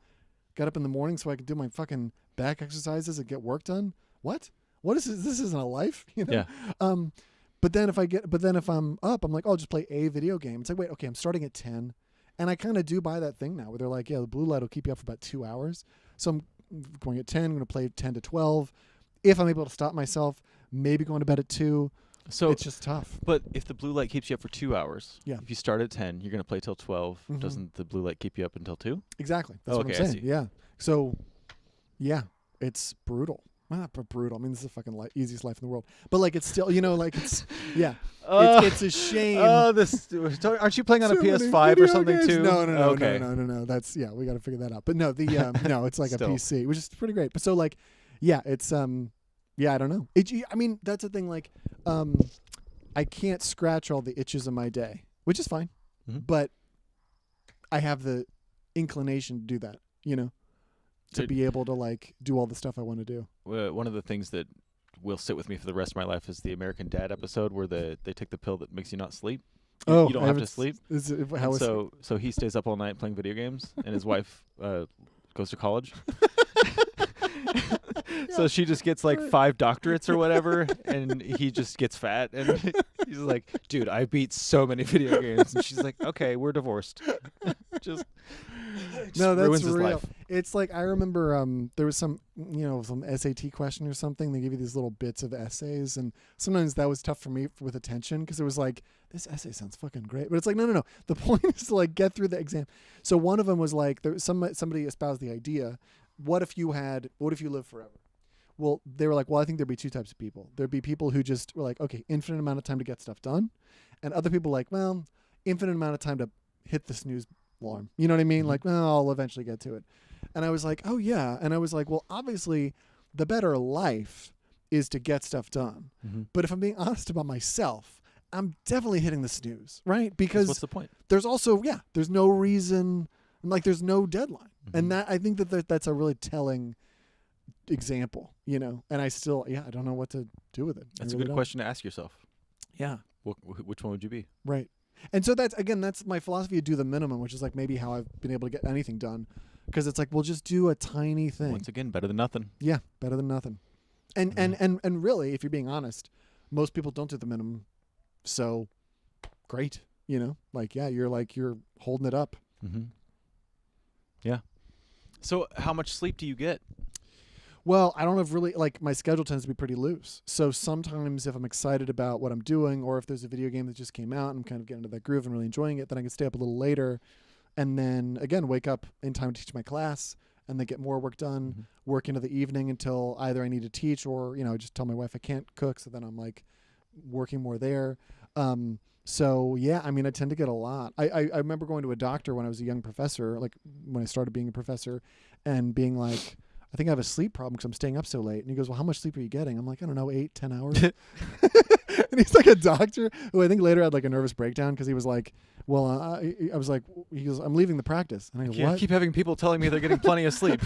got up in the morning so I could do my fucking back exercises and get work done. What is this? This isn't a life, Yeah. But then if I'm up, I'm like, oh, I'll just play a video game. It's like, wait, okay, I'm starting at 10. And I kind of do buy that thing now where they're like, yeah, the blue light will keep you up for about 2 hours. So I'm going at 10. I'm going to play 10 to 12. If I'm able to stop myself, maybe going to bed at 2. So it's just tough. But if the blue light keeps you up for 2 hours, if you start at 10, you're going to play till 12. Mm-hmm. Doesn't the blue light keep you up until 2? Exactly. That's what I'm saying. Yeah. So, yeah, it's brutal. Not brutal. I mean, this is the fucking easiest life in the world. But like, it's still, it's it's a shame. Aren't you playing on a PS5 or something games? too? No. Okay. No. That's we got to figure that out. But no, no, it's like Still. a PC, which is pretty great. But so like, it's I don't know. I mean, that's the thing. Like, I can't scratch all the itches of my day, which is fine. Mm-hmm. But I have the inclination to do that. To be able to like do all the stuff I want to do. One of the things that will sit with me for the rest of my life is the American Dad episode where they take the pill that makes you not sleep. You don't have to sleep. So he stays up all night playing video games, and his wife goes to college. So she just gets like 5 doctorates or whatever, and he just gets fat. And he's like, dude, I beat so many video games. And she's like, okay, we're divorced. just no, that's ruins his real. life. It's like, I remember there was some SAT question or something. They give you these little bits of essays, and sometimes that was tough for me with attention because it was like, this essay sounds fucking great. But it's like, no. The point is to like get through the exam. So one of them was like, somebody espoused the idea, what if you lived forever? Well, they were like, well, I think there'd be 2 types of people. There'd be people who just were like, okay, infinite amount of time to get stuff done. And other people like, well, infinite amount of time to hit the snooze alarm. You know what I mean? Mm-hmm. Like, well, I'll eventually get to it. And I was like, oh, yeah. And I was like, well, obviously, the better life is to get stuff done. Mm-hmm. But if I'm being honest about myself, I'm definitely hitting the snooze, right? Because what's the point? There's also, there's no reason, like there's no deadline. Mm-hmm. And I think that's a really telling example, and I still, I don't know what to do with it. That's a good question to ask yourself. Yeah. Which one would you be? Right. And so that's my philosophy to do the minimum, which is like maybe how I've been able to get anything done. Because it's like, we'll just do a tiny thing. Once again, better than nothing. Yeah, better than nothing. And really, if you're being honest, most people don't do the minimum. So great. You're holding it up. Mm-hmm. Yeah. So how much sleep do you get? Well, I don't have really, my schedule tends to be pretty loose. So sometimes if I'm excited about what I'm doing, or if there's a video game that just came out and I'm kind of getting into that groove and really enjoying it, then I can stay up a little later and then, again, wake up in time to teach my class and then get more work done, work into the evening until either I need to teach or, just tell my wife I can't cook. So then I'm, working more there. So, yeah, I mean, I tend to get a lot. I remember going to a doctor when I was a young professor, when I started being a professor, and being like, I think I have a sleep problem because I'm staying up so late. And he goes, well, how much sleep are you getting? I'm like, I don't know, 8, 10 hours. And he's like a doctor who I think later had like a nervous breakdown because he was like, well, I was like, he goes, I'm leaving the practice. And I go, what? I keep having people telling me they're getting plenty of sleep.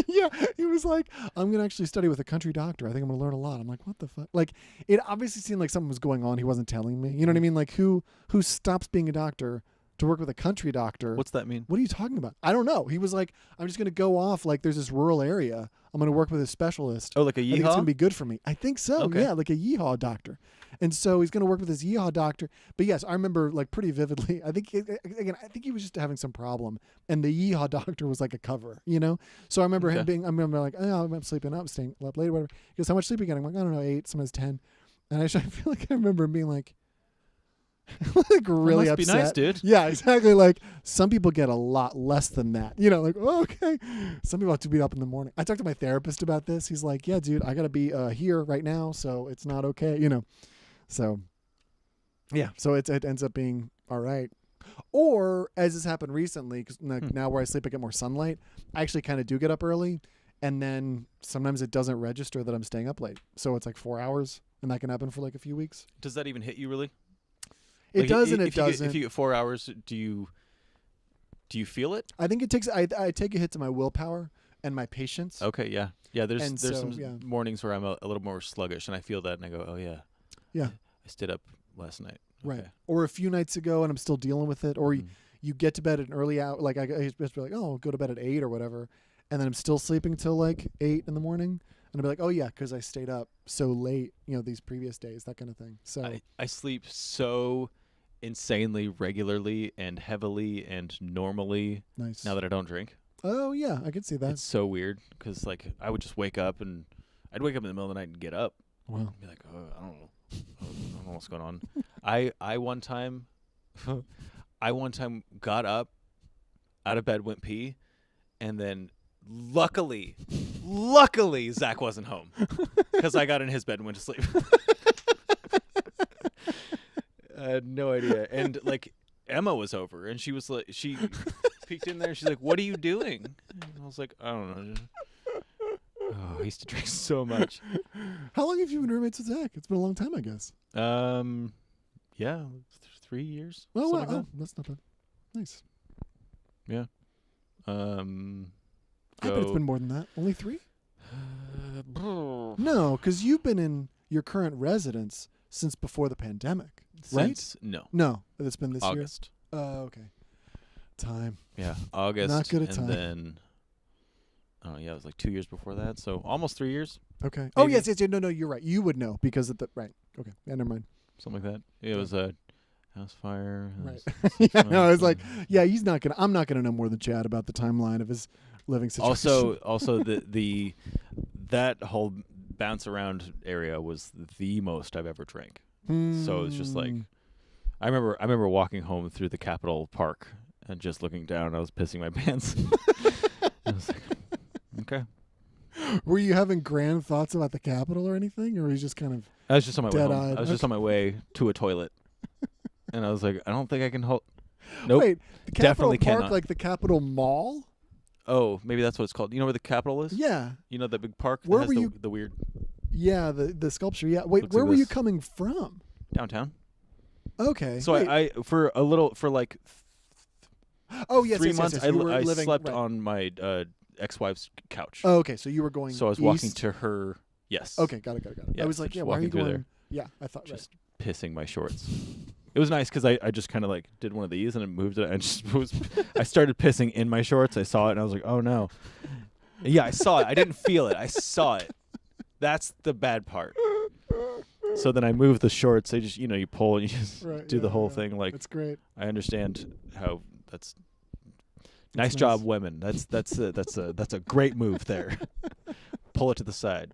Yeah, he was like, I'm going to actually study with a country doctor. I think I'm going to learn a lot. I'm like, what the fuck? Like, it obviously seemed like something was going on. He wasn't telling me. You know what I mean? Like, who stops being a doctor to work with a country doctor? What's that mean? What are you talking about? I don't know. He was like, I'm just going to go off. Like, there's this rural area. I'm going to work with a specialist. Oh, like a I think it's yeehaw? going to be good for me. I think so. Okay. Yeah, like a yeehaw doctor. And so he's going to work with this yeehaw doctor. But yes, I remember like pretty vividly. I think he was just having some problem, and the yeehaw doctor was like a cover, you know. So I remember him being. I remember like, oh, I'm sleeping up, staying up late, whatever. He goes, how much sleep are you getting? I'm like, I don't know, 8, sometimes 10. And I feel like I remember him being like, like really that must upset. be nice, dude. Yeah, exactly. Like some people get a lot less than that. You know, like, oh, okay. Some people have to be up in the morning. I talked to my therapist about this. He's like, yeah, dude, I got to be here right now, so it's not okay, you know. So, yeah, so it ends up being all right. Or, as has happened recently, because now where I sleep, I get more sunlight. I actually kind of do get up early, and then sometimes it doesn't register that I'm staying up late. So it's like 4 hours, and that can happen for like a few weeks. Does that even hit you, really? It Like, does and it doesn't. If you get 4 hours, do you feel it? I think it takes. I take a hit to my willpower and my patience. Okay, yeah. Yeah, there's so, some yeah. mornings where I'm a little more sluggish, and I feel that, and I go, oh, yeah. Yeah. I stayed up last night. Right. Okay. Or a few nights ago and I'm still dealing with it. Or you get to bed at an early hour. Like I used to be like, oh, I'll go to bed at 8 or whatever. And then I'm still sleeping till like 8 in the morning. And I'll be like, oh, yeah, because I stayed up so late, you know, these previous days, that kind of thing. So I sleep so insanely regularly and heavily and normally nice. now that I don't drink. Oh, yeah, I could see that. It's so weird because, like, I would just wake up and I'd wake up in the middle of the night and get up. Wow. And be like, oh, I don't know. I don't know what's going on. I one time got up, out of bed, went pee, and then luckily Zach wasn't home because I got in his bed and went to sleep. I had no idea. And like Emma was over and she was like, she peeked in there and she's like, what are you doing? And I was like, I don't know. Oh, I used to drink so much. How long have you been roommates with Zach? It's been a long time, I guess. Yeah, 3 years. Oh, wow. Like that. That's not bad. Nice. Yeah. I bet it's been more than that. Only 3? No, because you've been in your current residence since before the pandemic, right? No, it's been this August. year. Oh, okay. Time. Yeah, August. Not good at time. And then, oh yeah, it was like 2 years before that, so almost 3 years. Okay. Maybe. Oh yes. No, you're right. You would know because of the right. Okay. Yeah, never mind. Something like that. It was a house fire. Right. Yeah. No, I was like, yeah, I'm not gonna know more than Chad about the timeline of his living situation. Also, that whole bounce around area was the most I've ever drank. So it's just like, I remember walking home through the Capitol Park and just looking down. And I was pissing my pants. I was like, okay. Were you having grand thoughts about the Capitol or anything, or were you just kind of? I was just on my way home. Dead-eyed. I was just on my way to a toilet, and I was like, I don't think I can hold. Nope. Wait, the Capitol definitely Park, cannot. like the Capitol Mall? Oh, maybe that's what it's called. You know where the Capitol is? Yeah. You know that big park that Where has were the, you? the weird Yeah, the sculpture. Yeah. Wait, Looks where like were you this. coming from? downtown. Okay. So wait. I for like Oh yes, 3 yes, months yes, yes. You were I living, slept right. on my ex-wife's couch. Oh, okay. So you were going. So I was east? walking to her. Yes. Okay, got it. Yeah, I was so like, just yeah, why are you walking through going? there. Yeah, I thought Just pissing my shorts. It was nice because I just kind of like did one of these and it moved it and just was. I started pissing in my shorts. I saw it and I was like, oh no. Yeah, I saw it. I didn't feel it. I saw it. That's the bad part. So then I moved the shorts. They just, you pull and you just do the whole thing. Like, that's great. I understand how that's That's nice job, nice. women. That's a great move there. Pull it to the side.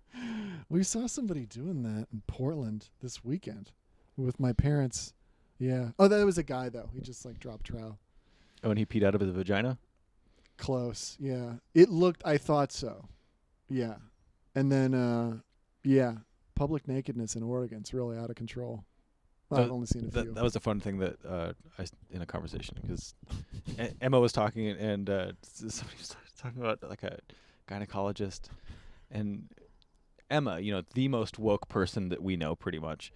We saw somebody doing that in Portland this weekend with my parents. Yeah. Oh, that was a guy though. He just like dropped trow. Oh, and he peed out of his vagina? Close. Yeah. It looked. I thought so. Yeah. And then, yeah, public nakedness in Oregon's really out of control. Well, I've only seen a few. That was a fun thing that in a conversation because Emma was talking and somebody was talking about like a gynecologist and Emma, the most woke person that we know pretty much,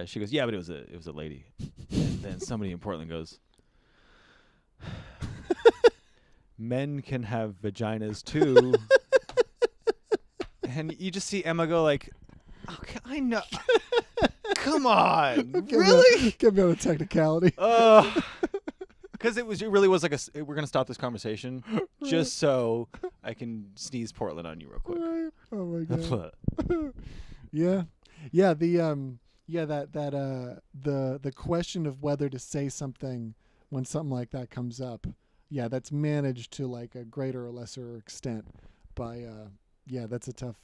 She goes, yeah, but it was a lady. And then somebody in Portland goes, men can have vaginas too. And you just see Emma go like, okay, I know. Come on. Really? Get me on a technicality. Because it really was like we're going to stop this conversation just so I can sneeze Portland on you real quick. Right. Oh my God. Yeah. Yeah. The question of whether to say something when something like that comes up. Yeah. That's managed to like a greater or lesser extent by, yeah, that's a tough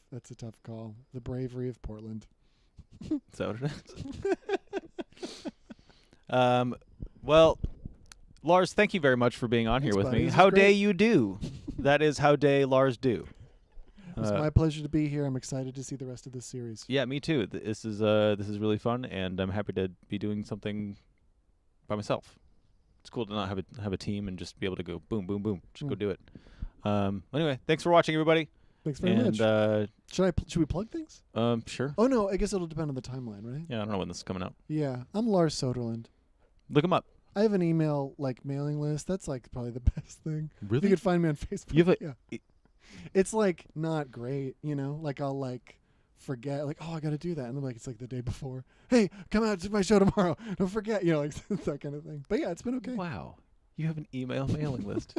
call. The bravery of Portland. Is that what it is? Well, Lars, thank you very much for being on here with me. How day you do? That is how day Lars do. It's my pleasure to be here. I'm excited to see the rest of this series. Yeah, me too. This is really fun, and I'm happy to be doing something by myself. It's cool to not have a team and just be able to go boom, boom, boom. Just go do it. Anyway, thanks for watching, everybody. Thanks very much. Should we plug things? Sure. Oh no, I guess it'll depend on the timeline, right? Yeah, I don't know when this is coming out. Yeah, I'm Lars Soderlund. Look him up. I have an email mailing list. That's probably the best thing. Really? You could find me on Facebook. You have yeah. It's not great, I'll forget, oh, I got to do that, and then it's the day before. Hey, come out to my show tomorrow. Don't forget, that kind of thing. But yeah, it's been okay. Wow, you have an email mailing list.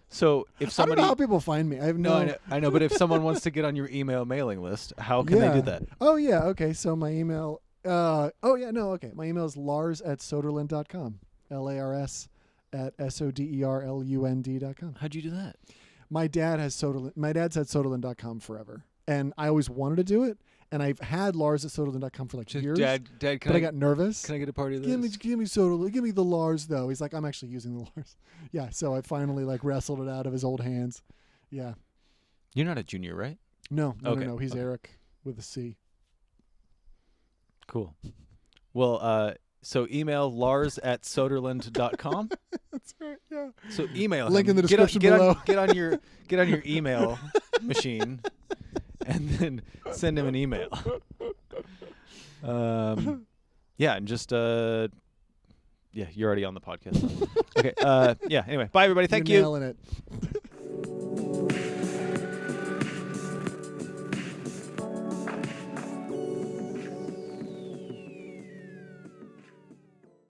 So if somebody, I don't know how people find me. I have no. I know, but if someone wants to get on your email mailing list, how can they do that? Oh yeah, okay. So my email. Okay. My email is lars@soderlund.com. LARS@SODERLUND.com. How'd you do that? My dad has Soderlund. My dad's had Soderlund.com forever, and I always wanted to do it. And I've had Lars@Soderlund.com for years. Dad, but I got nervous. Can I get a part of this? Give me Soderlund. Give me the Lars though. He's like, I'm actually using the Lars. Yeah. So I finally wrestled it out of his old hands. Yeah. You're not a junior, right? No. He's Eric with a C. Cool. Well, so email Lars@Soderlund.com. That's right. Yeah. So email link him. in the description below. Get on your email machine, and then send him an email. Yeah, and just you're already on the podcast. Okay. Yeah. Anyway, bye everybody. Thank you. Nailing it.